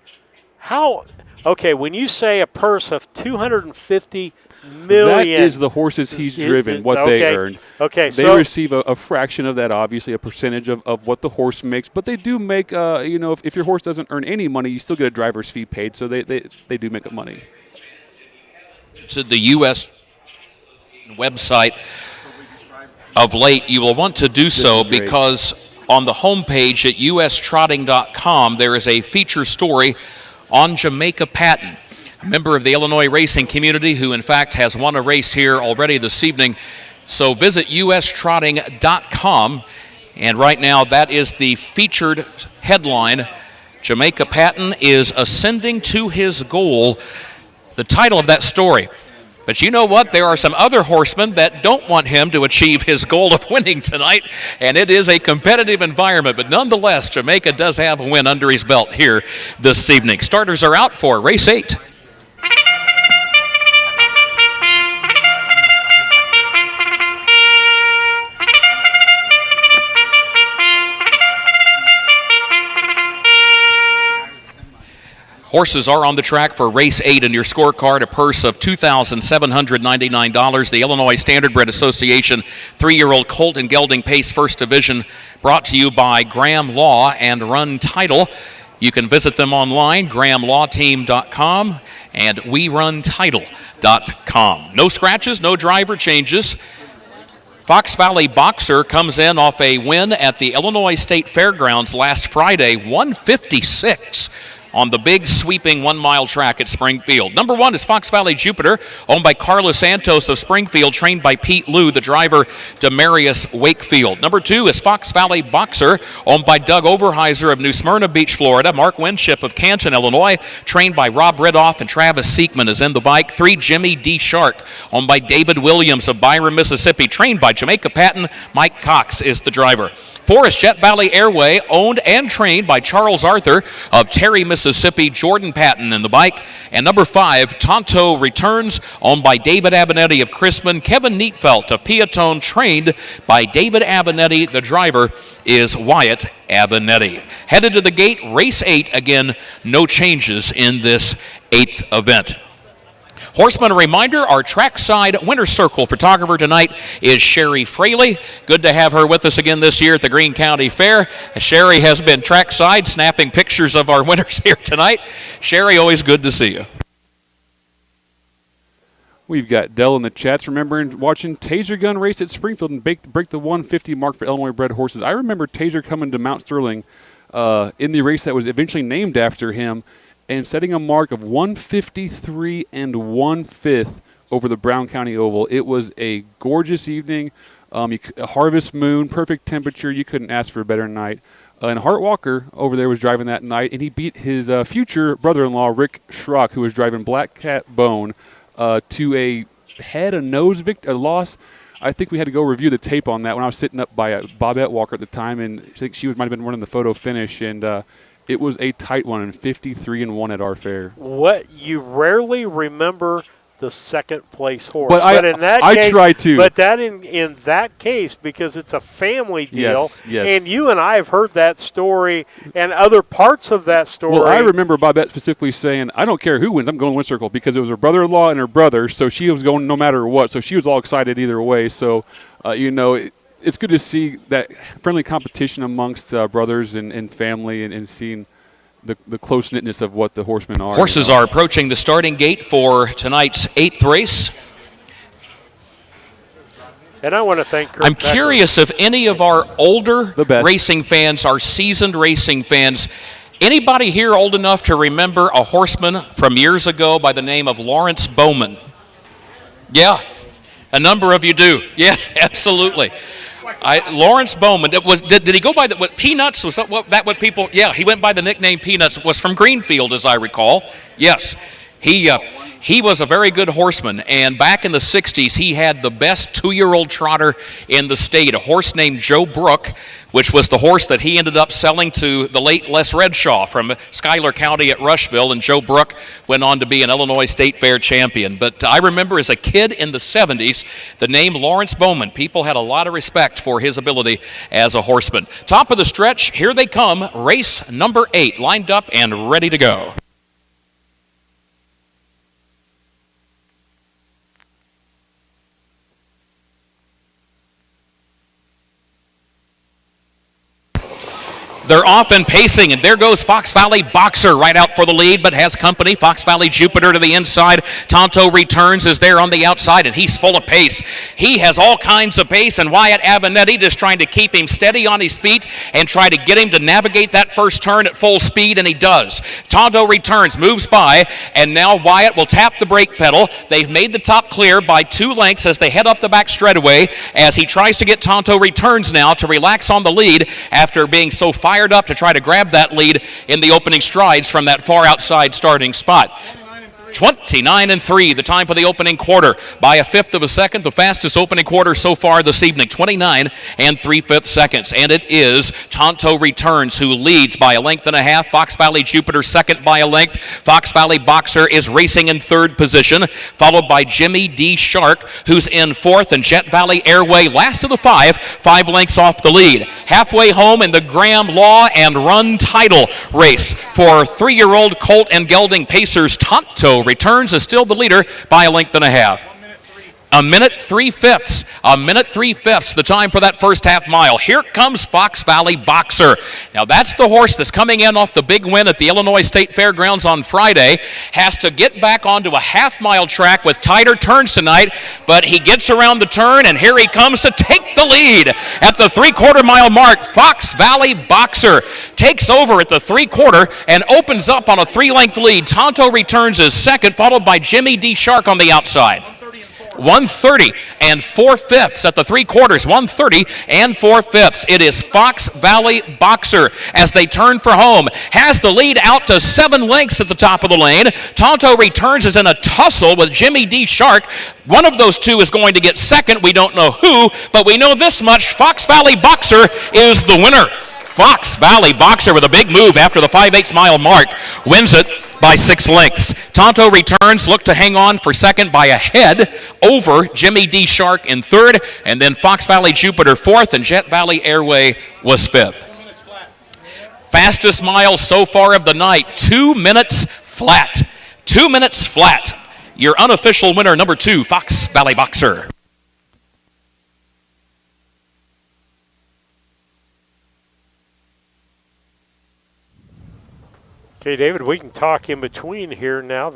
how – okay, when you say a purse of $250 million. That is the horses he's driven, what they earned. Okay, they receive a fraction of that, obviously, a percentage of what the horse makes. But they do make, if your horse doesn't earn any money, you still get a driver's fee paid. So they do make up money. To the U.S. website of late, you will want to do so because on the homepage at ustrotting.com, there is a feature story on Jamaica Patton, a member of the Illinois racing community who, in fact, has won a race here already this evening. So visit ustrotting.com, and right now that is the featured headline. Jamaica Patton is ascending to his goal, the title of that story. But you know what? There are some other horsemen that don't want him to achieve his goal of winning tonight, and it is a competitive environment. But nonetheless, Jamaica does have a win under his belt here this evening. Starters are out for race 8. Horses are on the track for race 8, and your scorecard, a purse of $2,799. The Illinois Standardbred Association 3-year-old colt and gelding pace first division, brought to you by Graham Law and Run Title. You can visit them online, grahamlawteam.com and weruntitle.com. No scratches, no driver changes. Fox Valley Boxer comes in off a win at the Illinois State Fairgrounds last Friday, 156 on the big sweeping 1-mile track at Springfield. Number 1 is Fox Valley Jupiter, owned by Carlos Santos of Springfield, trained by Pete Liu, the driver Demarius Wakefield. Number 2 is Fox Valley Boxer, owned by Doug Overheiser of New Smyrna Beach, Florida. Mark Winship of Canton, Illinois, trained by Rob Ridoff, and Travis Seekman is in the bike. 3, Jimmy D. Shark, owned by David Williams of Byron, Mississippi, trained by Jamaica Patton. Mike Cox is the driver. 4 is Jet Valley Airway, owned and trained by Charles Arthur of Terry, Mississippi, Jordan Patton in the bike. And number 5, Tonto Returns, owned by David Abinetti of Crispin. Kevin Neatfelt of Piatone, trained by David Abinetti. The driver is Wyatt Abinetti. Headed to the gate, race 8. Again, no changes in this 8th event. Horseman, a reminder, our trackside winner's circle photographer tonight is Sherry Fraley. Good to have her with us again this year at the Greene County Fair. Sherry has been trackside snapping pictures of our winners here tonight. Sherry, always good to see you. We've got Dell in the chats remembering watching Taser Gun race at Springfield and break the 150 mark for Illinois bred horses. I remember Taser coming to Mount Sterling in the race that was eventually named after him, and setting a mark of 153 and 1/5 over the Brown County Oval. It was a gorgeous evening, a harvest moon, perfect temperature. You couldn't ask for a better night. And Hart Walker over there was driving that night, and he beat his future brother-in-law, Rick Schrock, who was driving Black Cat Bone, to a head-and-nose loss. I think we had to go review the tape on that when I was sitting up by Bobette Walker at the time, and I think she might have been running the photo finish, and it was a tight one, and 53-1 at our fair. What you rarely remember the second place horse, but in that I case, try to. But that in that case, because it's a family deal, yes. and you and I have heard that story and other parts of that story. Well, I remember Bobette specifically saying, "I don't care who wins, I'm going to win circle," because it was her brother-in-law and her brother, so she was going no matter what. So she was all excited either way. So, it's good to see that friendly competition amongst brothers and family, and seeing the close-knitness of what the horsemen are. Horses are approaching the starting gate for tonight's 8th race. And I want to thank Kurt I'm Becker. curious if any of our older racing fans, our seasoned racing fans, anybody here old enough to remember a horseman from years ago by the name of Lawrence Bowman? Yeah, a number of you do. Yes, absolutely. Lawrence Bowman. Did he go by Peanuts? Was that what people? Yeah, he went by the nickname Peanuts. Was from Greenfield, as I recall. Yes, he was a very good horseman, and back in the 60s, he had the best 2-year-old trotter in the state, a horse named Joe Brook, which was the horse that he ended up selling to the late Les Redshaw from Schuyler County at Rushville, and Joe Brook went on to be an Illinois State Fair champion. But I remember as a kid in the 70s, the name Lawrence Bowman, people had a lot of respect for his ability as a horseman. Top of the stretch, here they come, race number 8, lined up and ready to go. They're off and pacing, and there goes Fox Valley Boxer right out for the lead, but has company. Fox Valley Jupiter to the inside. Tonto Returns is there on the outside, and he's full of pace. He has all kinds of pace, and Wyatt Abinetti just trying to keep him steady on his feet and try to get him to navigate that first turn at full speed, and he does. Tonto Returns moves by, and now Wyatt will tap the brake pedal. They've made the top clear by 2 lengths as they head up the back straightaway, as he tries to get Tonto Returns now to relax on the lead after being so fired up to try to grab that lead in the opening strides from that far outside starting spot. 29-3, the time for the opening quarter. By a fifth of a second, the fastest opening quarter so far this evening, 29 3/5 seconds. And it is Tonto Returns who leads by a length and a half. Fox Valley Jupiter second by a length. Fox Valley Boxer is racing in third position, followed by Jimmy D. Shark, who's in fourth, and Jet Valley Airway last of the 5 lengths off the lead. Halfway home in the Graham Law and Run title race for 3-year-old Colt and Gelding Pacers, Tonto Returns is still the leader by a length and a half. A minute 3/5, the time for that first half mile. Here comes Fox Valley Boxer. Now that's the horse that's coming in off the big win at the Illinois State Fairgrounds on Friday. Has to get back onto a half-mile track with tighter turns tonight, but he gets around the turn, and here he comes to take the lead at the 3/4 mile mark. Fox Valley Boxer takes over at the 3/4 and opens up on a 3-length lead. Tonto Returns is second, followed by Jimmy D. Shark on the outside. 1:30 4/5 at the 3/4. 1:30 4/5. It is Fox Valley Boxer as they turn for home. Has the lead out to 7 lengths at the top of the lane. Tonto Returns is in a tussle with Jimmy D. Shark. One of those two is going to get second. We don't know who, but we know this much. Fox Valley Boxer is the winner. Fox Valley Boxer with a big move after the 5/8 mile mark wins it by 6 lengths. Tonto Returns look to hang on for second by a head over Jimmy D. Shark in third, and then Fox Valley Jupiter fourth, and Jet Valley Airway was fifth. Fastest mile so far of the night, 2 minutes flat. 2 minutes flat. Your unofficial winner, number 2, Fox Valley Boxer. Okay, David, we can talk in between here now.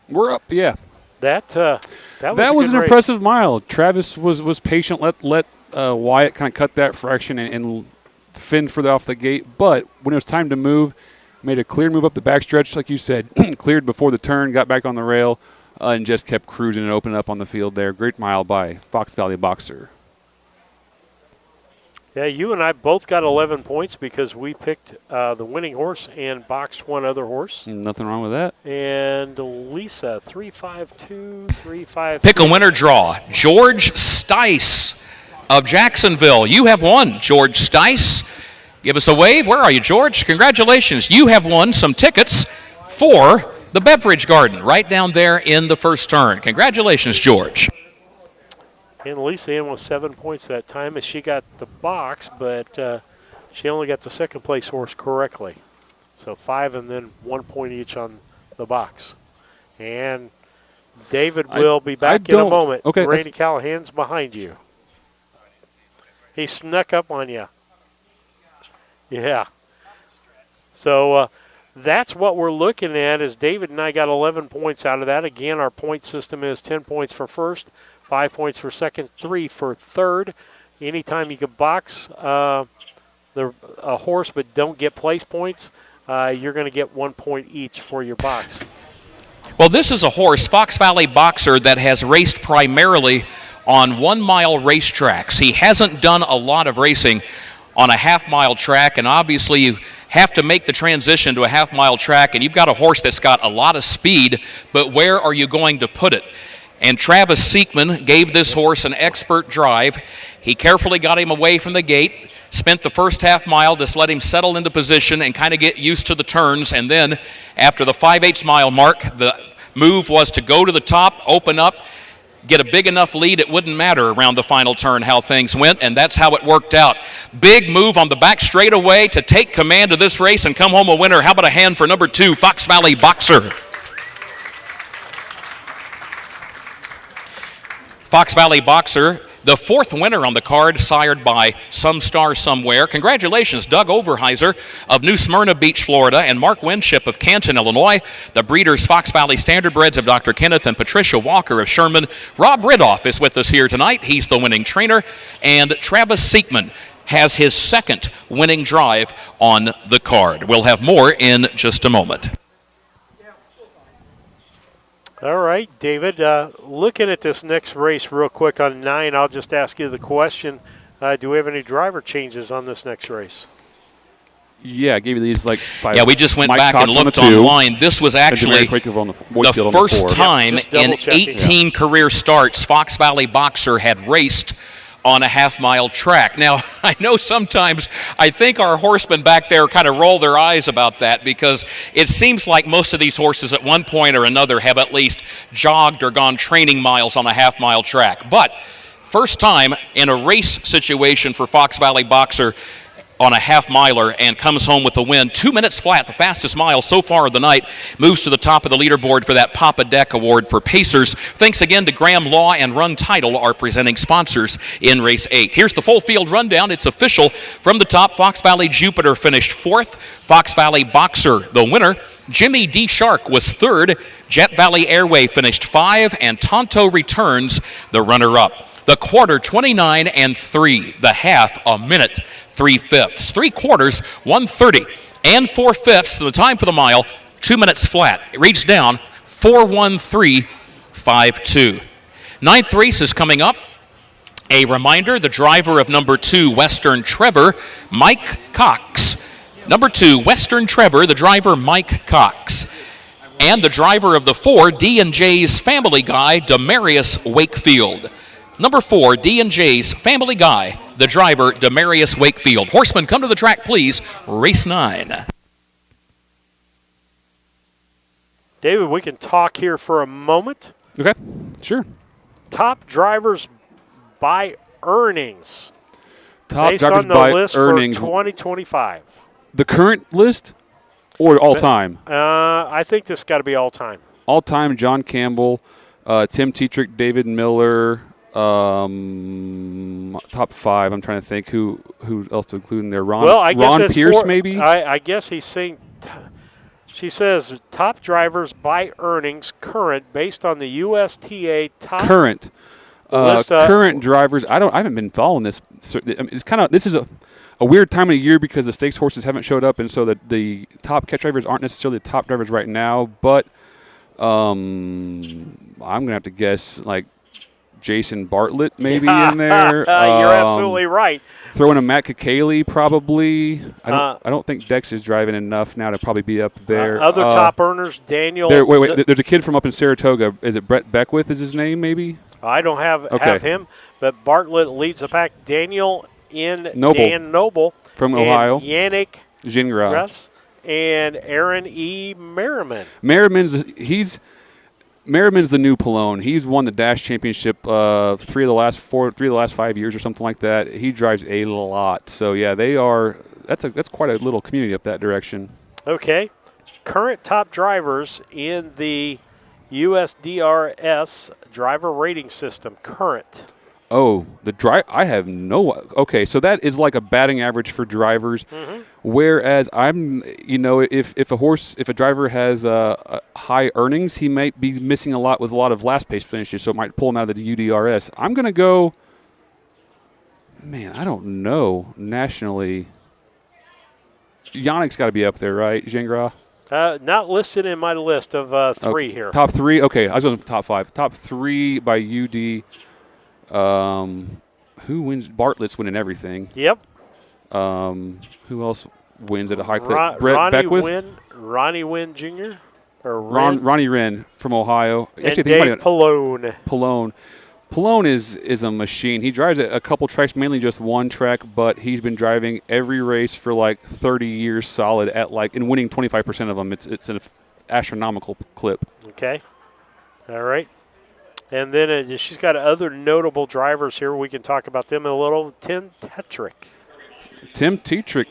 We're up, yeah. That was an impressive mile. Travis was patient, let Wyatt kind of cut that fraction and fend further off the gate. But when it was time to move, made a clear move up the backstretch, like you said, cleared before the turn, got back on the rail, and just kept cruising and opening up on the field there. Great mile by Fox Valley Boxer. Yeah, you and I both got 11 points because we picked the winning horse and boxed one other horse. Nothing wrong with that. And Lisa, 352, 353. Pick a winner draw. George Stice of Jacksonville. You have won, George Stice. Give us a wave. Where are you, George? Congratulations. You have won some tickets for the Beverage Garden right down there in the first turn. Congratulations, George. And Lisa in with 7 points that time as she got the box, but she only got the second place horse correctly. So 5 and then 1 point each on the box. And David will be back in a moment. Okay, Randy Callahan's behind you. He snuck up on you. Yeah. So that's what we're looking at is David and I got 11 points out of that. Again, our point system is 10 points for first, 5 points for second, 3 for third. Anytime you can box a horse but don't get place points, you're going to get 1 point each for your box. Well, this is a horse, Fox Valley Boxer, that has raced primarily on 1 mile racetracks. He hasn't done a lot of racing on a half-mile track, and obviously you have to make the transition to a half-mile track, and you've got a horse that's got a lot of speed, but where are you going to put it? And Travis Siekman gave this horse an expert drive. He carefully got him away from the gate, spent the first half mile, just let him settle into position and kind of get used to the turns. And then after the 5/8 mile mark, the move was to go to the top, open up, get a big enough lead. It wouldn't matter around the final turn how things went, and that's how it worked out. Big move on the back straightaway to take command of this race and come home a winner. How about a hand for number 2, Fox Valley Boxer? Fox Valley Boxer, the 4th winner on the card, sired by Some Star Somewhere. Congratulations, Doug Overheiser of New Smyrna Beach, Florida, and Mark Winship of Canton, Illinois. The breeders, Fox Valley Standardbreds of Dr. Kenneth and Patricia Walker of Sherman. Rob Ridoff is with us here tonight. He's the winning trainer. And Travis Siekman has his 2nd winning drive on the card. We'll have more in just a moment. All right, David, looking at this next race real quick on 9, I'll just ask you the question, do we have any driver changes on this next race? Yeah, I gave you these like 5. Yeah, we just went Mike back Cox and on the looked 2, online. This was actually and Demaris on the the first 4. time Just in double-checking. 18 career starts Fox Valley Boxer had raced on a half-mile track. Now, I know sometimes I think our horsemen back there kind of roll their eyes about that because it seems like most of these horses at one point or another have at least jogged or gone training miles on a half-mile track. But first time in a race situation for Fox Valley Boxer on a half-miler and comes home with a win. 2 minutes flat, the fastest mile so far of the night, moves to the top of the leaderboard for that Papa Deck Award for Pacers. Thanks again to Graham Law and Run Title, our presenting sponsors in Race 8. Here's the full field rundown. It's official. From the top, Fox Valley Jupiter finished 4th. Fox Valley Boxer, the winner. Jimmy D. Shark was 3rd. Jet Valley Airway finished 5, and Tonto Returns, the runner-up. The quarter, 29-3. The half, a minute, 3/5. 3 quarters, 1:30 and 4/5. The time for the mile, 2 minutes flat. It reads down 4:13.52. 9th race is coming up. A reminder, the driver of number 2, Western Trevor, Mike Cox. Number 2, Western Trevor, the driver, Mike Cox. And the driver of the 4, D&J's Family Guy, Demarius Wakefield. Number 4, D&J's Family Guy, the driver, Demarius Wakefield. Horsemen, come to the track, please. Race 9. David, we can talk here for a moment. Okay, sure. Top drivers by earnings. Top based drivers on the by list earnings. for 2025. The current list or all time? I think this got to be all time. All time, John Campbell, Tim Tetrick, David Miller. Top 5. I'm trying to think who else to include in there. Ron Pierce, maybe. I guess he's saying. She says top drivers by earnings current based on the USTA top current list, current drivers. I haven't been following this. It's kind of, this is a weird time of the year because the stakes horses haven't showed up, and so the top catch drivers aren't necessarily the top drivers right now. But I'm gonna have to guess like Jason Bartlett maybe in there. You're absolutely right. Throwing a Matt Kakaley probably. I don't think Dex is driving enough now to probably be up there. Other top earners, Daniel. There's a kid from up in Saratoga. Is it Brett Beckwith is his name maybe? I don't have him, but Bartlett leads the pack. Daniel Dan Noble from Ohio. Yannick Gingras. And Aaron E. Merriman. Merriman's the new Pallone. He's won the Dash Championship 3 of the last 5 years or something like that. He drives a lot. So yeah, that's quite a little community up that direction. Okay. Current top drivers in the USDRS driver rating system. Current. Oh, I have no. Okay, so that is like a batting average for drivers. Mm-hmm. Whereas if a driver has high earnings, he might be missing a lot with a lot of last pace finishes, so it might pull him out of the UDRS. I'm gonna go. Man, I don't know nationally. Yannick's got to be up there, right, Gingras? Not listed in my list of 3 here. Top 3. Okay, I was going top 5. Top 3 by UD. Who wins? Bartlett's winning everything. Yep. Who else wins at a high clip? Brett Beckwith? Ronnie Wynn Jr. or Ronnie Wren from Ohio. And Dave Pallone. Pallone is a machine. He drives a couple tracks, mainly just one track, but he's been driving every race for like 30 years solid and winning 25% of them. It's an astronomical clip. Okay. All right. And then she's got other notable drivers here. We can talk about them a little. Tim Tetrick. Tim Tetrick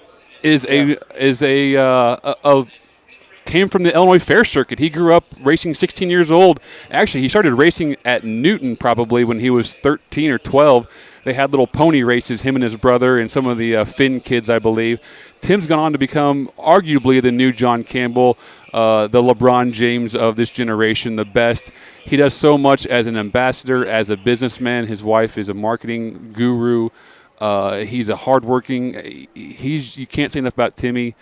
came from the Illinois Fair Circuit. He grew up racing 16 years old. Actually, he started racing at Newton probably when he was 13 or 12. They had little pony races, him and his brother and some of the Finn kids, I believe. Tim's gone on to become arguably the new John Campbell, the LeBron James of this generation, the best. He does so much as an ambassador, as a businessman. His wife is a marketing guru. He's a hardworking. You can't say enough about Timmy.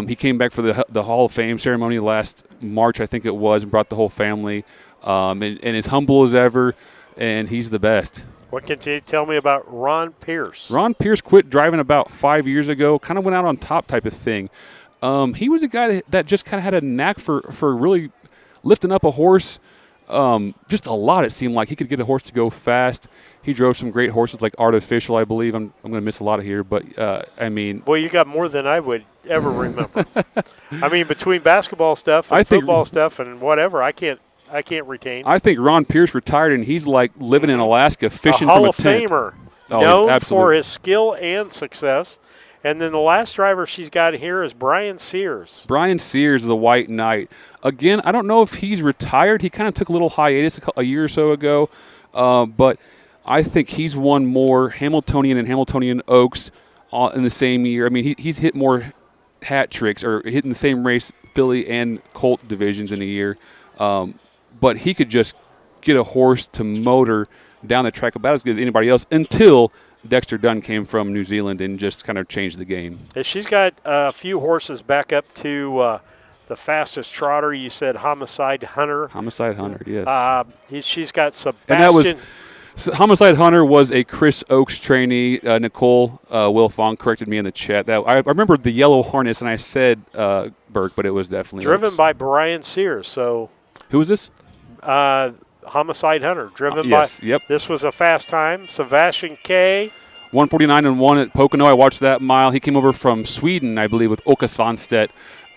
He came back for the Hall of Fame ceremony last March, I think it was, and brought the whole family. And as humble as ever, and he's the best. What can you tell me about Ron Pierce? Ron Pierce quit driving about 5 years ago, kind of went out on top type of thing. He was a guy that just kind of had a knack for really lifting up a horse just a lot. It seemed like he could get a horse to go fast. He drove some great horses like Artificial, I believe. I'm going to miss a lot of here, but I mean. Well, you got more than I would ever remember. I mean, between basketball stuff and football stuff and whatever, I can't retain. I think Ron Pierce retired and he's like living in Alaska fishing from a tent. Hall of Famer, known for his skill and success. And then the last driver she's got here is Brian Sears. Brian Sears, the White Knight. Again, I don't know if he's retired. He kind of took a little hiatus a year or so ago, but I think he's won more Hamiltonian and Hamiltonian Oaks in the same year. I mean, he's hit more hat tricks or hit in the same race, Filly and Colt divisions in a year. But he could just get a horse to motor down the track about as good as anybody else until Dexter Dunn came from New Zealand and just kind of changed the game. She's got a few horses back up to the fastest trotter. You said Homicide Hunter. Homicide Hunter, yes. She's got Sebastian. And that was Homicide Hunter was a Chris Oakes trainee. Nicole Wilfong corrected me in the chat. I remember the yellow harness, and I said Burke, but it was definitely driven Oakes. by Brian Sears. So who was this? Homicide Hunter, driven yes, by. Yep. This was a fast time. Sebastian K. 149-1 at Pocono. I watched that mile. He came over from Sweden, I believe, with Åke Svanstedt,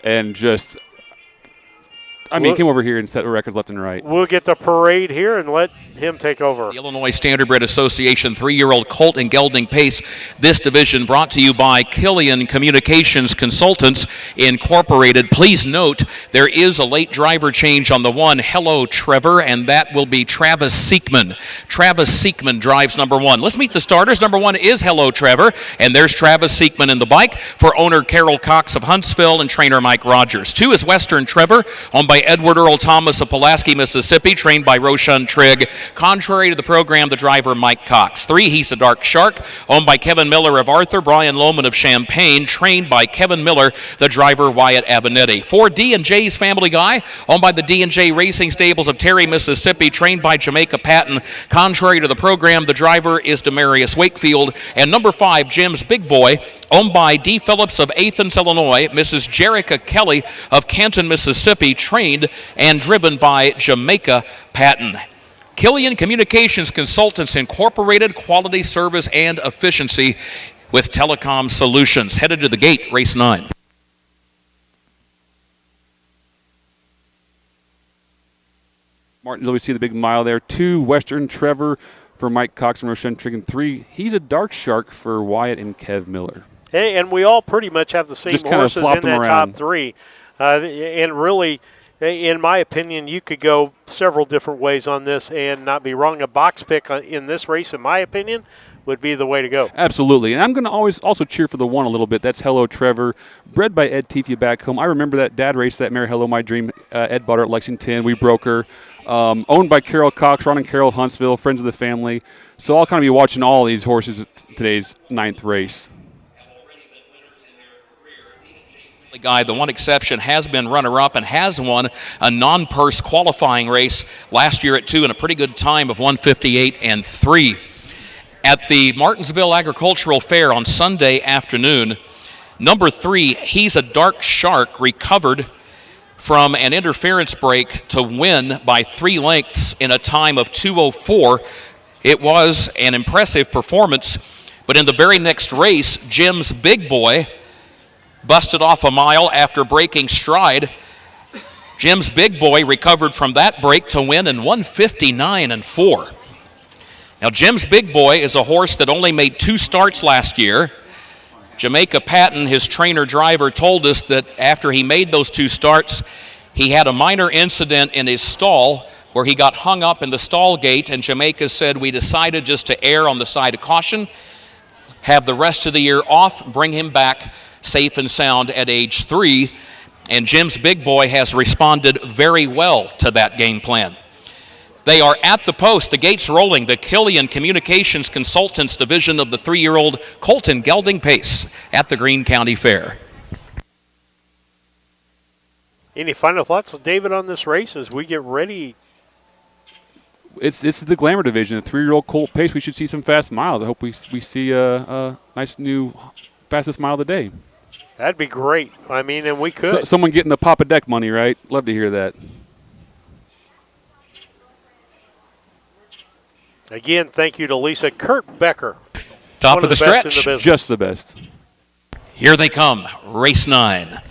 and just. He came over here and set records left and right. We'll get the parade here and let him take over. The Illinois Standardbred Association 3-year-old colt and gelding pace. This division brought to you by Killian Communications Consultants Incorporated. Please note there is a late driver change on the one, Hello Trevor, and that will be Travis Siekman. Travis Siekman drives number one. Let's meet the starters. Number one is Hello Trevor, and there's Travis Siekman in the bike for owner Carol Cox of Huntsville and trainer Mike Rogers. Two is Western Trevor, owned by Edward Earl Thomas of Pulaski, Mississippi, trained by Roshan Trigg. Contrary to the program, the driver Mike Cox. Three, He's a Dark Shark, owned by Kevin Miller of Arthur, Brian Lohman of Champaign, trained by Kevin Miller, the driver Wyatt Avenatti. Four, D&J's Family Guy, owned by the D&J Racing Stables of Terry, Mississippi, trained by Jamaica Patton. Contrary to the program, the driver is Demarius Wakefield. And number five, Jim's Big Boy, owned by D. Phillips of Athens, Illinois, Mrs. Jerica Kelly of Canton, Mississippi, trained and driven by Jamaica Patton. Killian Communications Consultants Incorporated, quality, service, and efficiency with telecom solutions. Headed to the gate, race 9. Martinsville, we see the big mile there. 2, Western Trevor for Mike Cox and Roshan Trigg. 3, He's a Dark Shark for Wyatt and Kev Miller. Hey, and we all pretty much have the same just horses in that around. top 3. And really, in my opinion, you could go several different ways on this and not be wrong. A box pick in this race, in my opinion, would be the way to go. Absolutely. And I'm going to always also cheer for the one a little bit. That's Hello Trevor, bred by Ed Tifia back home. I remember that dad race that mare, Hello My Dream. Ed bought her at Lexington. We broke her. Owned by Carol Cox, Ron and Carol Huntsville, friends of the family. So I'll kind of be watching all these horses at today's 9th race. Guy, the one exception, has been runner-up and has won a non-purse qualifying race last year at 2 in a pretty good time of 1:58.3. At the Martinsville Agricultural Fair on Sunday afternoon, number 3, He's a Dark Shark, recovered from an interference break to win by 3 lengths in a time of 2:04. It was an impressive performance, but in the very next race, Jim's Big Boy busted off a mile after breaking stride. Jim's Big Boy recovered from that break to win in 1:59.4. Now, Jim's Big Boy is a horse that only made 2 starts last year. Jamaica Patton, his trainer driver, told us that after he made those 2 starts, he had a minor incident in his stall where he got hung up in the stall gate, and Jamaica said, we decided just to err on the side of caution, have the rest of the year off, bring him back safe and sound at age 3, and Jim's Big Boy has responded very well to that game plan. They are at the post, the gates rolling, the Killian Communications Consultants division of the 3-year-old Colton Gelding Pace at the Greene County Fair. Any final thoughts, David, on this race as we get ready? it's the glamour division. The 3-year-old colt pace. We should see some fast miles. I hope we see a nice new fastest mile of the day. That'd be great. I mean, and we could. Someone getting the Papa Deck money, right? Love to hear that. Again, thank you to Lisa. Kurt Becker. Top of the stretch. Just the best. Here they come, race 9.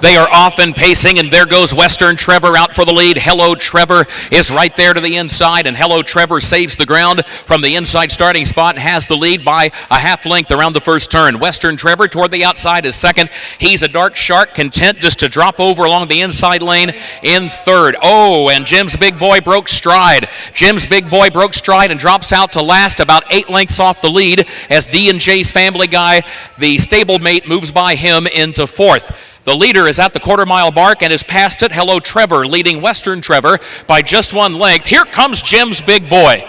They are off and pacing, and there goes Western Trevor out for the lead. Hello Trevor is right there to the inside, and Hello Trevor saves the ground from the inside starting spot and has the lead by a half length around the first turn. Western Trevor toward the outside is second. He's a dark shark, content just to drop over along the inside lane in third. Oh, and Jim's Big Boy broke stride. Jim's Big Boy broke stride and drops out to last, about 8 lengths off the lead as D&J's Family Guy, the stablemate, moves by him into fourth. The leader is at the quarter-mile mark and is past it. Hello Trevor leading Western Trevor by just 1 length. Here comes Jim's Big Boy.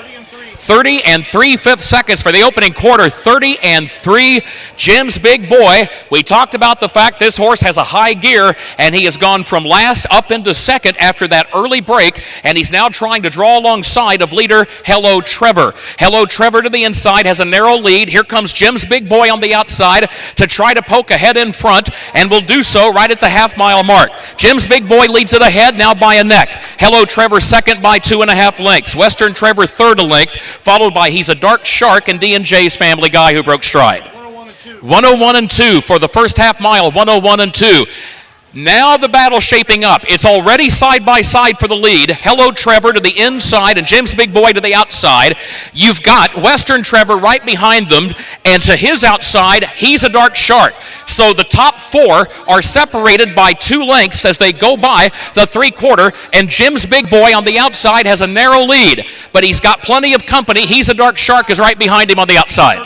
30 and 3/5 seconds for the opening quarter. 30 and 3. Jim's Big Boy. We talked about the fact this horse has a high gear, and he has gone from last up into second after that early break, and he's now trying to draw alongside of leader Hello Trevor. Hello Trevor to the inside has a narrow lead. Here comes Jim's Big Boy on the outside to try to poke ahead in front, and will do so right at the half-mile mark. Jim's Big Boy leads it ahead now by a neck. Hello Trevor second by 2.5 lengths. Western Trevor third a length, followed by He's a Dark Shark and D&J's Family Guy, who broke stride. 101 and 2 for the first half mile. 101 and 2. Now the battle shaping up. It's already side by side for the lead. Hello Trevor to the inside and Jim's Big Boy to the outside. You've got Western Trevor right behind them, and to his outside, He's a Dark Shark. So the top 4 are separated by 2 lengths as they go by the 3/4, and Jim's Big Boy on the outside has a narrow lead, but he's got plenty of company. He's a Dark Shark is right behind him on the outside.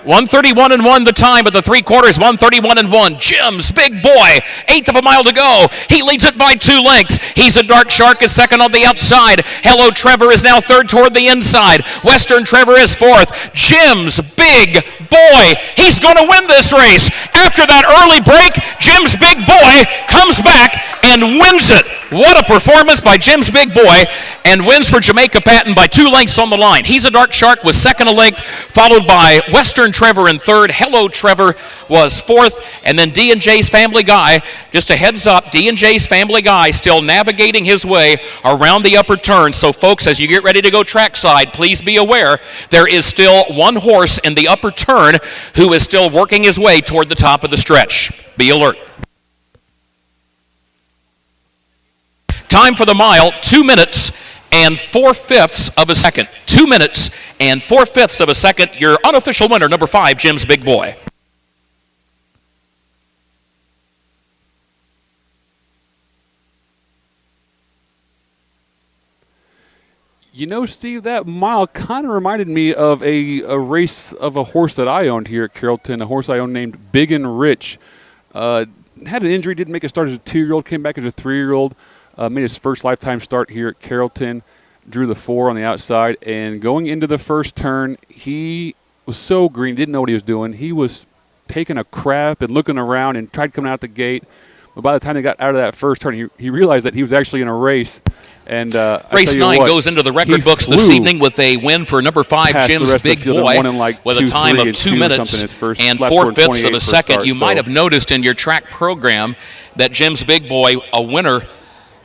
1:31 and 1 the time, but the 3/4, 1:31 and 1. Jim's Big Boy, 1/8 of a mile to go. He leads it by 2 lengths. He's a Dark Shark is second on the outside. Hello Trevor is now third toward the inside. Western Trevor is fourth. Jim's Big Boy, he's going to win this race. After that early break, Jim's Big Boy comes back and wins it. What a performance by Jim's Big Boy, and wins for Jamaica Patton by 2 lengths on the line. He's a Dark Shark was second a length, followed by Western Trevor in third. Hello Trevor was fourth, and then D&J's Family Guy, just a heads up, D&J's Family Guy still navigating his way around the upper turn. So folks, as you get ready to go trackside, please be aware there is still one horse in the upper turn who is still working his way toward the top of the stretch. Be alert. Time for the mile, 2 minutes and 4/5 of a second. 2 minutes and 4/5 of a second. Your unofficial winner, number 5, Jim's Big Boy. You know, Steve, that mile kind of reminded me of a race of a horse that I owned here at Carrollton, a horse I owned named Big and Rich. Had an injury, didn't make a start as a 2-year-old, came back as a 3-year-old. Made his first lifetime start here at Carrollton, drew the 4 on the outside, and going into the first turn, he was so green, didn't know what he was doing. He was taking a crap and looking around and tried coming out the gate. But by the time they got out of that first turn, he realized that he was actually in a race. And race 9 goes into the record books this evening with a win for number 5, Jim's Big Boy, with a time of 2 minutes and 4/5 of a second. You might have noticed in your track program that Jim's Big Boy, a winner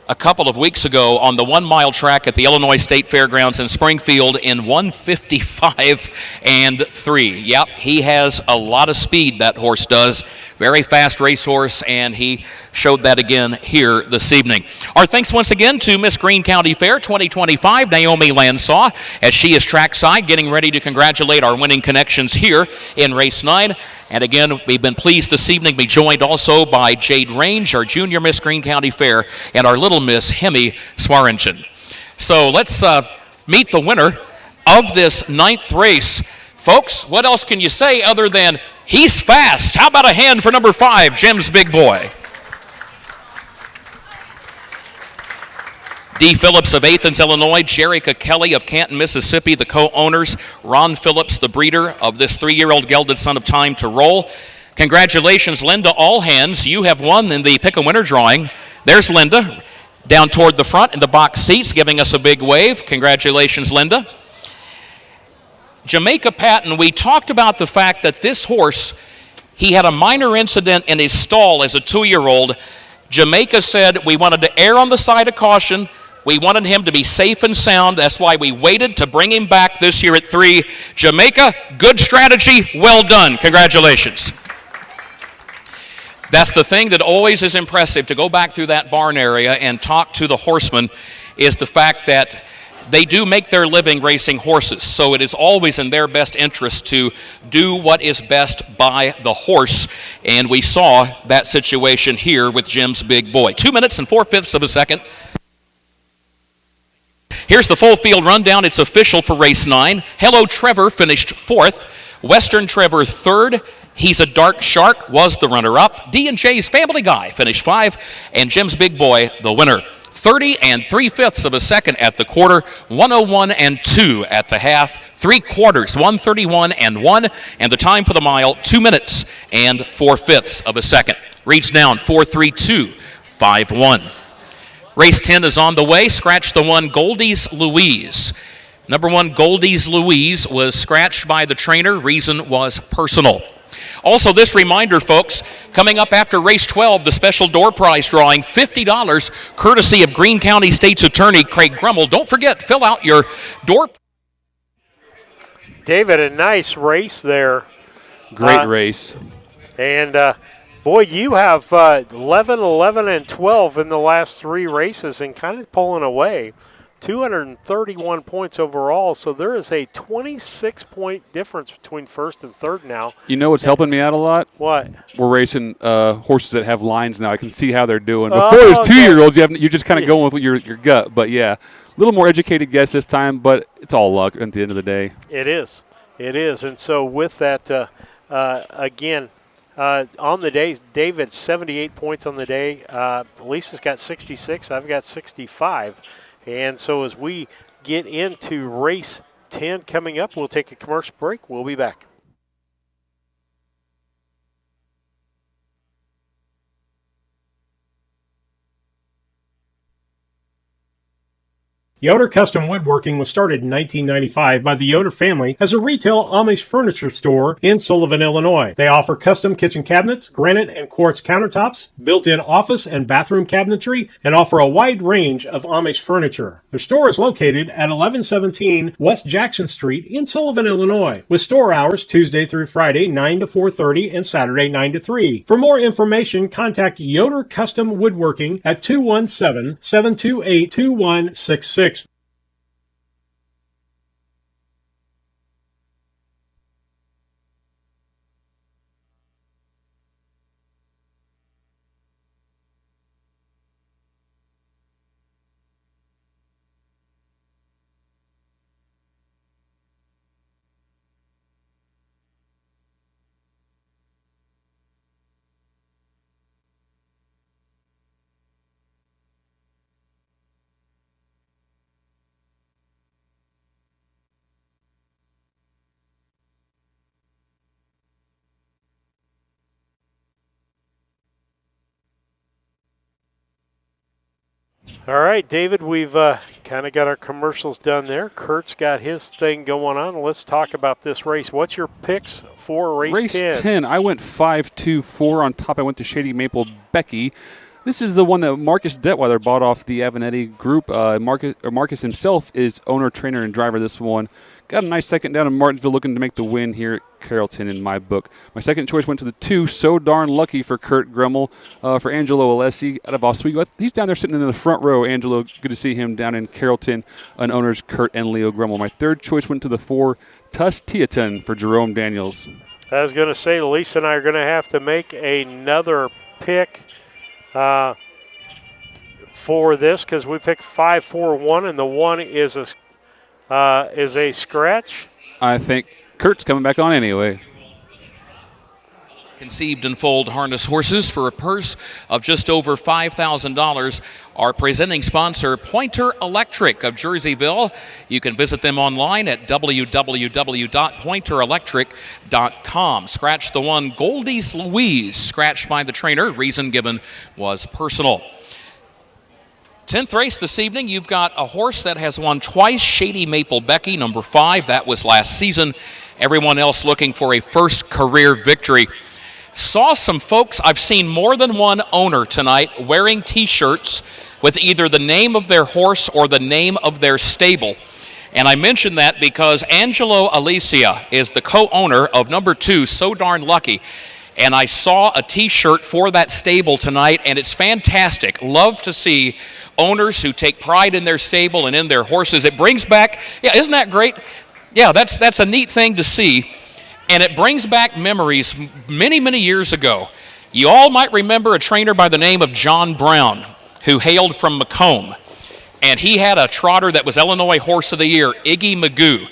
a couple of weeks ago on the 1-mile track at the Illinois State Fairgrounds in Springfield in 1:55 and 3. Yep, he has a lot of speed, that horse does. Very fast racehorse, and he showed that again here this evening. Our thanks once again to Miss Greene County Fair 2025, Naomi Lansaw, as she is trackside getting ready to congratulate our winning connections here in race 9. And again, we've been pleased this evening to be joined also by Jade Range, our junior Miss Greene County Fair, and our little Miss Hemi Swaringen. So let's meet the winner of this 9th race. Folks, what else can you say other than he's fast? How about a hand for number 5, Jim's Big Boy? Dee Phillips of Athens, Illinois, Jerica Kelly of Canton, Mississippi, the co-owners, Ron Phillips, the breeder of this 3-year-old gelded son of Time to Roll, Congratulations, Linda Allhands. You have won in the Pick a Winner drawing. There's Linda down toward the front in the box seats giving us a big wave. Congratulations, Linda. Jamaica Patton, we talked about the fact that this horse, he had a minor incident in his stall as a 2-year-old. Jamaica said we wanted to err on the side of caution. We wanted him to be safe and sound. That's why we waited to bring him back this year at 3. Jamaica, good strategy. Well done. Congratulations. That's the thing that always is impressive, to go back through that barn area and talk to the horsemen, is the fact that they do make their living racing horses. So it is always in their best interest to do what is best by the horse. And we saw that situation here with Jim's Big Boy. 2 minutes and 4/5 of a second. Here's the full field rundown. It's official for race 9. Hello Trevor finished 4th. Western Trevor 3rd. He's a Dark Shark was the runner-up. D&J's Family Guy finished 5. And Jim's Big Boy, the winner. 30 3/5 of a second at the quarter. 101 2 at the half. 3/4, 131 1. And the time for the mile, 2 minutes and 4/5 of a second. Reads down 4:32.51. Race 10 is on the way. Scratch the 1, Goldie's Louise. Number 1, Goldie's Louise was scratched by the trainer. Reason was personal. Also, this reminder, folks, coming up after race 12, the special door prize drawing, $50, courtesy of Greene County State's Attorney Craig Grummel. Don't forget, fill out your door. David, a nice race there. Great race. And, boy, you have 11, 11, and 12 in the last 3 races and kind of pulling away. 231 points overall, so there is a 26-point difference between first and third now. You know what's helping me out a lot? What? We're racing horses that have lines now. I can see how they're doing. Before it was 2-year-olds, you're just kind of going with your gut. But, yeah, a little more educated guess this time, but it's all luck at the end of the day. It is. It is. And so with that, again, on the day, David, 78 points on the day. Lisa's got 66. I've got 65. And so as we get into race 10 coming up, we'll take a commercial break. We'll be back. Yoder Custom Woodworking was started in 1995 by the Yoder family as a retail Amish furniture store in Sullivan, Illinois. They offer custom kitchen cabinets, granite and quartz countertops, built-in office and bathroom cabinetry, and offer a wide range of Amish furniture. Their store is located at 1117 West Jackson Street in Sullivan, Illinois, with store hours Tuesday through Friday 9 to 4:30 and Saturday 9 to 3. For more information, contact Yoder Custom Woodworking at 217-728-2166. All right, David, we've kind of got our commercials done there. Kurt's got his thing going on. Let's talk about this race. What's your picks for race 10? Race 10, I went 5-2-4. On top, I went to Shady Maple Becky. This is the one that Marcus Detweiler bought off the Avenatti group. Marcus himself is owner, trainer, and driver of this one. Got a nice second down in Martinsville, looking to make the win here at Carrollton in my book. My second choice went to the 2, So Darn Lucky for Kurt Grummel. For Angelo Alessi out of Oswego. He's down there sitting in the front row. Angelo, good to see him down in Carrollton. And owners Kurt and Leo Grummel. My third choice went to the 4, Tuss Tieton for Jerome Daniels. I was going to say, Lisa and I are going to have to make another pick for this because we picked 5-4-1, and the 1 is a scratch. I think Kurt's coming back on anyway. Conceived and foaled harness horses for a purse of just over $5,000. Our presenting sponsor, Pointer Electric of Jerseyville. You can visit them online at www.pointerelectric.com. Scratch the one Goldie's Louise, scratched by the trainer. Reason given was personal. 10th race this evening, you've got a horse that has won twice, Shady Maple Becky, number 5. That was last season. Everyone else looking for a first career victory. Saw some folks, I've seen more than one owner tonight wearing T-shirts with either the name of their horse or the name of their stable. And I mention that because Angelo Alicia is the co-owner of number 2, So Darn Lucky. And I saw a T-shirt for that stable tonight, and it's fantastic. Love to see owners who take pride in their stable and in their horses. It brings back, isn't that great? Yeah, that's a neat thing to see. And it brings back memories many, many years ago. You all might remember a trainer by the name of John Brown, who hailed from Macomb. And he had a trotter that was Illinois Horse of the Year, Iggy Magoo.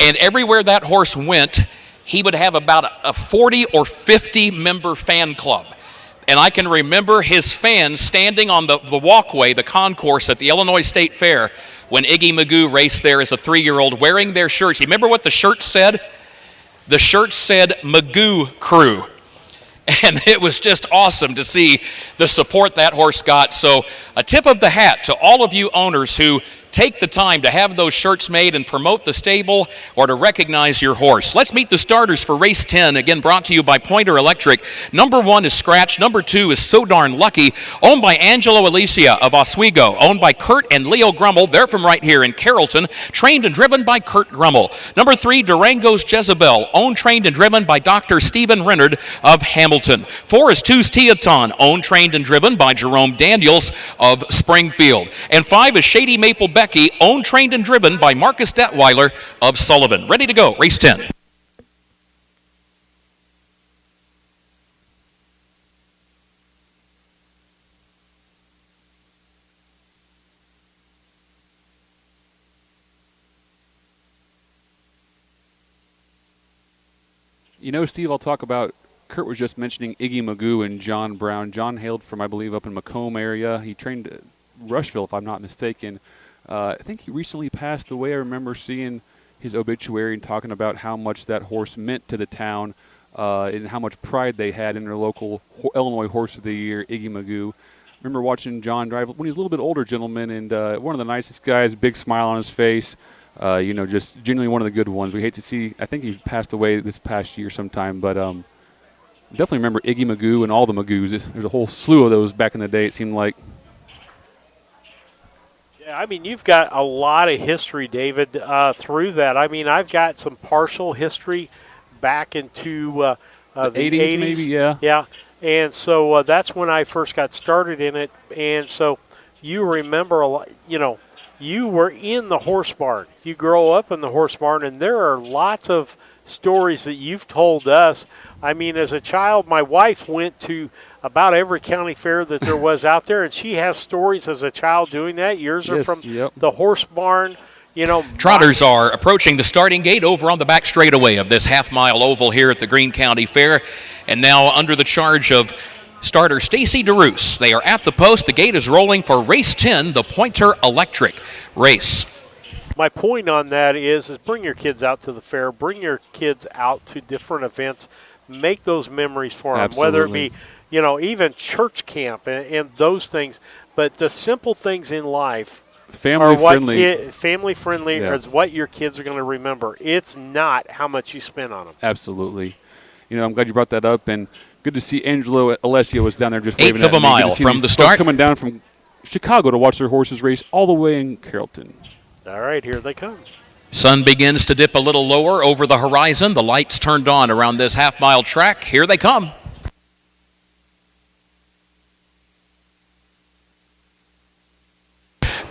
And everywhere that horse went, he would have about a 40 or 50 member fan club. And I can remember his fans standing on the walkway, the concourse at the Illinois State Fair, when Iggy Magoo raced there as a 3-year-old, wearing their shirts. You remember what the shirt said? The shirt said Magoo Crew. And it was just awesome to see the support that horse got. So a tip of the hat to all of you owners who take the time to have those shirts made and promote the stable or to recognize your horse. Let's meet the starters for race 10, again brought to you by Pointer Electric. Number 1 is Scratch. Number 2 is So Darn Lucky, owned by Angelo Alicia of Oswego, owned by Kurt and Leo Grummel. They're from right here in Carrollton, trained and driven by Kurt Grummel. Number 3, Durango's Jezebel, owned, trained, and driven by Dr. Stephen Renard of Hamilton. 4 is Two's Teaton, owned, trained, and driven by Jerome Daniels of Springfield. And 5 is Shady Maple Becky, owned, trained, and driven by Marcus Detweiler of Sullivan. Ready to go, race 10. You know, Steve, I'll talk about, Kurt was just mentioning Iggy Magoo and John Brown. John hailed from, I believe, up in Macomb area. He trained at Rushville, if I'm not mistaken. I think he recently passed away. I remember seeing his obituary and talking about how much that horse meant to the town and how much pride they had in their local Illinois Horse of the Year, Iggy Magoo. I remember watching John drive when he was a little bit older gentleman, and one of the nicest guys, big smile on his face. You know, just genuinely one of the good ones. We hate to see, I think he passed away this past year sometime, but definitely remember Iggy Magoo and all the Magoos. There's a whole slew of those back in the day, it seemed like. Yeah, I mean, you've got a lot of history, David, through that. I mean, I've got some partial history back into the 80s, maybe, yeah. Yeah, and so that's when I first got started in it. And so you remember a lot, you know, you were in the horse barn. You grow up in the horse barn, and there are lots of stories that you've told us. I mean, as a child, my wife went to about every county fair that there was out there, and she has stories as a child doing that. Yours are from the horse barn. You know, trotters are approaching the starting gate over on the back straightaway of this half-mile oval here at the Greene County Fair, and now under the charge of starter Stacy DeRoos. They are at the post. The gate is rolling for race 10, the Pointer Electric race. My point on that is bring your kids out to the fair, bring your kids out to different events, make those memories for them, whether it be, you know, even church camp and those things. But the simple things in life family friendly is what your kids are going to remember. It's not how much you spend on them. Absolutely. You know, I'm glad you brought that up, and good to see Angelo Alessio was down there just waving at me. Eighth of a mile from the start. Coming down from Chicago to watch their horses race all the way in Carrollton. All right, here they come. Sun begins to dip a little lower over the horizon. The lights turned on around this half-mile track. Here they come.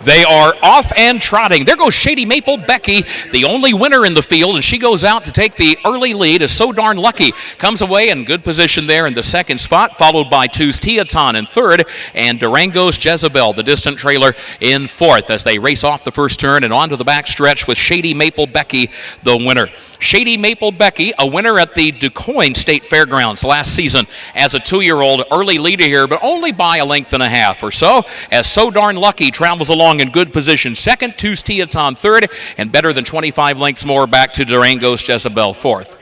They are off and trotting. There goes Shady Maple Becky, the only winner in the field, and she goes out to take the early lead as So Darn Lucky comes away in good position there in the second spot, followed by Two's Teaton in third, and Durango's Jezebel, the distant trailer, in fourth as they race off the first turn and onto the back stretch with Shady Maple Becky, the winner. Shady Maple Becky, a winner at the DuQuoin State Fairgrounds last season as a 2-year-old, early leader here, but only by a length and a half or so, as So Darn Lucky travels along in good position. Second, Two's Teaton third, and better than 25 lengths more back to Durango's Jezebel fourth.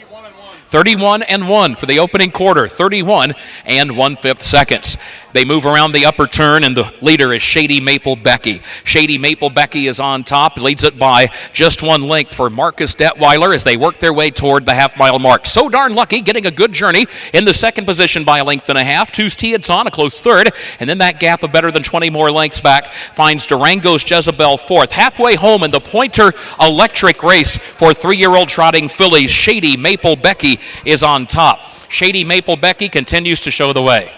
31-1 for the opening quarter, 31 1/5 seconds. They move around the upper turn, and the leader is Shady Maple Becky. Shady Maple Becky is on top, leads it by just 1 length for Marcus Detweiler as they work their way toward the half-mile mark. So Darn Lucky getting a good journey in the second position by a length and a half. Two's Teaton a close third, and then that gap of better than 20 more lengths back finds Durango's Jezebel fourth. Halfway home in the Pointer Electric race for 3-year-old trotting fillies, Shady Maple Becky is on top. Shady Maple Becky continues to show the way.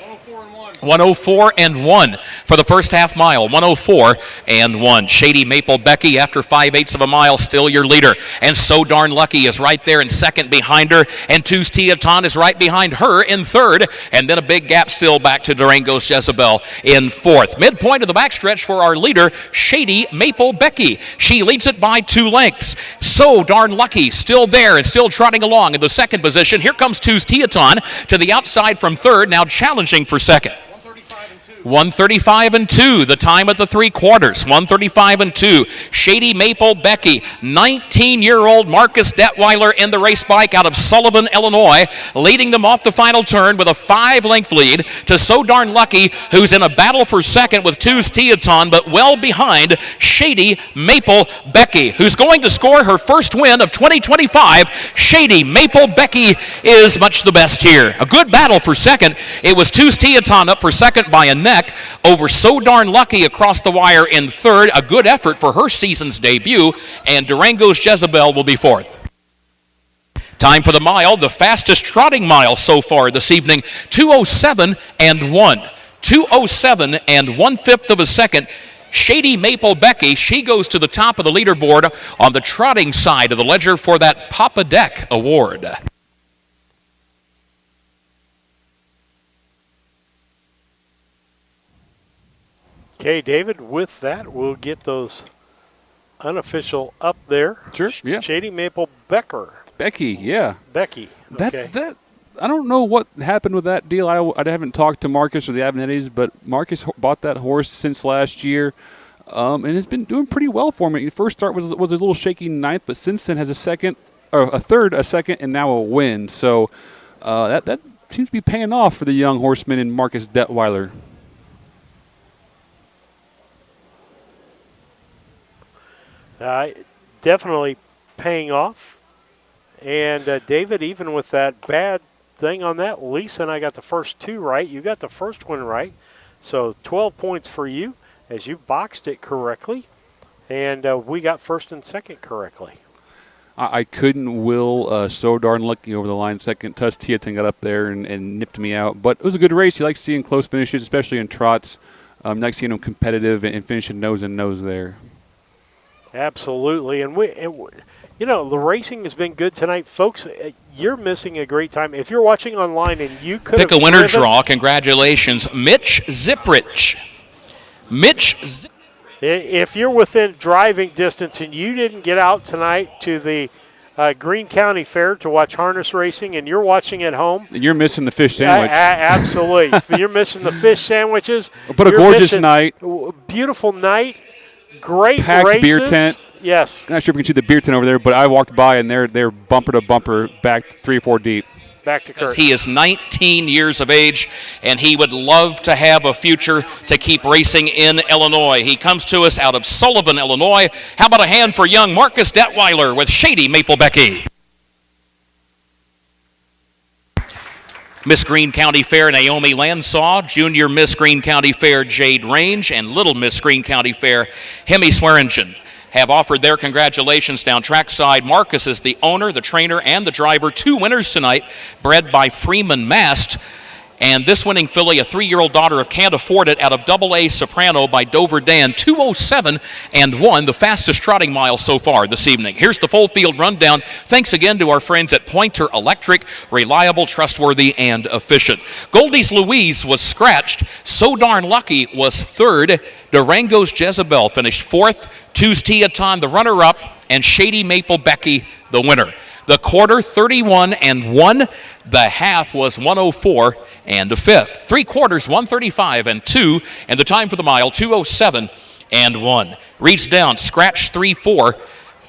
104-1 for the first half mile. 104-1. Shady Maple Becky, after 5/8 of a mile, still your leader. And So Darn Lucky is right there in second behind her. And Two's Teaton is right behind her in third. And then a big gap still back to Durango's Jezebel in fourth. Midpoint of the backstretch for our leader, Shady Maple Becky. She leads it by 2 lengths. So Darn Lucky still there and still trotting along in the second position. Here comes Two's Teaton to the outside from third, now challenging for second. 1:35-2, the time at the 3/4. 1:35-2. Shady Maple Becky, 19-year-old Marcus Detweiler in the race bike out of Sullivan, Illinois, leading them off the final turn with a 5-length lead to So Darn Lucky, who's in a battle for second with Two's Teaton, but well behind Shady Maple Becky, who's going to score her first win of 2025. Shady Maple Becky is much the best here. A good battle for second. It was Two's Teaton up for second by a neck over So Darn Lucky across the wire in third. A good effort for her season's debut, and Durango's Jezebel will be fourth. Time for the mile, the fastest trotting mile so far this evening, 2:07-1. 2:07 1/5 of a second. Shady Maple Becky, she goes to the top of the leaderboard on the trotting side of the ledger for that Papa Deck Award. Okay, David, with that, we'll get those unofficial up there. Sure, yeah. Shady Maple Becky, yeah. Becky. That's that. I don't know what happened with that deal. I haven't talked to Marcus or the Avenettis, but Marcus bought that horse since last year, and has been doing pretty well for me. The first start was a little shaky ninth, but since then has a second, or a third, a second, and now a win. So that seems to be paying off for the young horseman in Marcus Detweiler. Definitely paying off. And David, even with that bad thing on that, Lisa and I got the first 2 right. You got the first one right. So 12 points for you as you boxed it correctly. And we got first and second correctly. I couldn't will So Darn Lucky over the line second. Two's Teaton got up there and nipped me out. But it was a good race. You like seeing close finishes, especially in trots. You like seeing them competitive and finishing nose and nose there. Absolutely. And the racing has been good tonight. Folks, you're missing a great time. If you're watching online and you could pick a winner draw, congratulations, Mitch Zipprich. If you're within driving distance and you didn't get out tonight to the Greene County Fair to watch harness racing and you're watching at home, you're missing the fish sandwich. Absolutely. You're missing the fish sandwiches. But a gorgeous night. Beautiful night. Great packed races. Beer tent. Yes. Not sure if you can see the beer tent over there, but I walked by and they're bumper to bumper, back 3 or 4 deep. Back to Kurt. He is 19 years of age, and he would love to have a future to keep racing in Illinois. He comes to us out of Sullivan, Illinois. How about a hand for young Marcus Detweiler with Shady Maple Becky? Miss Greene County Fair, Naomi Landsaw, Junior Miss Greene County Fair, Jade Range, and Little Miss Greene County Fair, Hemi Swearingen, have offered their congratulations down trackside. Marcus is the owner, the trainer, and the driver. 2 winners tonight, bred by Freeman Mast. And this winning filly, a 3-year-old daughter of Can't Afford It out of AA Soprano by Dover Dan, 2:07-1, the fastest trotting mile so far this evening. Here's the full field rundown. Thanks again to our friends at Pointer Electric, reliable, trustworthy, and efficient. Goldie's Louise was scratched. So Darn Lucky was third. Durango's Jezebel finished fourth. Two's Teaton, the runner-up, and Shady Maple Becky, the winner. The quarter, 31-1. The half was 104 and a fifth. 3 quarters, 135-2. And the time for the mile, 207-1. Reach down, scratch 3-4,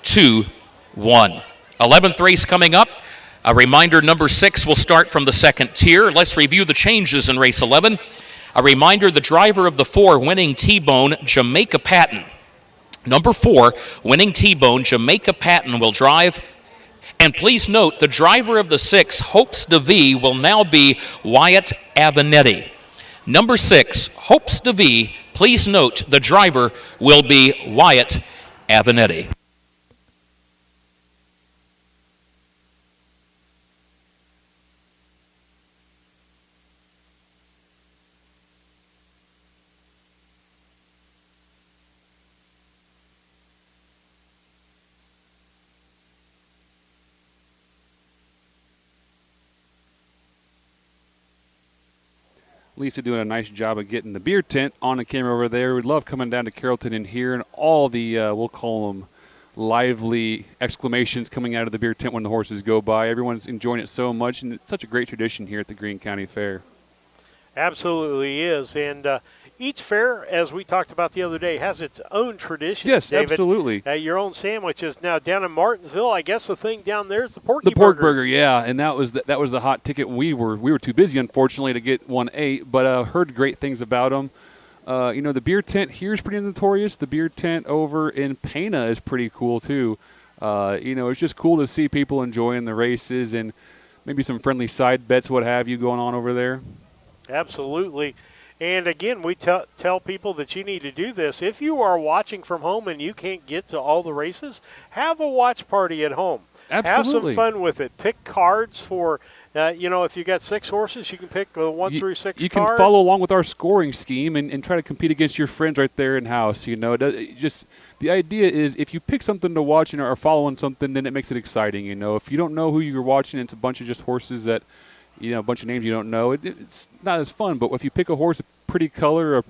2-1. 11th race coming up. A reminder, number 6 will start from the second tier. Let's review the changes in race 11. A reminder, the driver of the 4 winning T-Bone, Jamaica Patton. Number 4, winning T-Bone, Jamaica Patton will drive. And please note, the driver of the 6, Hopes DeVee, will now be Wyatt Avenetti. Number 6, Hopes DeVee, please note, the driver will be Wyatt Avenetti. Lisa doing a nice job of getting the beer tent on the camera over there. We'd love coming down to Carrollton and hearing all the, we'll call them, lively exclamations coming out of the beer tent when the horses go by. Everyone's enjoying it so much, and it's such a great tradition here at the Greene County Fair. Absolutely is. And each fair, as we talked about the other day, has its own tradition. Yes, David. absolutely. Your own sandwiches. Now, down in Martinsville, I guess the thing down there is the pork burger, yeah, and that was the hot ticket. We were too busy, unfortunately, to get one ate, but heard great things about them. The beer tent here is pretty notorious. The beer tent over in Pana is pretty cool too. It's just cool to see people enjoying the races and maybe some friendly side bets, what have you, going on over there. Absolutely. And again, we tell people that you need to do this. If you are watching from home and you can't get to all the races, have a watch party at home. Absolutely. Have some fun with it. Pick cards for, if you got 6 horses, you can pick 1 through 6 You cards. can follow along with our scoring scheme and try to compete against your friends right there in house. The idea is if you pick something to watch and are following something, then it makes it exciting. If you don't know who you're watching, it's a bunch of just horses that, a bunch of names you don't know. It's not as fun. But if you pick a horse, a pretty color, a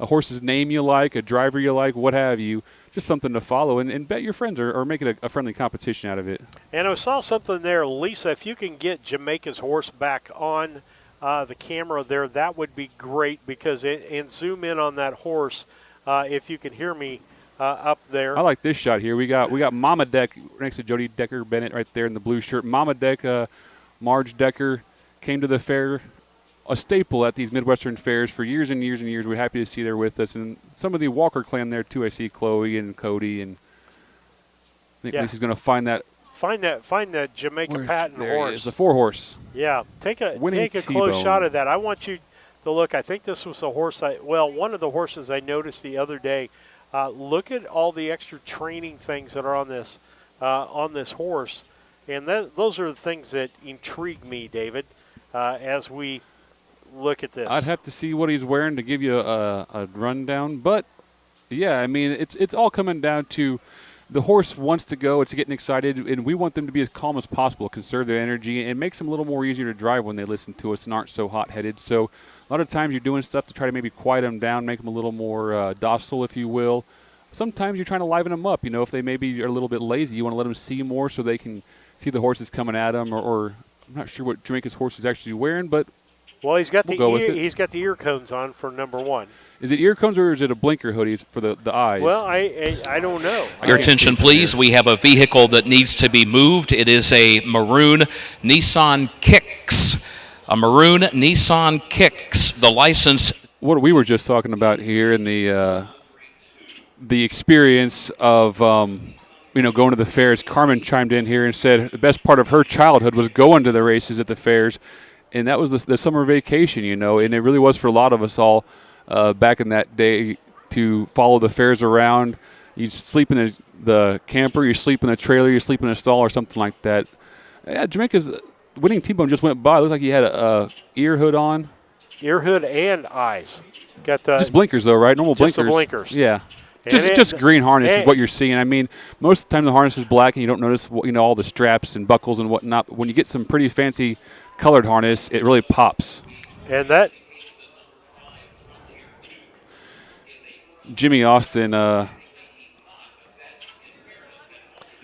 horse's name you like, a driver you like, what have you, just something to follow and bet your friends or make it a friendly competition out of it. And I saw something there, Lisa, if you can get Jamaica's horse back on the camera there, that would be great and zoom in on that horse if you can hear me up there. I like this shot here. We got Mama Deck next to Jody Decker Bennett right there in the blue shirt. Mama Deck, Marge Decker, came to the fair, a staple at these Midwestern fairs for years and years and years. We're happy to see they're with us. And some of the Walker clan there, too. I see Chloe and Cody. And I think Lisa's going to find that. Find that Jamaica Patton there horse. He is, the 4-horse. Yeah, take a Winning close T-Bone. shot of that. I want you to look. I think this was a horse. One of the horses I noticed the other day. Look at all the extra training things that are on this horse. And those are the things that intrigue me, David, as we look at this. I'd have to see what he's wearing to give you a rundown. But, yeah, it's all coming down to the horse wants to go. It's getting excited, and we want them to be as calm as possible, conserve their energy, and makes them a little more easier to drive when they listen to us and aren't so hot-headed. So a lot of times you're doing stuff to try to maybe quiet them down, make them a little more docile, if you will. Sometimes you're trying to liven them up. If they maybe are a little bit lazy, you want to let them see more so they can see the horses coming at them, or I'm not sure what Jamaica's horse is actually wearing, but he's got the ear cones on for number 1. Is it ear cones or is it a blinker hoodie for the eyes? Well, I don't know. Your attention, please. We have a vehicle that needs to be moved. It is a maroon Nissan Kicks. A maroon Nissan Kicks. The license. What we were just talking about here in the experience of going to the fairs. Carmen chimed in here and said the best part of her childhood was going to the races at the fairs, and that was the summer vacation, and it really was for a lot of us all back in that day to follow the fairs around. You'd sleep in the camper, you sleep in the trailer, you sleep in a stall or something like that. Yeah, Jamaica's winning T-Bone just went by. It looked like he had a ear hood on. Ear hood and eyes. Got just blinkers though, right? Normal just blinkers. The blinkers. Yeah. Just green harness is what you're seeing. Most of the time the harness is black and you don't notice all the straps and buckles and whatnot. But when you get some pretty fancy colored harness, it really pops. And that Jimmy Austin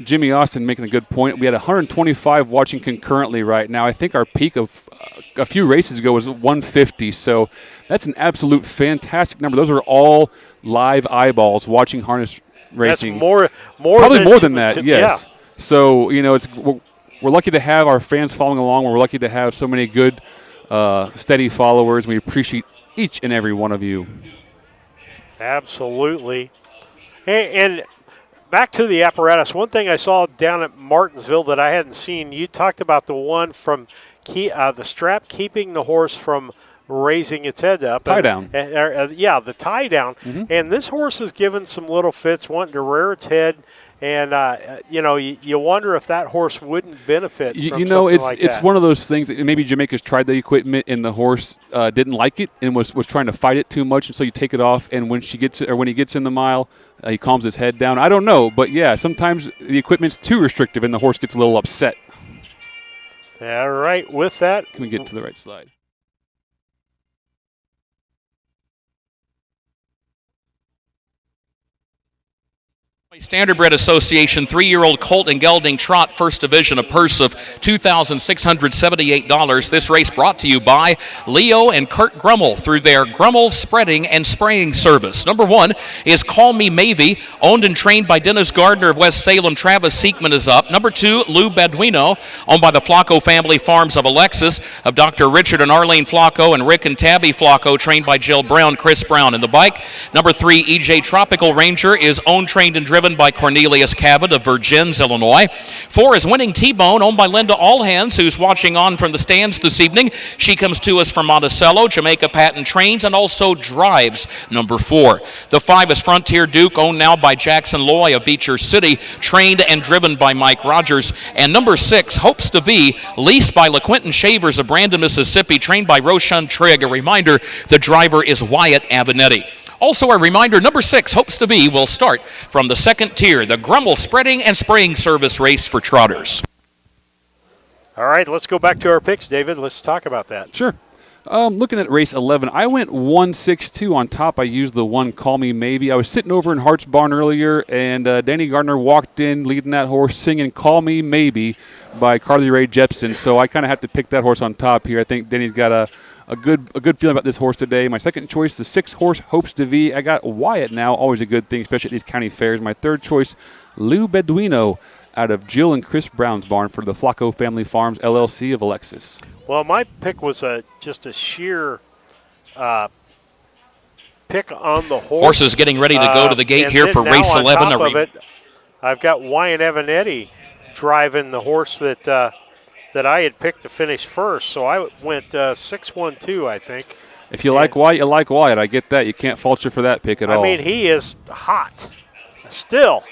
Jimmy Austin making a good point. We had 125 watching concurrently right now. I think our peak of a few races ago was 150, so that's an absolute fantastic number. Those are all live eyeballs watching harness racing. That's more probably than more than that. Yes. Yeah. So we're lucky to have our fans following along. We're lucky to have so many good, steady followers. We appreciate each and every one of you. Absolutely. And back to the apparatus. One thing I saw down at Martinsville that I hadn't seen, you talked about the one from the strap keeping the horse from raising its head up. Tie down. Yeah, the tie down. Mm-hmm. And this horse is given some little fits, wanting to rear its head. And, you wonder if that horse wouldn't benefit from something like that. It's one of those things that maybe Jamaica's tried the equipment and the horse didn't like it and was trying to fight it too much, and so you take it off, and when he gets in the mile, he calms his head down. I don't know, but, yeah, sometimes the equipment's too restrictive and the horse gets a little upset. All right, with that. Can we get to the right slide? Standardbred Association 3-year-old colt and gelding trot, first division, a purse of $2,678. This race brought to you by Leo and Kurt Grummel through their Grummel Spreading and Spraying Service. Number 1 is Call Me Mavy, owned and trained by Dennis Gardner of West Salem. Travis Seekman is up. Number 2, Lou Beduino, owned by the Flacco family farms of Alexis, of Dr. Richard and Arlene Flacco and Rick and Tabby Flacco, trained by Jill Brown, Chris Brown in the bike. Number 3, EJ Tropical Ranger, is owned, trained, and driven by Cornelius Cavett of Virgins, Illinois. 4 is Winning T-Bone, owned by Linda Allhands, who's watching on from the stands this evening. She comes to us from Monticello. Jamaica Patent trains and also drives. Number 4. The 5 is Frontier Duke, owned now by Jackson Loy of Beecher City, trained and driven by Mike Rogers. And number 6, Hopes to V, leased by LaQuinton Shavers of Brandon, Mississippi, trained by Roshan Trigg. A reminder, the driver is Wyatt Avenatti. Also a reminder, number 6, Hopes to V, will start from the second tier, the Grummel Spreading and Spraying Service race for trotters. All right, let's go back to our picks, David. Let's talk about that. Sure. Looking at race 11, I went 1-6-2 on top. I used the one Call Me Maybe. I was sitting over in Hart's Barn earlier, and Danny Gardner walked in leading that horse, singing Call Me Maybe by Carly Rae Jepsen. So I kind of have to pick that horse on top here. I think Danny's got a good feeling about this horse today. My second choice, the 6-horse Hopes to V. I got Wyatt now, always a good thing, especially at these county fairs. My third choice, Lou Beduino, out of Jill and Chris Brown's barn for the Flacco Family Farms, LLC of Alexis. Well, my pick was just a sheer pick on the horse. Horses getting ready to go to the gate here for race 11. On top of it, I've got Wyatt Avenatti driving the horse that I had picked to finish first. So I went 6-1-2, I think. If you like Wyatt, you like Wyatt. I get that. You can't fault you for that pick at all. I mean, he is hot still.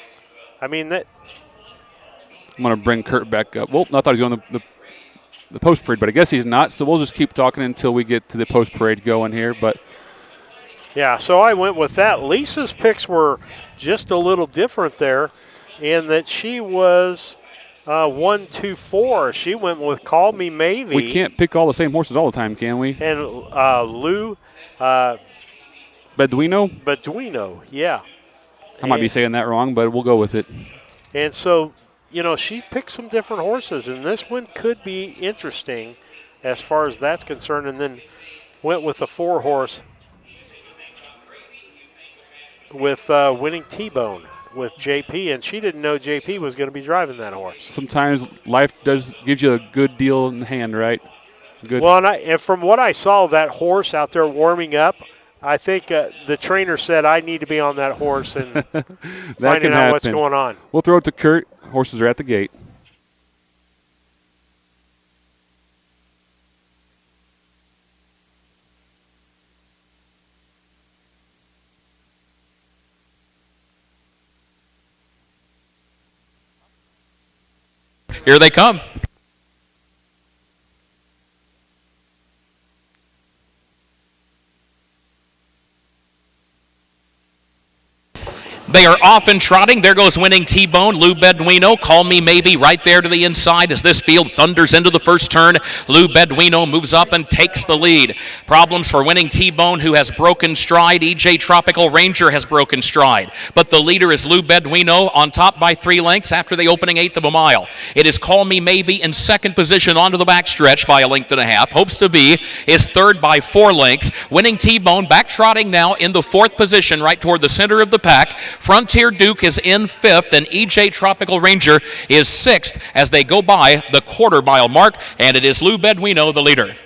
I mean, that. I'm going to bring Kurt back up. Well, I thought he was going the post parade, but I guess he's not. So we'll just keep talking until we get to the post parade going here. But yeah, so I went with that. Lisa's picks were just a little different there, in that she was 1-2-4. She went with Call Me Maybe. We can't pick all the same horses all the time, can we? And Lou Beduino, yeah. I might be saying that wrong, but we'll go with it. And so, she picked some different horses, and this one could be interesting as far as that's concerned, and then went with the 4-horse with Winning T-Bone with JP, and she didn't know JP was going to be driving that horse. Sometimes life gives you a good deal in hand, right? Good. Well, and from what I saw, that horse out there warming up, I think the trainer said I need to be on that horse and finding out what's going on. We'll throw it to Kurt. Horses are at the gate. Here they come. They are off and trotting. There goes Winning T-Bone. Lou Beduino, Call Me Maybe, right there to the inside as this field thunders into the first turn. Lou Beduino moves up and takes the lead. Problems for Winning T-Bone, who has broken stride. EJ Tropical Ranger has broken stride. But the leader is Lou Beduino, on top by 3 lengths after the opening eighth of a mile. It is Call Me Maybe in second position onto the backstretch by a length and a half. Hopes to Be is third by 4 lengths. Winning T-Bone back trotting now in the fourth position right toward the center of the pack. Frontier Duke is in fifth, and EJ Tropical Ranger is sixth as they go by the quarter-mile mark, and it is Lou Beduino, the leader.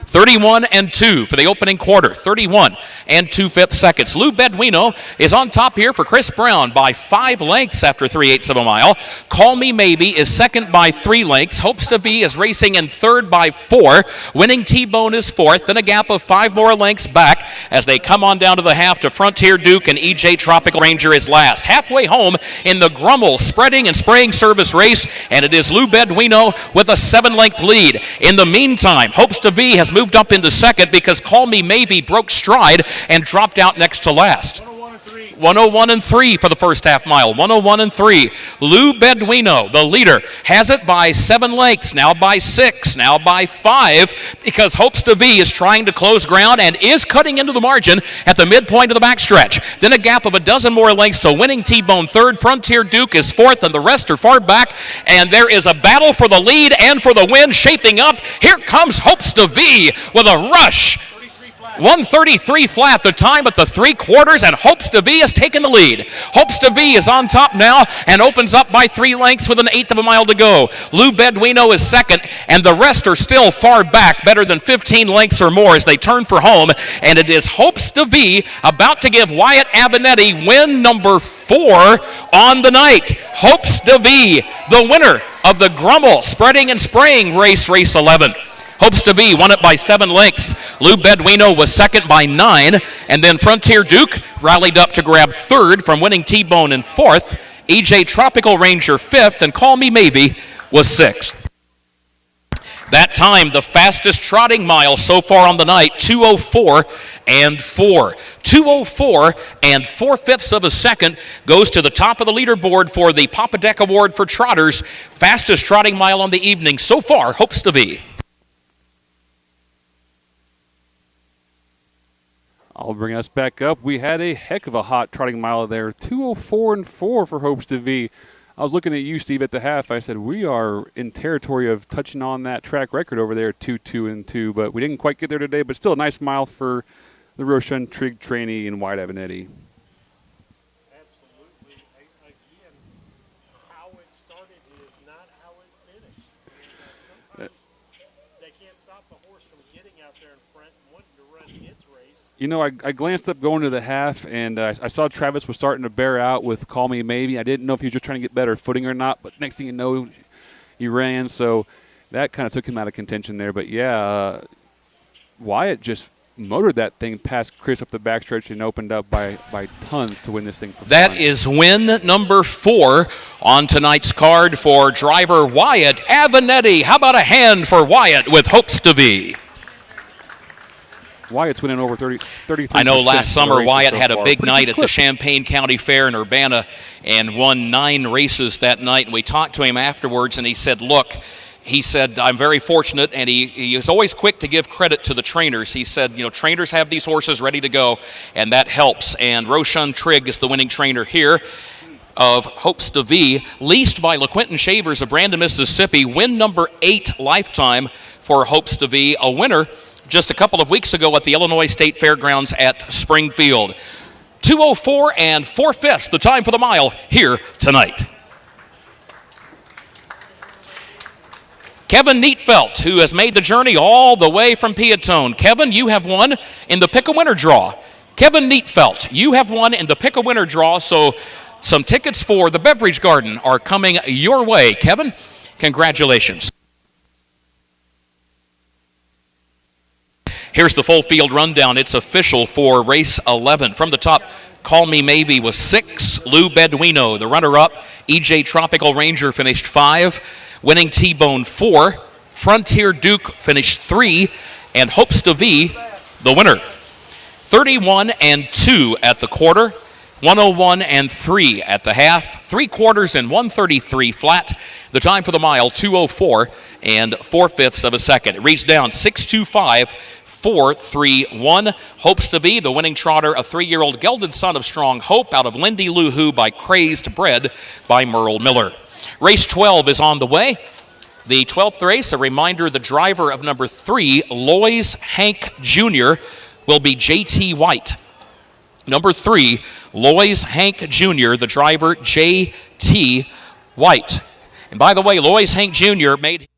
31 and 2 for the opening quarter. 31 and 2/5 seconds. Lou Beduino is on top here for Chris Brown by 5 lengths after 3/8 of a mile. Call Me Maybe is second by 3 lengths. Hopes to Be is racing in third by 4. Winning T-Bone is fourth, and a gap of 5 more lengths back as they come on down to the half to Frontier Duke, and EJ Tropical Ranger is last. Halfway home in the Grummel spreading and spraying service race, and it is Lou Beduino with a 7-length lead. In the meantime, Hopes to Be has moved up into second because Call Me Maybe broke stride and dropped out next to last. 101 and 3 for the first half mile. 101 and 3. Lou Beduino, the leader, has it by 7 lengths, now by 6, now by 5, because Hopes to Be is trying to close ground and is cutting into the margin at the midpoint of the backstretch. Then a gap of a dozen more lengths to Winning T-Bone third. Frontier Duke is fourth, and the rest are far back. And there is a battle for the lead and for the win shaping up. Here comes Hopes to Be with a rush. 1:33 flat, the time at the 3/4, and Hopes to Be has taken the lead. Hopes to Be is on top now and opens up by 3 lengths with an eighth of a mile to go. Lou Beduino is second, and the rest are still far back, better than 15 lengths or more as they turn for home. And it is Hopes to Be about to give Wyatt Avenatti win number 4 on the night. Hopes to Be, the winner of the Grummel Spreading and Spraying Race 11. Hopes to Be won it by 7 lengths. Lou Beduino was second by 9, and then Frontier Duke rallied up to grab third from Winning T-Bone in fourth. EJ Tropical Ranger fifth, and Call Me Maybe was sixth. That time, the fastest trotting mile so far on the night, 2:04 and 4. 2:04 and 4/5 of a second goes to the top of the leaderboard for the Papa Deck Award for Trotters. Fastest trotting mile on the evening so far, Hopes to Be. I'll bring us back up. We had a heck of a hot trotting mile there. 2:04 and 4 for Hopes to Be. I was looking at you, Steve, at the half. I said, we are in territory of touching on that track record over there, 2-2 and 2. But we didn't quite get there today, but still a nice mile for the Roshan Trigg trainee and Wyatt Avenatti. Absolutely. Again, how it started is not how it finished. Sometimes they can't stop the horse from getting out there in front and wanting to run its race. You know, I glanced up going to the half, and I saw Travis was starting to bear out with Call Me Maybe. I didn't know if he was just trying to get better footing or not, but next thing you know, he ran. So that kind of took him out of contention there. But, yeah, Wyatt just motored that thing past Chris up the backstretch and opened up by tons to win this thing. That is win number 4 on tonight's card for driver Wyatt Avenatti. How about a hand for Wyatt with Hopes to Be? Wyatt's winning over 33%. I know last summer Wyatt had a big night at the clip. Champaign County Fair in Urbana and won 9 races that night. And we talked to him afterwards, and he said, look, I'm very fortunate, and he is always quick to give credit to the trainers. He said, trainers have these horses ready to go, and that helps. And Roshan Trigg is the winning trainer here of Hopes to Be, leased by LaQuinton Shavers of Brandon, Mississippi. Win number 8 lifetime for Hopes to Be, a winner just a couple of weeks ago at the Illinois State Fairgrounds at Springfield. 2:04 and 4/5, the time for the mile here tonight. Kevin Neatfelt, who has made the journey all the way from Piatone. Kevin, you have won in the Pick-A-Winner draw. Kevin Neatfelt, you have won in the Pick-A-Winner draw, so some tickets for the Beverage Garden are coming your way. Kevin, congratulations. Here's the full field rundown. It's official for race 11. From the top, Call Me Maybe was 6. Lou Beduino, the runner-up. EJ Tropical Ranger finished 5. Winning T-Bone 4. Frontier Duke finished 3. And Hopes to Be, the winner. 31 and 2 at the quarter. 101 and 3 at the half, 3/4 and 133 flat. The time for the mile, 2:04 and 4/5 of a second. It reached down 6:25. 4-3-1. Hopes to be the winning trotter, a 3-year-old gelded son of Strong Hope out of Lindy Lou Who by Crazed Bred by Merle Miller. Race 12 is on the way. The 12th race, a reminder, the driver of number 3, Lois Hank Jr., will be J.T. White. Number 3, Lois Hank Jr., the driver, J.T. White. And by the way, Lois Hank Jr. made...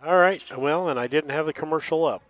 All right. Well, and I didn't have the commercial up.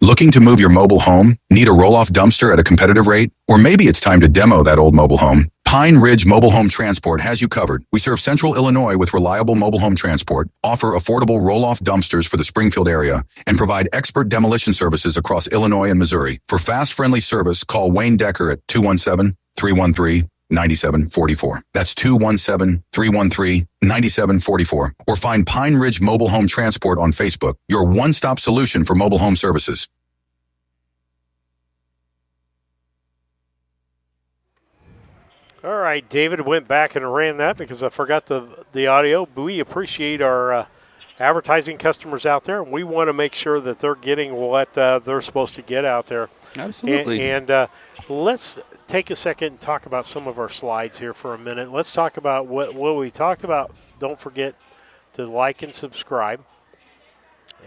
Looking to move your mobile home? Need a roll-off dumpster at a competitive rate? Or maybe it's time to demo that old mobile home? Pine Ridge Mobile Home Transport has you covered. We serve Central Illinois with reliable mobile home transport, offer affordable roll-off dumpsters for the Springfield area, and provide expert demolition services across Illinois and Missouri. For fast, friendly service, call Wayne Decker at 217-313-9744. That's 217-313-9744. Or find Pine Ridge Mobile Home Transport on Facebook, your one-stop solution for mobile home services. All right, David went back and ran that because I forgot the audio. We appreciate our advertising customers out there, and we want to make sure that they're getting what they're supposed to get out there. Absolutely. And let's take a second and talk about some of our slides here for a minute. Let's talk about what we talked about. Don't forget to like and subscribe.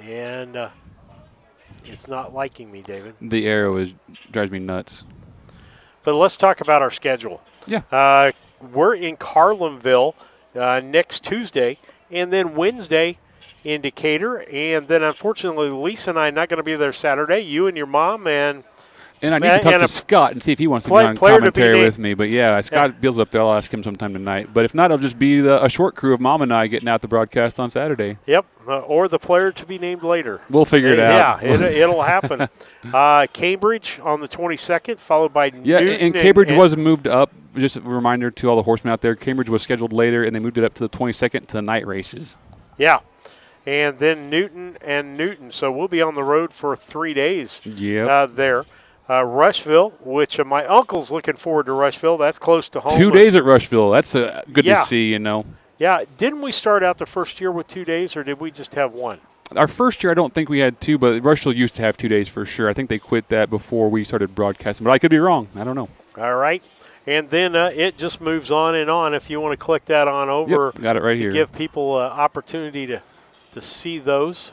And it's not liking me, David. The arrow drives me nuts. But let's talk about our schedule. Yeah. We're in Carlinville next Tuesday, and then Wednesday in Decatur, and then unfortunately Lisa and I are not going to be there Saturday. You and your mom and I need to talk to Scott and see if he wants to be on commentary with me. But yeah, Scott Beal's up there. I'll ask him sometime tonight. But if not, it'll just be a short crew of Mom and I getting out the broadcast on Saturday. Yep, or the player to be named later. We'll figure it out. Yeah, it'll happen. Cambridge on the 22nd, followed by Newton. And Cambridge and was moved up. Just a reminder to all the horsemen out there, Cambridge was scheduled later, and they moved it up to the 22nd to the night races. Yeah. And then Newton. So we'll be on the road for 3 days there. Rushville, which my uncle's looking forward to Rushville. That's close to home. 2 days at Rushville. That's good to see, you know. Yeah. Didn't we start out the first year with 2 days, or did we just have one? Our first year, I don't think we had 2, but Rushville used to have 2 days for sure. I think they quit that before we started broadcasting, but I could be wrong. I don't know. All right. And then it just moves on and on. If you want to click that on over, got it right to here. Give people opportunity to see those.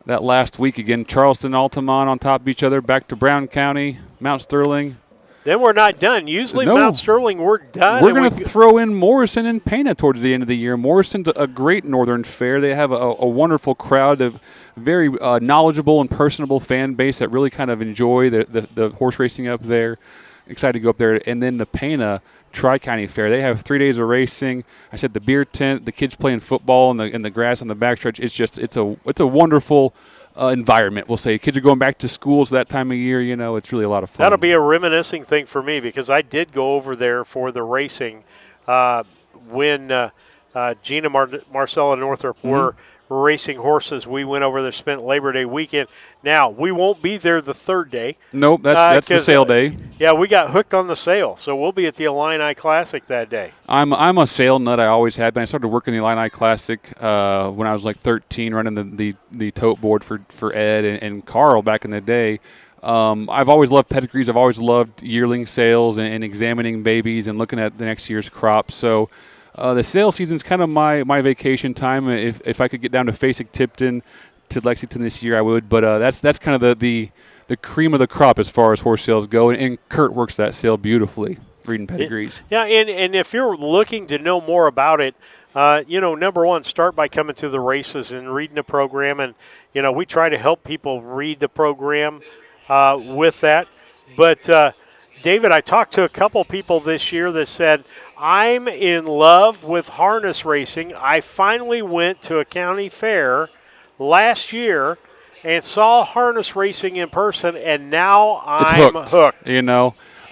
That last week again, Charleston, Altamont on top of each other, back to Brown County, Mount Sterling. Then we're not done. Usually Mount Sterling, we're done. We're going to throw in Morrison and Pana towards the end of the year. Morrison's a great northern fair. They have a wonderful crowd, a very knowledgeable and personable fan base that really kind of enjoy the horse racing up there. Excited to go up there. And then the Pana Tri-County Fair. They have 3 days of racing. I said the beer tent, the kids playing football in the grass on the backstretch. It's a wonderful environment, we'll say. Kids are going back to schools that time of year. You know, it's really a lot of fun. That'll be a reminiscing thing for me because I did go over there for the racing when Gina, Marcella, and Northrop were racing horses. We went over there, spent Labor Day weekend. Now, we won't be there the third day. Nope, that's the sale day. Yeah, we got hooked on the sale, so we'll be at the Illini Classic that day. I'm a sale nut. I always have been. I started working the Illini Classic when I was like 13, running the tote board for Ed and Carl back in the day. I've always loved pedigrees. I've always loved yearling sales and examining babies and looking at the next year's crop. So the sale season's kind of my vacation time. If I could get down to Fasig, Tipton, to Lexington this year, I would. But that's kind of the cream of the crop as far as horse sales go. And Kurt works that sale beautifully, reading pedigrees. Yeah, and if you're looking to know more about it, number one, start by coming to the races and reading the program. And, we try to help people read the program with that. But, David, I talked to a couple people this year that said, I'm in love with harness racing. I finally went to a county fair last year and saw harness racing in person, and now I'm hooked.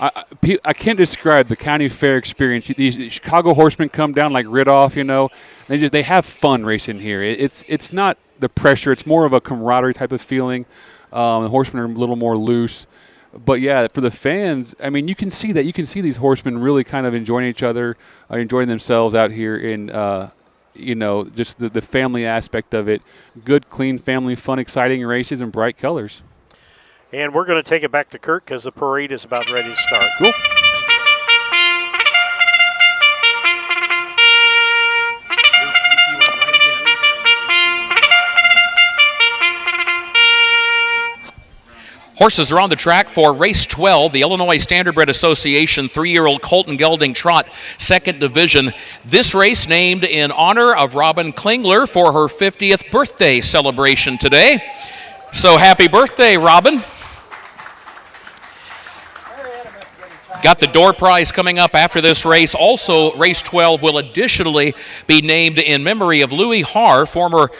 I can't describe the county fair experience. These Chicago horsemen come down like Ridolph, They have fun racing here. It's not the pressure. It's more of a camaraderie type of feeling. The horsemen are a little more loose. But, yeah, for the fans, I mean, you can see that. You can see these horsemen really kind of enjoying each other, enjoying themselves out here in, just the family aspect of it. Good, clean, family, fun, exciting races and bright colors. And we're going to take it back to Kurt because the parade is about ready to start. Cool. Horses are on the track for race 12, the Illinois Standardbred Association 3-year-old Colton Gelding Trot, second division. This race named in honor of Robin Klingler for her 50th birthday celebration today. So happy birthday, Robin. Got the door prize coming up after this race. Also, race 12 will additionally be named in memory of Louis Haar, former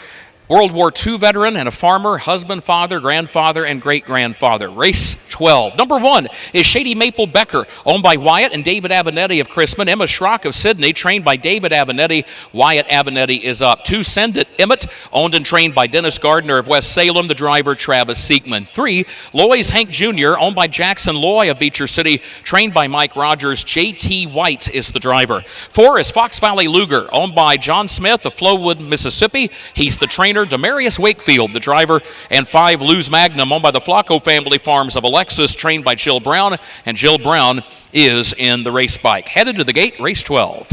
World War II veteran and a farmer, husband, father, grandfather, and great-grandfather. Race 12. Number 1 is Shady Maple Becker, owned by Wyatt and David Avenatti of Chrisman. Emma Schrock of Sydney, trained by David Avenatti. Wyatt Avenatti is up. 2, Send It Emmett, owned and trained by Dennis Gardner of West Salem. The driver, Travis Siekman. 3, Loy's Hank Jr., owned by Jackson Loy of Beecher City, trained by Mike Rogers. J.T. White is the driver. 4 is Fox Valley Luger, owned by John Smith of Flowood, Mississippi. He's the trainer. Demarius Wakefield, the driver. And 5, Luz Magnum, owned by the Flacco family farms of Alexis, trained by Jill Brown. And Jill Brown is in the race bike. Headed to the gate, race 12.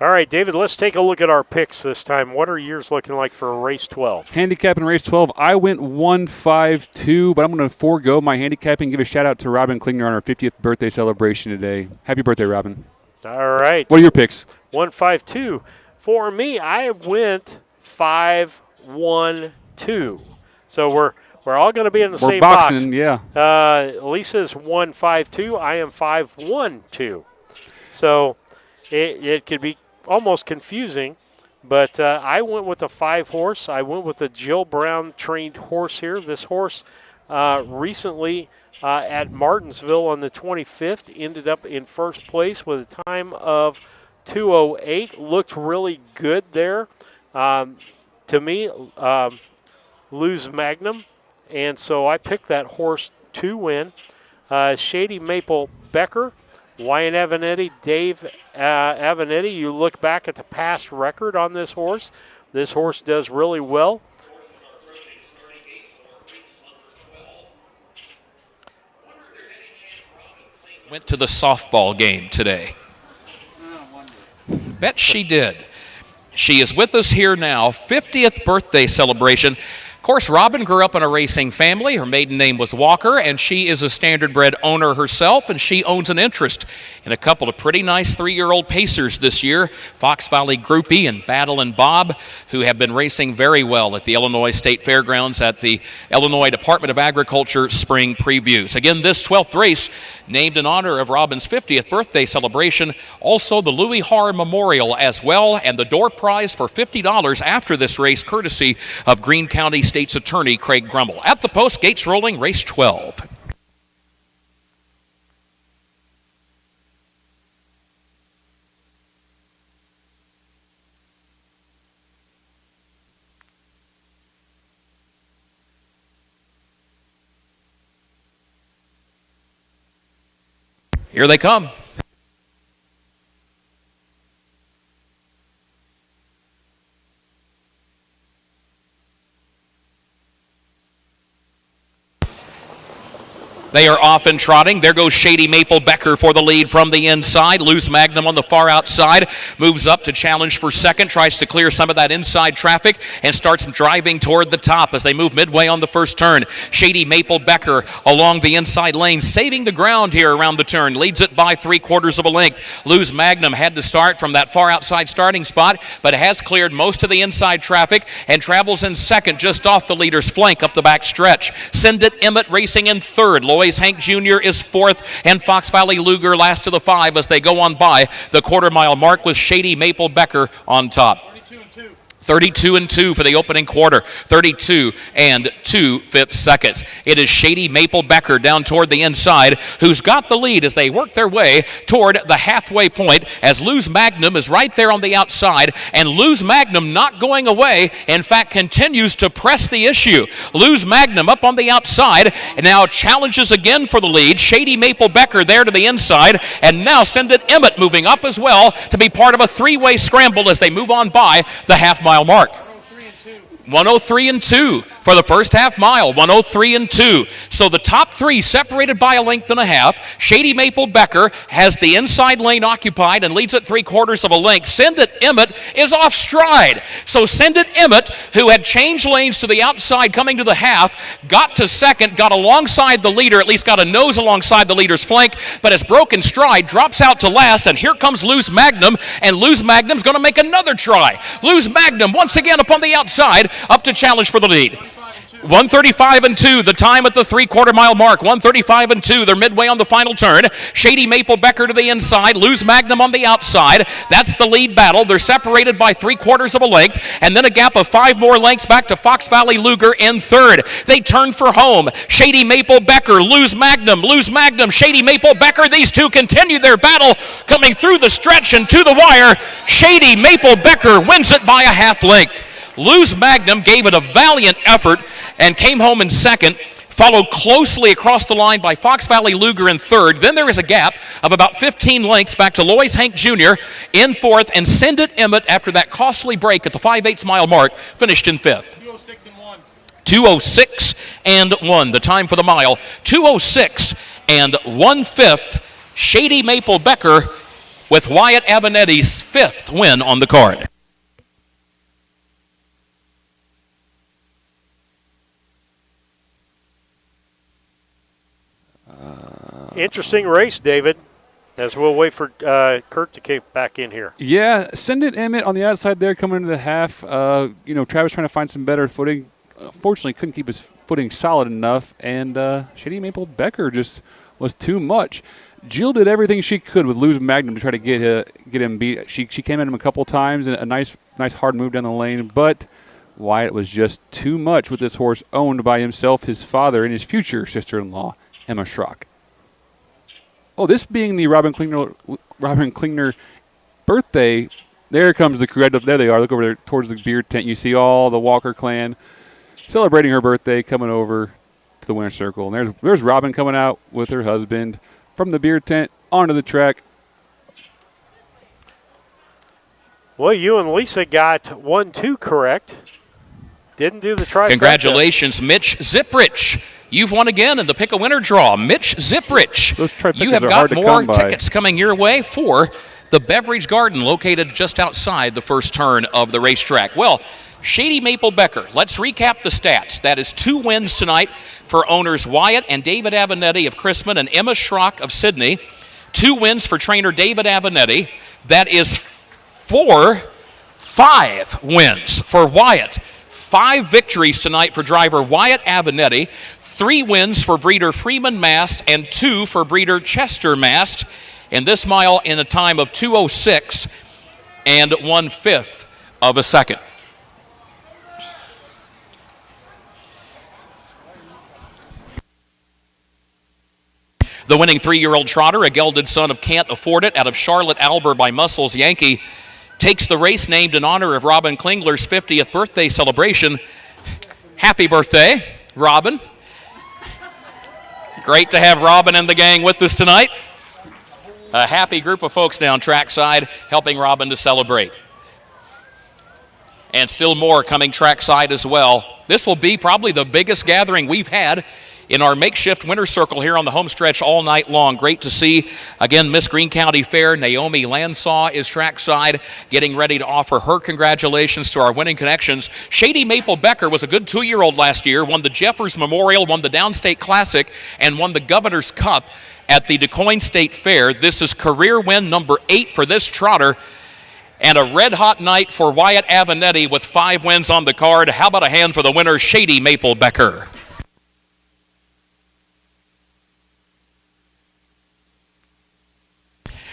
All right, David, let's take a look at our picks this time. What are yours looking like for race 12? Handicap in race 12, I went 1-5-2, but I'm going to forego my handicapping and give a shout-out to Robin Klingner on her 50th birthday celebration today. Happy birthday, Robin. All right. What are your picks? 1-5-2. For me, I went 5-1-2. So we're all going to be in the same boxing, box. Yeah. Lisa's 1-5-2. I am 5-1-2. So it could be almost confusing, but I went with the 5 horse. I went with the Jill Brown trained horse here. This horse recently at Martinsville on the 25th ended up in first place with a time of 2:08. Looked really good there. To me, Luz Magnum, and so I picked that horse to win. Shady Maple Becker, Wyatt Avenatti, Dave Avenatti. You look back at the past record on this horse. This horse does really well. Went to the softball game today. Bet she did. She is with us here now, 50th birthday celebration. Of course, Robin grew up in a racing family. Her maiden name was Walker, and she is a standardbred owner herself, and she owns an interest in a couple of pretty nice 3-year-old pacers this year, Fox Valley Groupie and Battle and Bob, who have been racing very well at the Illinois State Fairgrounds at the Illinois Department of Agriculture Spring Previews. Again, this 12th race, named in honor of Robin's 50th birthday celebration, also the Louis Haar Memorial as well, and the door prize for $50 after this race, courtesy of Greene County State's Attorney Craig Grummel. At the post, gates rolling, race 12. Here they come. They are off and trotting. There goes Shady Maple Becker for the lead from the inside. Loose Magnum on the far outside. Moves up to challenge for second. Tries to clear some of that inside traffic and starts driving toward the top as they move midway on the first turn. Shady Maple Becker along the inside lane, saving the ground here around the turn. Leads it by 3/4 of a length. Loose Magnum had to start from that far outside starting spot, but has cleared most of the inside traffic and travels in second just off the leader's flank up the back stretch. Send It Emmett racing in third. Lois Hank Jr. is fourth, and Fox Valley Luger last of the five as they go on by the quarter-mile mark with Shady Maple Becker on top. 32-2 for the opening quarter. 32 and 2/5 seconds. It is Shady Maple Becker down toward the inside who's got the lead as they work their way toward the halfway point as Luz Magnum is right there on the outside, and Luz Magnum not going away, in fact continues to press the issue. Luz Magnum up on the outside and now challenges again for the lead. Shady Maple Becker there to the inside, and now Send It Emmett moving up as well to be part of a three-way scramble as they move on by the half-mile mark. 103 and 2 for the first half mile. 103 and 2. So the top three separated by a length and a half. Shady Maple Becker has the inside lane occupied and leads at 3/4 of a length. Send It Emmett is off stride. So Send It Emmett, who had changed lanes to the outside coming to the half, got to second, got alongside the leader, at least got a nose alongside the leader's flank, but has broken stride, drops out to last, and here comes Luz Magnum, and Luz Magnum's going to make another try. Luz Magnum once again up on the outside, up to challenge for the lead. 135 and 2, the time at the 3/4 mile mark. 135 and 2, they're midway on the final turn. Shady Maple Becker to the inside, Luz Magnum on the outside. That's the lead battle. They're separated by 3/4 of a length, and then a gap of 5 more lengths back to Fox Valley Luger in third. They turn for home. Shady Maple Becker, Luz Magnum, Shady Maple Becker. These two continue their battle coming through the stretch and to the wire. Shady Maple Becker wins it by a half length. Luz Magnum gave it a valiant effort and came home in second, followed closely across the line by Fox Valley Luger in third. Then there is a gap of about 15 lengths back to Lois Hank Jr. in fourth, and Send It Emmett, after that costly break at the 5/8 mile mark, finished in fifth. 2:06 and 1, the time for the mile. 2:06 and 1/5. Shady Maple Becker with Wyatt Avenetti's fifth win on the card. Interesting race, David, as we'll wait for Kurt to get back in here. Yeah, Send It Emmett on the outside there coming into the half. Travis trying to find some better footing. Fortunately, couldn't keep his footing solid enough, and Shady Maple Becker just was too much. Jill did everything she could with Luz Magnum to try to get him beat. She came at him a couple times, and a nice hard move down the lane, but Wyatt was just too much with this horse owned by himself, his father, and his future sister-in-law, Emma Schrock. Oh, this being the Robin Klingner birthday, there comes the crew. There they are. Look over there towards the beer tent. You see all the Walker clan celebrating her birthday, coming over to the winner's circle. And there's Robin coming out with her husband from the beer tent onto the track. Well, you and Lisa got 1-2 correct. Didn't do the trifecta. Congratulations, Mitch Ziprich. You've won again in the Pick a Winner draw. Mitch Ziprich. Those trifectas You have are got hard to more come by. tickets coming your way for the Beverage Garden located just outside the first turn of the racetrack. Well, Shady Maple Becker, let's recap the stats. That is 2 wins tonight for owners Wyatt and David Avenetti of Chrisman and Emma Schrock of Sydney. 2 wins for trainer David Avenetti. That is 5 wins for Wyatt. 5 victories tonight for driver Wyatt Avenetti, 3 wins for breeder Freeman Mast, and 2 for breeder Chester Mast. And this mile in a time of 2:06 and 1/5 of a second. The winning 3-year-old trotter, a gelded son of Can't Afford It, out of Charlotte Alber by Muscles Yankee, takes the race named in honor of Robin Klingler's 50th birthday celebration. Happy birthday, Robin. Great to have Robin and the gang with us tonight. A happy group of folks down trackside helping Robin to celebrate. And still more coming trackside as well. This will be probably the biggest gathering we've had in our makeshift winter circle here on the home stretch all night long. Great to see. Again, Miss Greene County Fair, Naomi Landsaw is trackside, getting ready to offer her congratulations to our winning connections. Shady Maple Becker was a good 2-year-old last year, won the Jeffers Memorial, won the Downstate Classic, and won the Governor's Cup at the DuQuoin State Fair. This is career win number 8 for this trotter. And a red-hot night for Wyatt Avenatti with 5 wins on the card. How about a hand for the winner, Shady Maple Becker?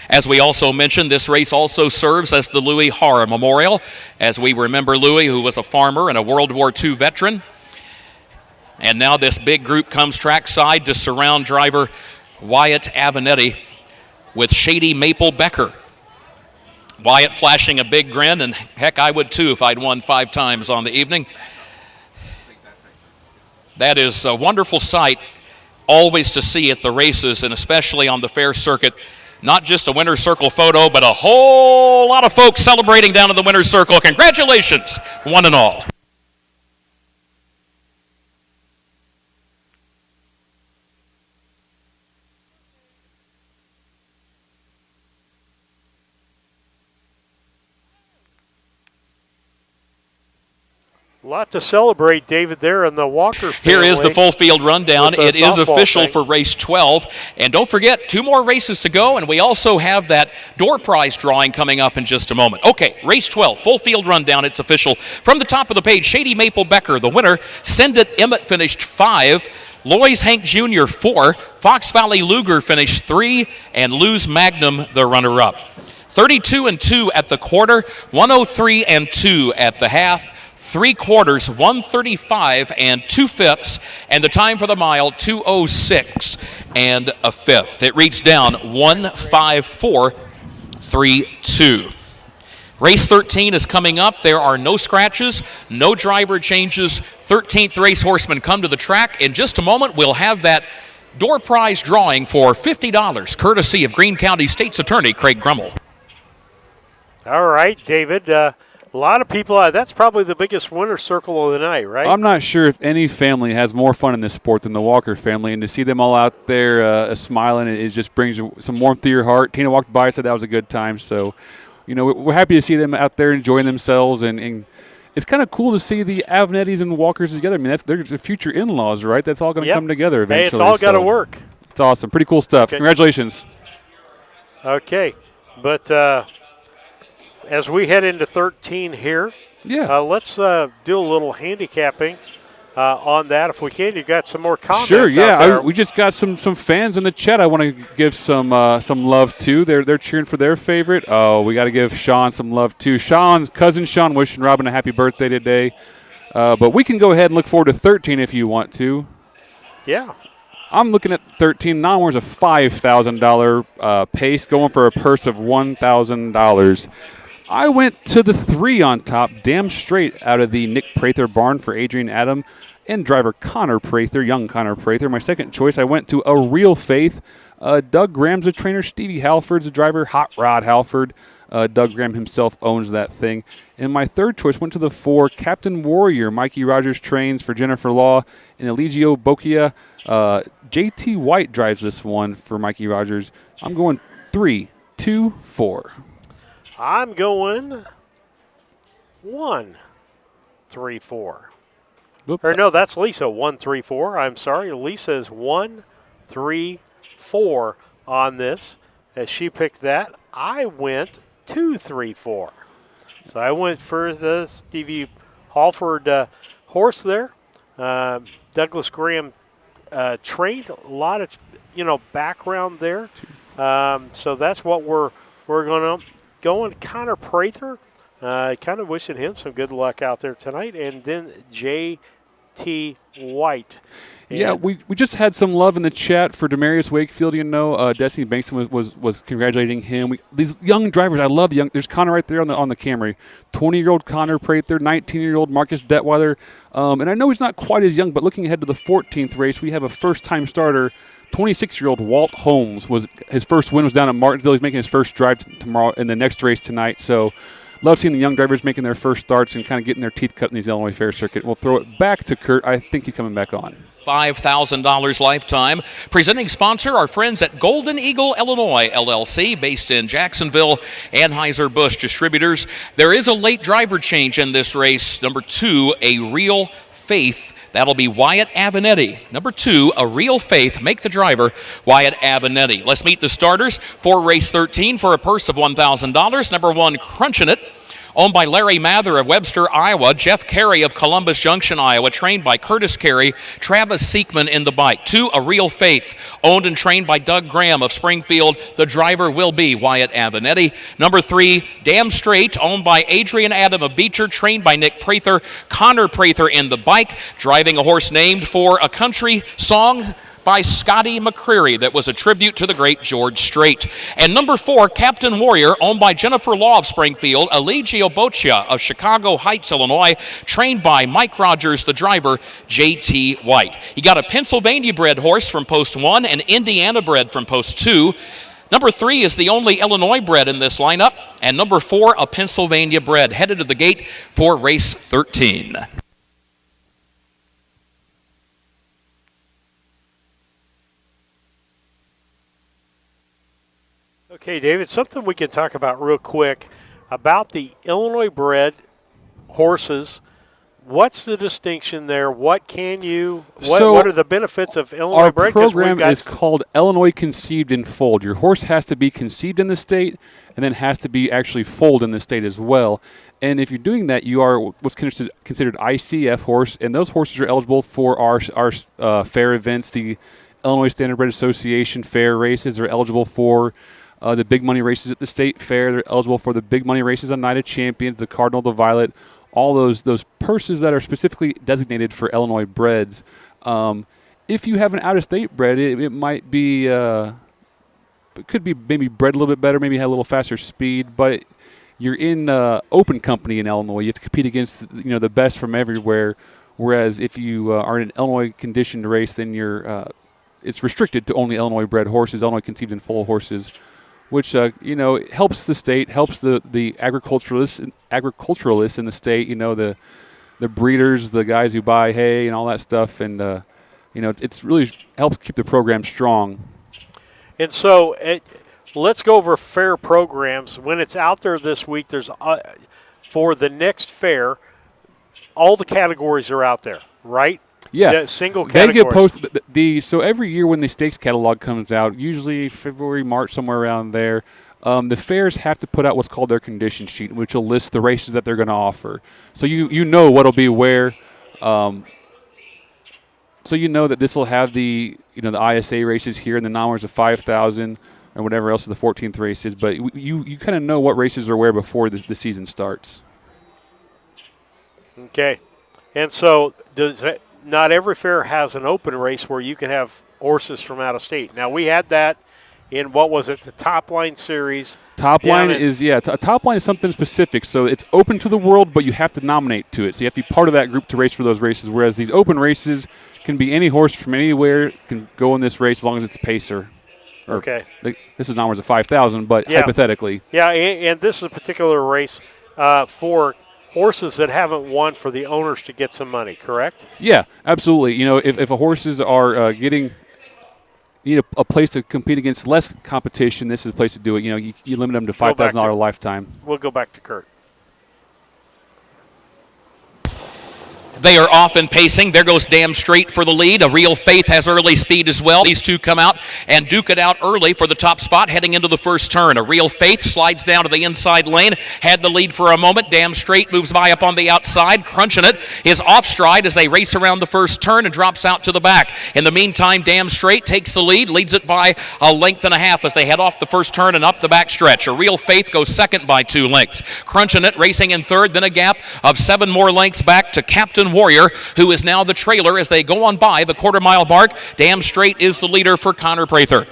As we also mentioned, this race also serves as the Louis Hara Memorial, as we remember Louis, who was a farmer and a World War II veteran. And now this big group comes trackside to surround driver Wyatt Avenatti with Shady Maple Becker. Wyatt flashing a big grin, and heck, I would too if I'd won 5 times on the evening. That is a wonderful sight always to see at the races, and especially on the fair circuit. Not just a winner's circle photo, but a whole lot of folks celebrating down in the winner's circle. Congratulations, one and all. A lot to celebrate, David, there in the Walker family. Here is the full field rundown. It is official for race 12. And don't forget, 2 more races to go, and we also have that door prize drawing coming up in just a moment. Okay, race 12, full field rundown. It's official. From the top of the page, Shady Maple Becker, the winner. Send It Emmett finished 5. Loy's Hank Jr., 4. Fox Valley Luger finished 3. And Lou's Magnum, the runner-up. 32-2 at the quarter, 103-2 at the half. 3/4, 135 2/5, and the time for the mile, 2:06 1/5. It reads down 1:54.32. Race 13 is coming up. There are no scratches, no driver changes. 13th race horsemen come to the track. In just a moment, we'll have that door prize drawing for $50, courtesy of Greene County State's Attorney Craig Grummel. All right, David. A lot of people, that's probably the biggest winner circle of the night, right? I'm not sure if any family has more fun in this sport than the Walker family, and to see them all out there smiling, it just brings some warmth to your heart. Tina walked by and said that was a good time, so we're happy to see them out there enjoying themselves, and it's kind of cool to see the Avenattis and Walkers together. I mean, they're the future in-laws, right? That's all going to come together eventually. Hey, it's all got to work. It's awesome. Pretty cool stuff. Okay. Congratulations. Okay, but as we head into 13 here, let's do a little handicapping on that if we can. You got some more comments? Sure, we just got some fans in the chat I want to give some love to. They're cheering for their favorite. Oh, we got to give Sean some love too. Sean's cousin Sean wishing Robin a happy birthday today. But we can go ahead and look forward to 13 if you want to. Yeah. I'm looking at 13. Non-winners a $5,000 pace, going for a purse of $1,000. I went to the 3 on top, damn straight out of the Nick Prather barn for Adrian Adam and driver Connor Prather, young Connor Prather. My second choice, I went to A Real Faith. Doug Graham's a trainer. Stevie Halford's a driver. Hot Rod Halford. Doug Graham himself owns that thing. And my third choice went to the 4, Captain Warrior. Mikey Rogers trains for Jennifer Law and Eligio Bokia. JT White drives this one for Mikey Rogers. I'm going 3, 2, 4. I'm going 1, 3, 4. Oops. Or no, that's Lisa, 1, 3, 4. I'm sorry, Lisa is 1, 3, 4 on this. As she picked that, I went 2, 3, 4. So I went for the Stevie Halford horse there. Douglas Graham trained, a lot of background there. So that's what we're going to. Going Connor Prather, kind of wishing him some good luck out there tonight. And then J.T. White. Yeah, we just had some love in the chat for Demarius Wakefield. Destiny Bankston was congratulating him. These young drivers, I love the young. There's Connor right there on the Camry. 20-year-old Connor Prather, 19-year-old Marcus Detweiler. And I know he's not quite as young, but looking ahead to the 14th race, we have a first-time starter. 26-year-old Walt Holmes his first win was down at Martinsville. He's making his first drive tomorrow in the next race tonight. So love seeing the young drivers making their first starts and kind of getting their teeth cut in these Illinois Fair Circuit. We'll throw it back to Kurt. I think he's coming back on. $5,000 lifetime. Presenting sponsor, our friends at Golden Eagle, Illinois, LLC, based in Jacksonville, Anheuser-Busch Distributors. There is a late driver change in this race. Number 2, A Real Faith. That'll be Wyatt Avenatti. Number 2, A Real Faith. Make the driver Wyatt Avenatti. Let's meet the starters for race 13 for a purse of $1,000. Number 1, Crunching It, owned by Larry Mather of Webster, Iowa. Jeff Carey of Columbus Junction, Iowa, trained by Curtis Carey. Travis Seekman in the bike. 2, A Real Faith, owned and trained by Doug Graham of Springfield. The driver will be Wyatt Avenatti. Number 3, Damn Straight, owned by Adrian Adam of Beecher, trained by Nick Prather. Connor Prather in the bike, driving a horse named for a country song by Scotty McCreery that was a tribute to the great George Strait. And number 4, Captain Warrior, owned by Jennifer Law of Springfield, Eligio Boccia of Chicago Heights, Illinois, trained by Mike Rogers, the driver, J.T. White. He got a Pennsylvania-bred horse from post 1 and Indiana-bred from post 2. Number 3 is the only Illinois bred in this lineup, and number 4, a Pennsylvania bred, headed to the gate for race 13. Okay, David, something we can talk about real quick about the Illinois bred horses. What's the distinction there? What can you, what are the benefits of Illinois bred? Our program is called Illinois Conceived and Foaled. Your horse has to be conceived in the state and then has to be actually foaled in the state as well. And if you're doing that, you are what's considered ICF horse, and those horses are eligible for our fair events. The Illinois Standardbred Association fair races are eligible for the big money races at the state fair. They're eligible for the big money races on Night of Champions, the Cardinal, the Violet, all those purses that are specifically designated for Illinois breds. If you have an out-of-state bred, it might be, it could be maybe bred a little bit better, maybe have a little faster speed, but you're in open company in Illinois. You have to compete against the best from everywhere. Whereas if you are in an Illinois conditioned race, then it's restricted to only Illinois bred horses, Illinois conceived and foal horses, which helps the state, helps the agriculturalists in the state. The breeders, the guys who buy hay and all that stuff, and it's really helps keep the program strong. And so let's go over fair programs. When it's out there this week, there's for the next fair, all the categories are out there, right? Yeah, single categories. They get posted. So every year when the stakes catalog comes out, usually February, March, somewhere around there, the fairs have to put out what's called their condition sheet, which will list the races that they're going to offer. So you know what'll be where. So you know that this will have the ISA races here and the non-winners of 5,000 and whatever else of the 14th races. But you kind of know what races are where before the season starts. Okay, and so not every fair has an open race where you can have horses from out of state. Now, we had that in, what was it, the Top Line Series. Top Line is, Top Line is something specific. So it's open to the world, but you have to nominate to it. So you have to be part of that group to race for those races, whereas these open races can be any horse from anywhere can go in this race as long as it's a pacer. Okay. This is non-winners of 5,000, but hypothetically. Yeah, and this is a particular race for horses that haven't won for the owners to get some money, correct? Yeah, absolutely. If a horses are need a place to compete against less competition, this is a place to do it. You limit them to $5,000 lifetime. We'll go back to Kurt. They are off and pacing. There goes Damn Straight for the lead. A Real Faith has early speed as well. These two come out and duke it out early for the top spot heading into the first turn. A Real Faith slides down to the inside lane, had the lead for a moment. Damn Straight moves by up on the outside. Crunching It is off stride as they race around the first turn and drops out to the back. In the meantime, Damn Straight takes the lead, leads it by a length and a half as they head off the first turn and up the back stretch. A Real Faith goes second by 2 lengths. Crunching It racing in third, then a gap of 7 more lengths back to Captain Warrior, who is now the trailer as they go on by the quarter-mile mark. Damn Straight is the leader for Connor Prather.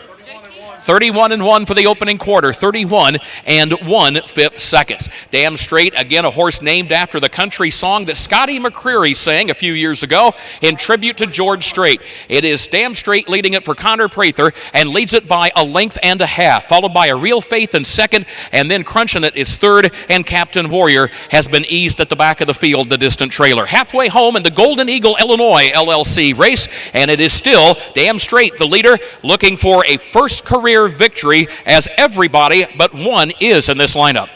31-1 for the opening quarter, 31 1/5 seconds. Damn Straight, again, a horse named after the country song that Scotty McCreery sang a few years ago in tribute to George Strait. It is Damn Straight leading it for Connor Prather and leads it by a length and a half, followed by A Real Faith in second, and then Crunching It is third, and Captain Warrior has been eased at the back of the field, the distant trailer. Halfway home in the Golden Eagle Illinois LLC race, and it is still Damn Straight, the leader, looking for a first career victory, as everybody but one is in this lineup.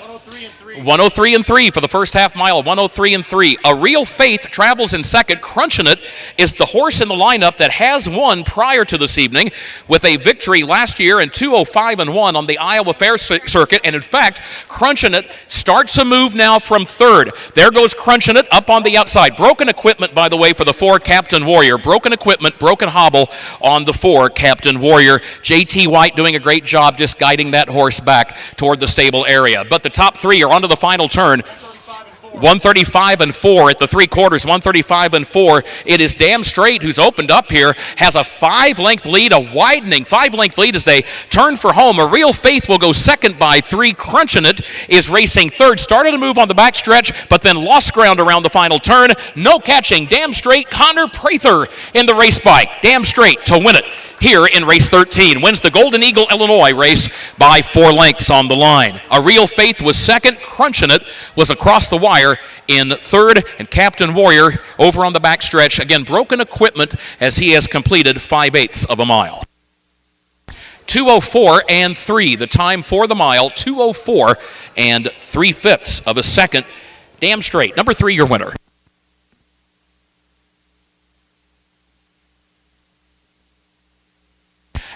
103-3 for the first half mile, 103-3. A Real Faith travels in second. Crunching It is the horse in the lineup that has won prior to this evening with a victory last year in 205-1 on the Iowa Fair circuit. And in fact, Crunching It starts a move now from third. There goes Crunching It up on the outside. Broken equipment, by the way, for the 4 Captain Warrior. Broken equipment, broken hobble on the 4 Captain Warrior. J.T. White doing a great job just guiding that horse back toward the stable area. But the top 3 are on to the final turn. 135-4 at the 3/4, 135-4. It is Damn Straight who's opened up here, has a 5-length lead, a widening 5-length lead as they turn for home. A Real Faith will go second by 3. Crunching It is racing third. Started to move on the backstretch, but then lost ground around the final turn. No catching. Damn Straight, Connor Prather in the race bike. Damn Straight to win it here in race 13. Wins the Golden Eagle Illinois race by 4 lengths on the line. A Real Faith was second. Crunching It was across the wire in third, and Captain Warrior over on the backstretch. Again, broken equipment as he has completed 5/8 of a mile. 2:04-3, the time for the mile, 2:04 3/5 of a second. Damn Straight, number 3, your winner.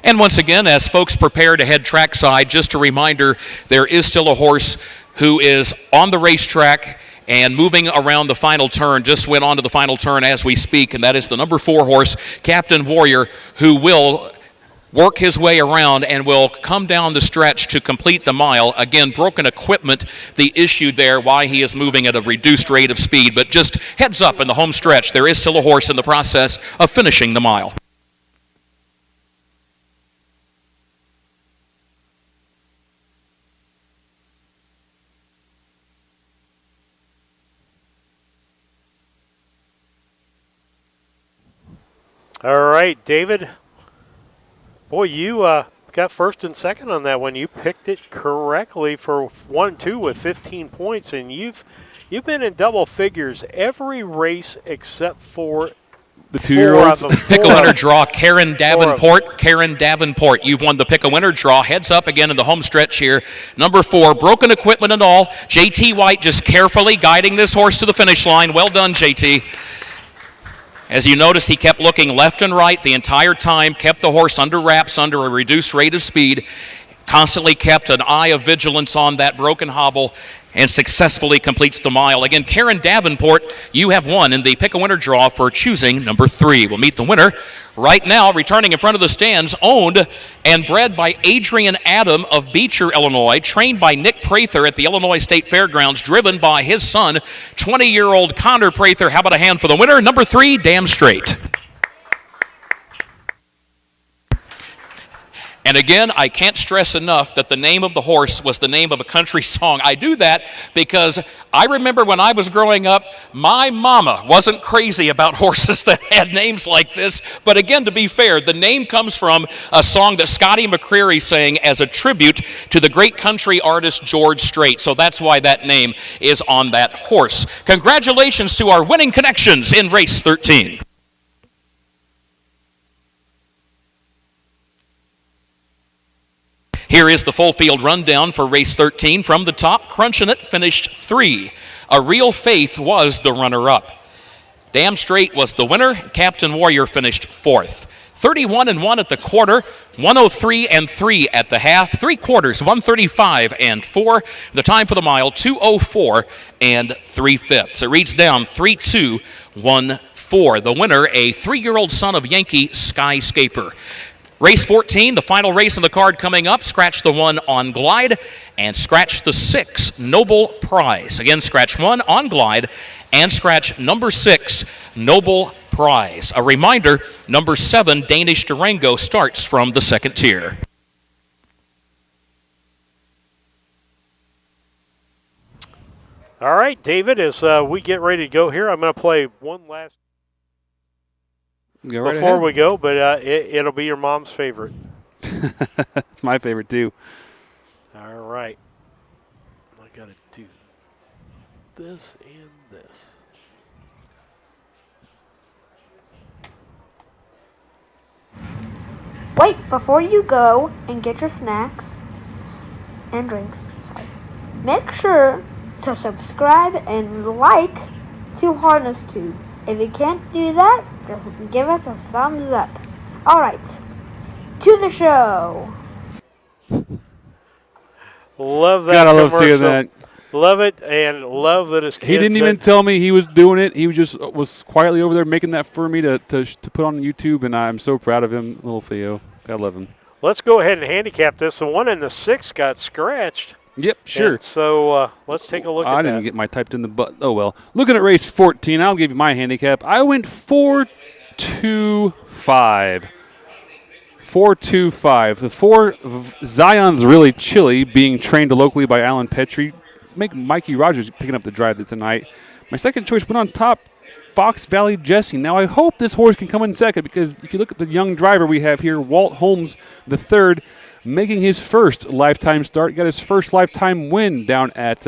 And once again, as folks prepare to head trackside, just a reminder, there is still a horse who is on the racetrack and moving around the final turn, just went on to the final turn as we speak, and that is the number 4 horse, Captain Warrior, who will work his way around and will come down the stretch to complete the mile. Again, broken equipment, the issue there, why he is moving at a reduced rate of speed, but just heads up in the home stretch, there is still a horse in the process of finishing the mile. All right, David. Boy, you got first and second on that one. You picked it correctly for 1-2 with 15 points, and you've been in double figures every race except for the 2-year-olds. Pick-a-winner draw, Karen Davenport. Karen Davenport, you've won the pick-a-winner draw. Heads up again in the home stretch here. Number 4, broken equipment and all. J.T. White just carefully guiding this horse to the finish line. Well done, J.T. As you notice, he kept looking left and right the entire time, kept the horse under wraps, under a reduced rate of speed, constantly kept an eye of vigilance on that broken hobble, and successfully completes the mile. Again, Karen Davenport, you have won in the pick-a-winner draw for choosing number 3. We'll meet the winner right now, returning in front of the stands, owned and bred by Adrian Adam of Beecher, Illinois, trained by Nick Prather at the Illinois State Fairgrounds, driven by his son, 20-year-old Connor Prather. How about a hand for the winner? Number 3, Damn Straight. And again, I can't stress enough that the name of the horse was the name of a country song. I do that because I remember when I was growing up, my mama wasn't crazy about horses that had names like this. But again, to be fair, the name comes from a song that Scotty McCreery sang as a tribute to the great country artist George Strait. So that's why that name is on that horse. Congratulations to our winning connections in race 13. Here is the full field rundown for race 13. From the top, Crunching It finished 3. A Real Faith was the runner-up. Damn Straight was the winner. Captain Warrior finished 4th. 31-1 at the quarter, 103-3 at the half, 3/4, 135-4. The time for the mile, 2:04 3/5. It reads down 3-2-1-4. The winner, a 3-year-old son of Yankee Skyscaper. Race 14, the final race on the card coming up. Scratch the 1 on Glide and scratch the 6 Noble Prize. Again, scratch 1 on Glide and scratch number 6 Noble Prize. A reminder, number 7 Danish Durango starts from the second tier. All right, David, as we get ready to go here, I'm going to play one last Go right before ahead. we go, but it'll be your mom's favorite. It's my favorite too. All right. I got to do this and this. Wait, before you go and get your snacks and drinks, make sure to subscribe and like to Harness Tube. If you can't do that, just give us a thumbs up. Alright, to the show. Love that God, I love commercial. seeing that. Love it, and love that his kids He didn't even tell me he was doing it. He was quietly over there making that for me to put on YouTube, and I'm so proud of him, little Theo. I love him. Let's go ahead and handicap this. The one in the 6 got scratched. Yep, sure. And so let's take a look at that. I didn't get my typed in the butt. Oh, well. Looking at race 14, I'll give you my handicap. I went 4-2-5. 4-2-5. The 4 Zion's Really Chilly, being trained locally by Alan Petrie. Make Mikey Rogers picking up the drive tonight. My second choice went on top, Fox Valley Jesse. Now, I hope this horse can come in second, because if you look at the young driver we have here, Walt Holmes III, making his first lifetime start. Got his first lifetime win down at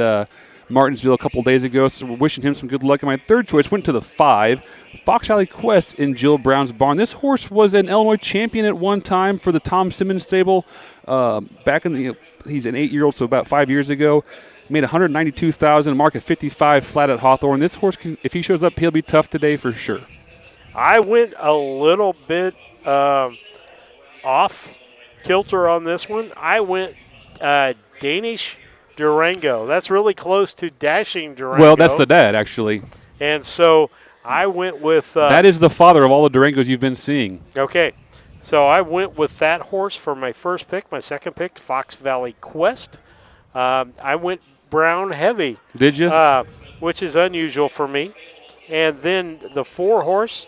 Martinsville a couple days ago, so we're wishing him some good luck. And my third choice went to the 5, Fox Valley Quest in Jill Brown's barn. This horse was an Illinois champion at one time for the Tom Simmons stable back in the he's an 8-year-old, so about 5 years ago. Made $192,000, mark at 55 flat at Hawthorne. This horse, if he shows up, he'll be tough today for sure. I went a little bit off kilter on this one. I went Danish Durango. That's really close to Dashing Durango. Well, that's the dad, actually. And so I went with... that is the father of all the Durangos you've been seeing. Okay. So I went with that horse for my first pick. My second pick, Fox Valley Quest. I went Brown Heavy. Did you? Which is unusual for me. And then the 4 horse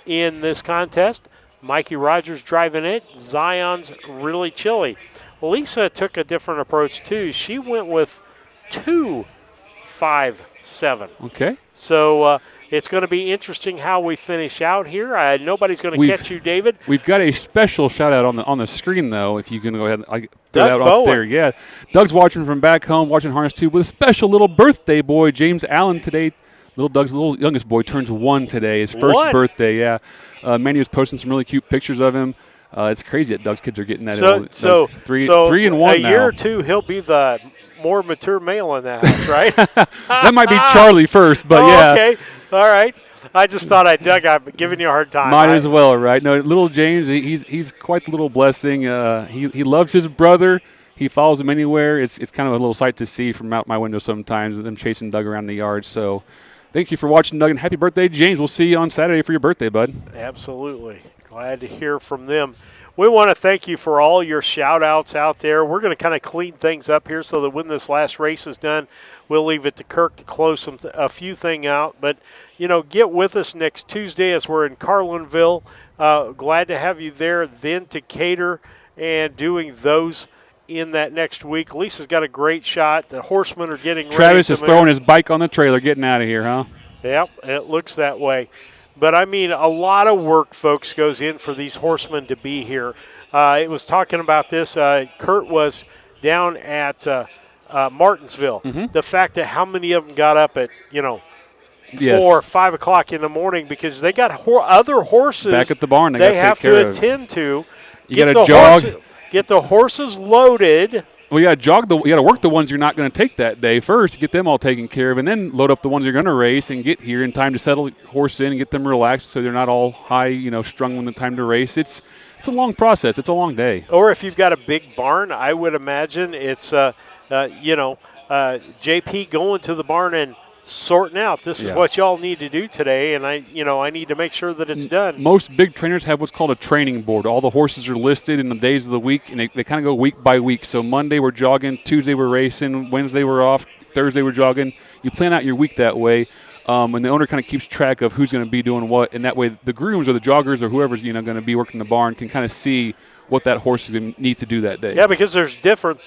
in this contest, Mikey Rogers driving it. Zion's Really Chilly. Lisa took a different approach too. She went with 2-5-7. Okay. So it's going to be interesting how we finish out here. Nobody's going to catch you, David. We've got a special shout out on the screen though. If you can go ahead and throw Doug that up Bowen. there, yeah. Doug's watching from back home, watching Harness Tube with a special little birthday boy, James Allen today. Little Doug's little youngest boy turns 1 today, his first birthday. Yeah, Manny was posting some really cute pictures of him. It's crazy that Doug's kids are getting that old. So 3 and 1 a now. year or two, he'll be the more mature male in the house, right? That might be Charlie first, but yeah. Okay, all right. I just thought Doug, I'm giving you a hard time. Might as well, right? No, little James, he's quite the little blessing. He loves his brother. He follows him anywhere. It's kind of a little sight to see from out my window sometimes, them chasing Doug around the yard. So thank you for watching, Doug, and happy birthday, James. We'll see you on Saturday for your birthday, bud. Absolutely. Glad to hear from them. We want to thank you for all your shout-outs out there. We're going to kind of clean things up here so that when this last race is done, we'll leave it to Kirk to close a few things out. But, get with us next Tuesday as we're in Carlinville. Glad to have you there, then to Cater and doing those in that next week. Lisa's got a great shot. The horsemen are getting ready. Travis is throwing his bike on the trailer, getting out of here, huh? Yep, it looks that way. But, a lot of work, folks, goes in for these horsemen to be here. It was talking about this. Kurt was down at Martinsville. Mm-hmm. The fact that how many of them got up at, 4 or 5 o'clock in the morning because they got other horses back at the barn they have to attend to. You got to jog. Get the horses loaded. Well, you got to work the ones you're not going to take that day first, get them all taken care of, and then load up the ones you're going to race and get here in time to settle the horse in and get them relaxed so they're not all high, strung when the time to race. It's a long process. It's a long day. Or if you've got a big barn, I would imagine it's JP going to the barn and sorting out. This is what y'all need to do today, and I need to make sure that it's done. Most big trainers have what's called a training board. All the horses are listed in the days of the week, and they kind of go week by week. So Monday we're jogging, Tuesday we're racing, Wednesday we're off, Thursday we're jogging. You plan out your week that way, and the owner kind of keeps track of who's going to be doing what, and that way the grooms or the joggers or whoever's going to be working the barn can kind of see what that horse needs to do that day. Yeah, because there's different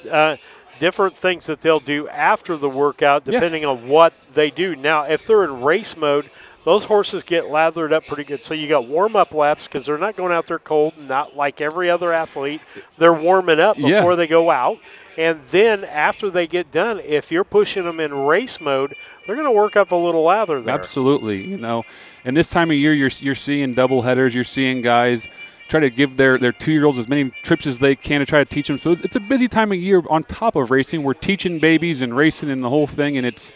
different things that they'll do after the workout depending on what they do. Now, if they're in race mode, those horses get lathered up pretty good. So you got warm-up laps because they're not going out there cold, not like every other athlete. They're warming up before they go out. And then after they get done, if you're pushing them in race mode, they're going to work up a little lather there. Absolutely. You know, and this time of year, you're seeing double headers. You're seeing guys try to give their 2-year-olds as many trips as they can to try to teach them. So it's a busy time of year on top of racing. We're teaching babies and racing and the whole thing, and it's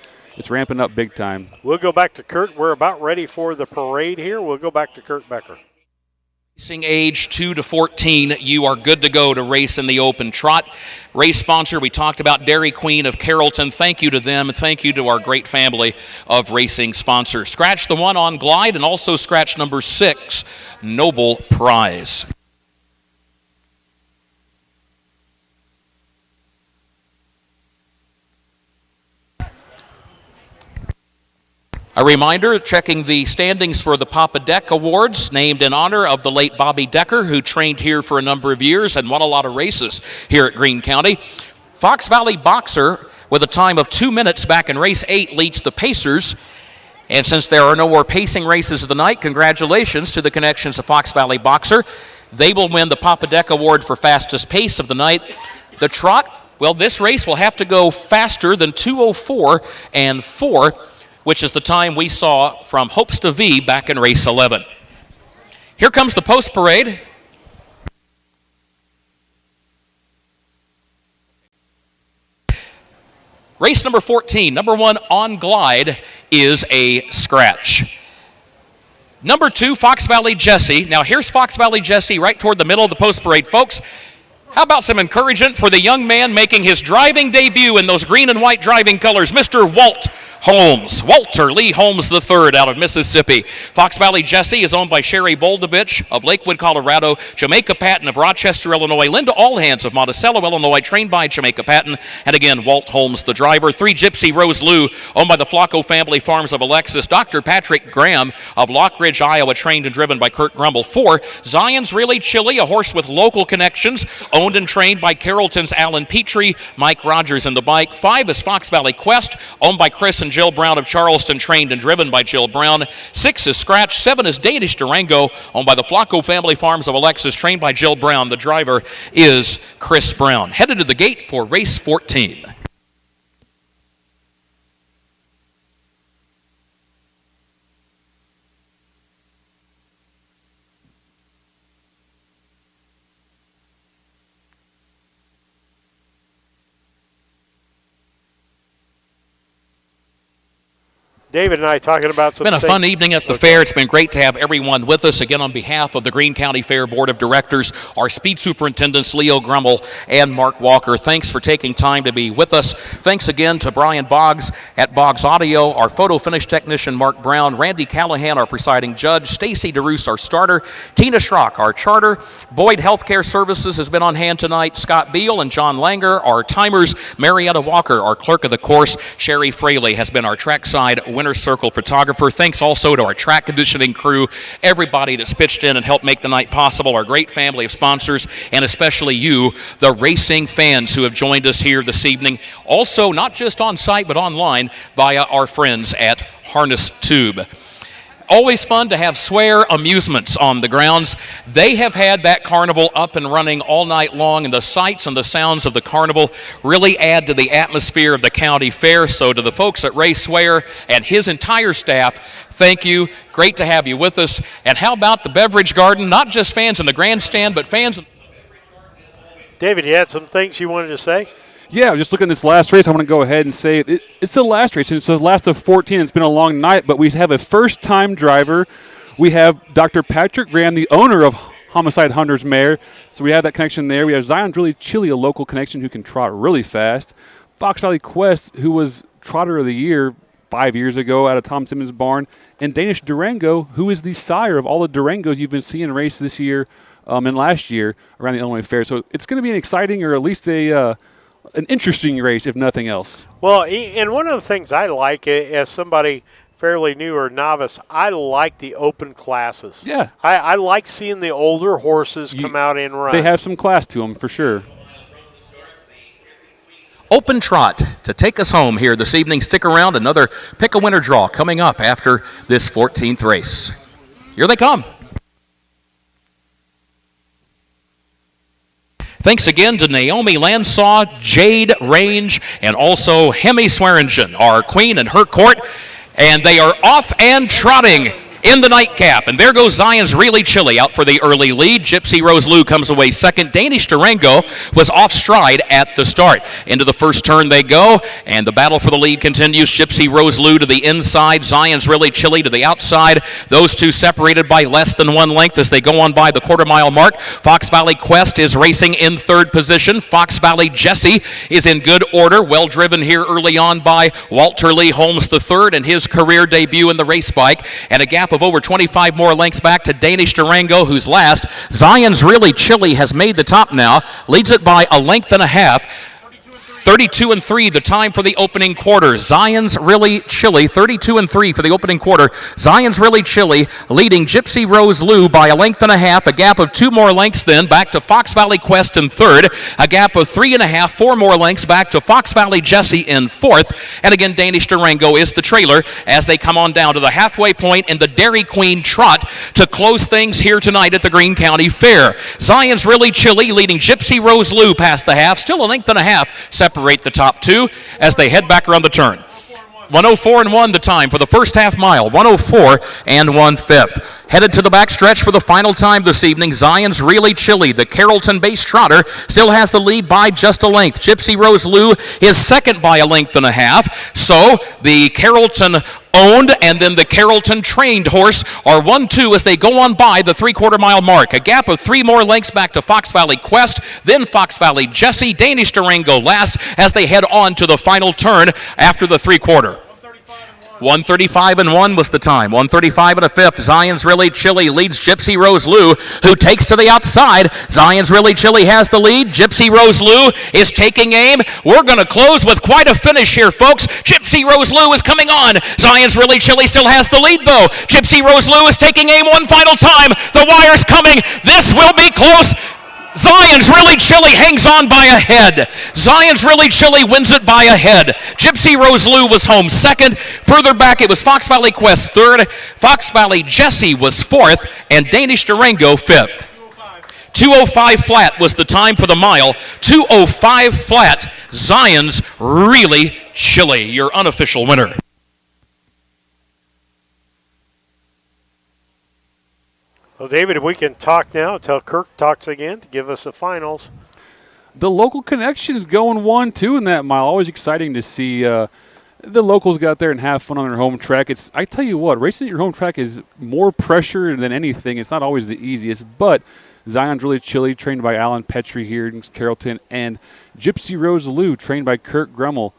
ramping up big time. We'll go back to Kurt. We're about ready for the parade here. We'll go back to Kurt Becker. Racing age 2 to 14, you are good to go to race in the open trot. Race sponsor, we talked about Dairy Queen of Carrollton. Thank you to them. Thank you to our great family of racing sponsors. Scratch the 1 on Glide and also scratch number 6, Noble Prize. A reminder, checking the standings for the Papa Deck Awards, named in honor of the late Bobby Decker, who trained here for a number of years and won a lot of races here at Greene County. Fox Valley Boxer, with a time of 2 minutes back in race 8, leads the Pacers. And since there are no more pacing races of the night, congratulations to the connections of Fox Valley Boxer. They will win the Papa Deck Award for fastest pace of the night. The trot, well, this race will have to go faster than 2:04 and 4, which is the time we saw from Hopes to V back in race 11. Here comes the post parade. Race number 14, number 1 on Glide, is a scratch. Number 2, Fox Valley Jesse. Now here's Fox Valley Jesse right toward the middle of the post parade. Folks, how about some encouragement for the young man making his driving debut in those green and white driving colors, Mr. Walt Holmes, Walter Lee Holmes III out of Mississippi. Fox Valley Jesse is owned by Sherry Boldovich of Lakewood, Colorado, Jamaica Patton of Rochester, Illinois, Linda Allhands of Monticello, Illinois, trained by Jamaica Patton, and again, Walt Holmes, the driver. 3, Gypsy Rose Lou, owned by the Flacco Family Farms of Alexis. Dr. Patrick Graham of Lockridge, Iowa, trained and driven by Kurt Grumble. 4, Zion's Really Chilly, a horse with local connections, owned and trained by Carrollton's Alan Petrie, Mike Rogers in the bike. 5 is Fox Valley Quest, owned by Chris and Jill Brown of Charleston, trained and driven by Jill Brown. 6 is Scratch. 7 is Danish Durango, owned by the Flacco Family Farms of Alexis, trained by Jill Brown. The driver is Chris Brown. Headed to the gate for race 14. David and I talking about some It's been a things. fun evening at the fair. It's been great to have everyone with us. Again, on behalf of the Greene County Fair Board of Directors, our speed superintendents, Leo Grummel and Mark Walker, thanks for taking time to be with us. Thanks again to Brian Boggs at Boggs Audio, our photo finish technician, Mark Brown, Randy Callahan, our presiding judge, Stacy DeRoos, our starter, Tina Schrock, our charter. Boyd Healthcare Services has been on hand tonight. Scott Beal and John Langer, our timers. Marietta Walker, our clerk of the course. Sherry Fraley has been our trackside winner circle photographer. Thanks also to our track conditioning crew, everybody that's pitched in and helped make the night possible, our great family of sponsors, and especially you, the racing fans who have joined us here this evening. Also, not just on site, but online via our friends at Harness Tube. Always fun to have Swear Amusements on the grounds. They have had that carnival up and running all night long, and the sights and the sounds of the carnival really add to the atmosphere of the county fair. So to the folks at Ray Swear and his entire staff, thank you. Great to have you with us. And how about the beverage garden? Not just fans in the grandstand, but fans. David, you had some things you wanted to say? Yeah, just looking at this last race, I want to go ahead and say it's the last race. It's the last of 14. It's been a long night, but we have a first-time driver. We have Dr. Patrick Graham, the owner of Homicide Hunter's Mare. So we have that connection there. We have Zion's Really Chilly, a local connection who can trot really fast. Fox Valley Quest, who was Trotter of the Year 5 years ago out of Tom Simmons' barn. And Danish Durango, who is the sire of all the Durangos you've been seeing race this year and last year around the Illinois Fair. So it's going to be an exciting, or at least an interesting race, if nothing else. Well, and one of the things I like as somebody fairly new or novice, I like the open classes. Yeah. I like seeing the older horses come out and run. They have some class to them, for sure. Open Trot to take us home here this evening. Stick around, another pick-a-winner draw coming up after this 14th race. Here they come. Thanks again to Naomi Landsaw, Jade Range, and also Hemi Swearingen, our queen and her court. And they are off and trotting in the nightcap. And there goes Zion's Really Chilly out for the early lead. Gypsy Rose Lou comes away second. Danish Durango was off stride at the start. Into the first turn they go, and the battle for the lead continues. Gypsy Rose Lou to the inside, Zion's Really Chilly to the outside. Those two separated by less than 1 length as they go on by the quarter-mile mark. Fox Valley Quest is racing in third position. Fox Valley Jesse is in good order, well driven here early on by Walter Lee Holmes III in his career debut in the race bike, and a gap of over 25 more lengths back to Danish Durango, who's last. Zion's Really Chilly has made the top now, leads it by a length and a half. 32-3 the time for the opening quarter. Zion's Really Chilly, 32-3 for the opening quarter. Zion's Really Chilly leading Gypsy Rose Lou by a length and a half, a gap of 2 more lengths then back to Fox Valley Quest in third, a gap of 3.5, 4 more lengths back to Fox Valley Jesse in fourth, and again Danish Durango is the trailer as they come on down to the halfway point in the Dairy Queen Trot to close things here tonight at the Greene County Fair. Zion's Really Chilly leading Gypsy Rose Lou past the half, still a length and a half separate the top two as they head back around the turn. 104-1 the time for the first half mile, 104 1/5. Headed to the backstretch for the final time this evening, Zion's Really Chilly, the Carrollton-based trotter, still has the lead by just a length. Gypsy Rose Lou is second by a length and a half. So the Carrollton-owned and then the Carrollton-trained horse are 1-2 as they go on by the three-quarter-mile mark. A gap of 3 more lengths back to Fox Valley Quest, then Fox Valley Jesse, Danish Durango last as they head on to the final turn after the three-quarter. 135-1 was the time. 135 1/5. Zion's Really Chilly leads Gypsy Rose Lou, who takes to the outside. Zion's Really Chilly has the lead. Gypsy Rose Lou is taking aim. We're going to close with quite a finish here, folks. Gypsy Rose Lou is coming on. Zion's Really Chilly still has the lead, though. Gypsy Rose Lou is taking aim one final time. The wire's coming. This will be close. Zion's Really Chilly hangs on by a head. Zion's Really Chilly wins it by a head. Gypsy Rose Lou was home second. Further back, it was Fox Valley Quest third. Fox Valley Jesse was fourth, and Danish Durango fifth. 2:05 flat was the time for the mile. 2:05 flat. Zion's Really Chilly, your unofficial winner. Well, David, if we can talk now until Kirk talks again to give us the finals. The local connections going 1-2 in that mile. Always exciting to see the locals get out there and have fun on their home track. I tell you what, racing at your home track is more pressure than anything. It's not always the easiest, but Zion's Really Chilly, trained by Alan Petrie here in Carrollton, and Gypsy Rose Lou, trained by Kurt Grummel,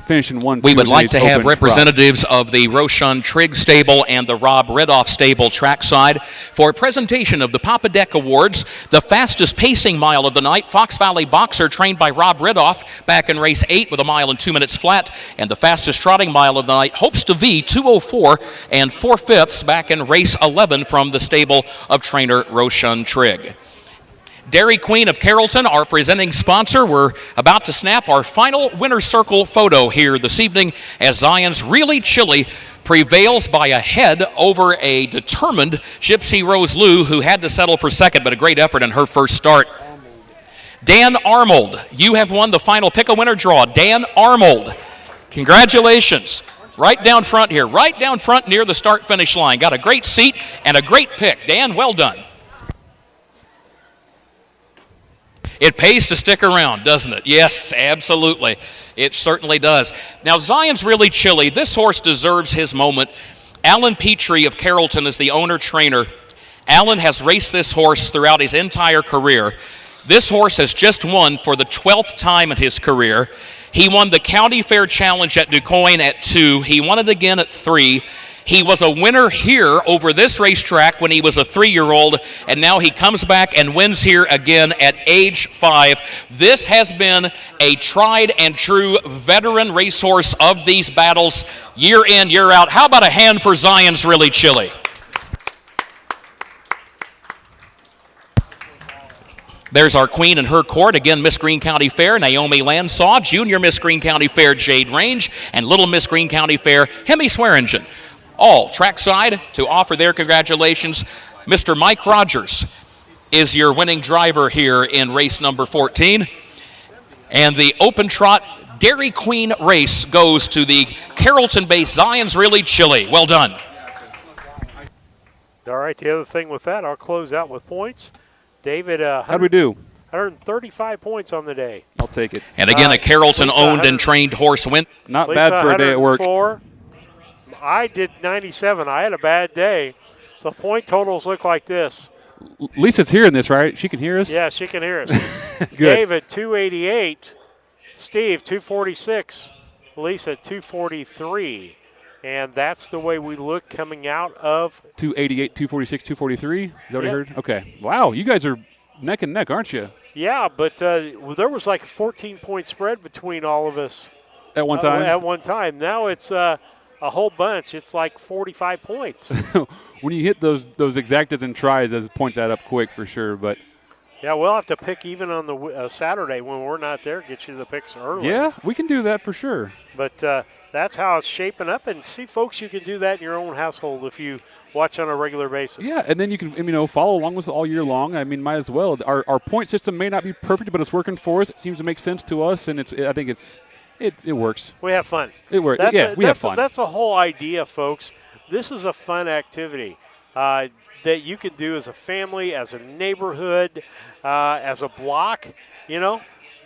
finishing 1-2. We would like to have representatives of the Roshan Trigg stable and the Rob Ridoff stable trackside for a presentation of the Papa Deck Awards. The fastest pacing mile of the night, Fox Valley Boxer, trained by Rob Ridoff, back in race 8 with a mile and 2 minutes flat. And the fastest trotting mile of the night, Hopes to V, 2:04 4/5, back in race 11 from the stable of trainer Roshan Trigg. Dairy Queen of Carrollton, our presenting sponsor. We're about to snap our final winner's circle photo here this evening as Zion's Really Chilly prevails by a head over a determined Gypsy Rose Lou, who had to settle for second, but a great effort in her first start. Dan Armold, you have won the final pick-a-winner draw. Dan Armold, congratulations. Right down front here, right down front near the start-finish line. Got a great seat and a great pick. Dan, well done. It pays to stick around, doesn't it? Yes, absolutely. It certainly does. Now, Zion's Really Chilly, this horse deserves his moment. Alan Petrie of Carrollton is the owner-trainer. Alan has raced this horse throughout his entire career. This horse has just won for the 12th time in his career. He won the County Fair Challenge at DuQuoin at 2. He won it again at 3. He was a winner here over this racetrack when he was a 3-year-old, and now he comes back and wins here again at age 5. This has been a tried and true veteran racehorse of these battles year in, year out. How about a hand for Zion's Really Chilly? There's our queen and her court. Again, Miss Greene County Fair, Naomi Landsaw. Junior Miss Greene County Fair, Jade Range. And Little Miss Greene County Fair, Hemi Swearingen. All trackside to offer their congratulations. Mr. Mike Rogers is your winning driver here in race number 14. And the open trot Dairy Queen race goes to the Carrollton-based Zion's Really Chili. Well done. All right, the other thing with that, I'll close out with points. David, How'd we do? 135 points on the day. I'll take it. And again, a Carrollton-owned and trained horse win. Not Lisa, bad for a day at work. 104. I did 97. I had a bad day. So point totals look like this. Lisa's hearing this, right? She can hear us? Yeah, she can hear us. Good. David, 288. Steve, 246. Lisa, 243. And that's the way we look coming out of 288, 246, 243. Is that what I Yep. heard? Okay. Wow, you guys are neck and neck, aren't you? Yeah, but there was like a 14-point spread between all of us At one time? At one time. Now it's a whole bunch. It's like 45 points. When you hit those exactas and tries, those points add up quick for sure. But Yeah, we'll have to pick even on the Saturday when we're not there, get you the picks early. yeah, we can do that for sure. But that's how it's shaping up. And see, folks, you can do that in your own household if you watch on a regular basis. Yeah, and then you can follow along with us all year long. I mean, might as well. Our point system may not be perfect, but it's working for us. It seems to make sense to us, and I think it works. We have fun. It works. We have fun. That's the whole idea, folks. This is a fun activity that you can do as a family, as a neighborhood, as a block.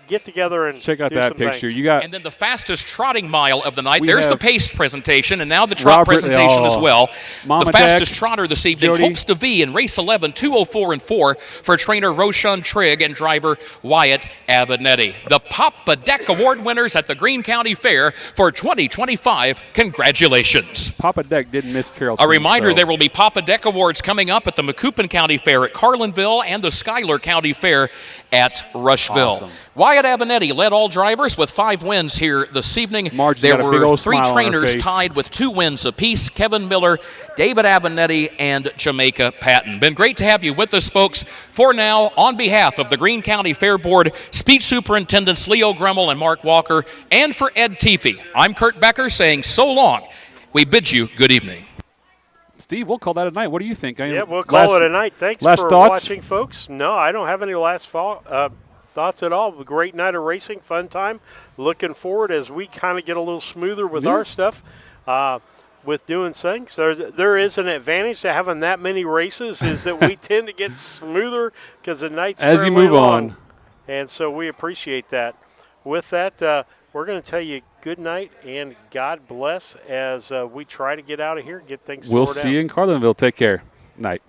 Get together and check out do that some picture. things. You got And then the fastest trotting mile of the night. We There's the have pace presentation, and now the trot Robert- presentation as well. Mama The Jack, fastest trotter this evening, Jody. Hopes to V in race 11, 2:04 and 4 for trainer Roshan Trigg and driver Wyatt Avenatti. The Papa Deck Award winners at the Greene County Fair for 2025. Congratulations. Papa Deck didn't miss Carrollton. A reminder, so. there will be Papa Deck Awards coming up at the Macoupin County Fair at Carlinville and the Schuyler County Fair at Rushville. Awesome. Wyatt Avenatti led all drivers with 5 wins here this evening. Margie's There got a big were old 3 smile on her trainers face. tied with 2 wins apiece, Kevin Miller, David Avenatti, and Jamaica Patton. Been great to have you with us, folks. For now, on behalf of the Greene County Fair Board, Speed Superintendents Leo Gremmel and Mark Walker, and for Ed Teefee, I'm Kurt Becker saying so long. We bid you good evening. Steve, we'll call that a night. What do you think? Yeah, we'll call it a night. Thanks last for thoughts? watching, folks. No, I don't have any last thoughts at all. A great night of racing, fun time. Looking forward as we kind of get a little smoother with our stuff, with doing things. There is an advantage to having that many races is that we tend to get smoother because the night's As you fairly move long. on. And so we appreciate that. With that, we're going to tell you good night and God bless as we try to get out of here and get things We'll sorted see out. you in Carlinville. Take care. Night.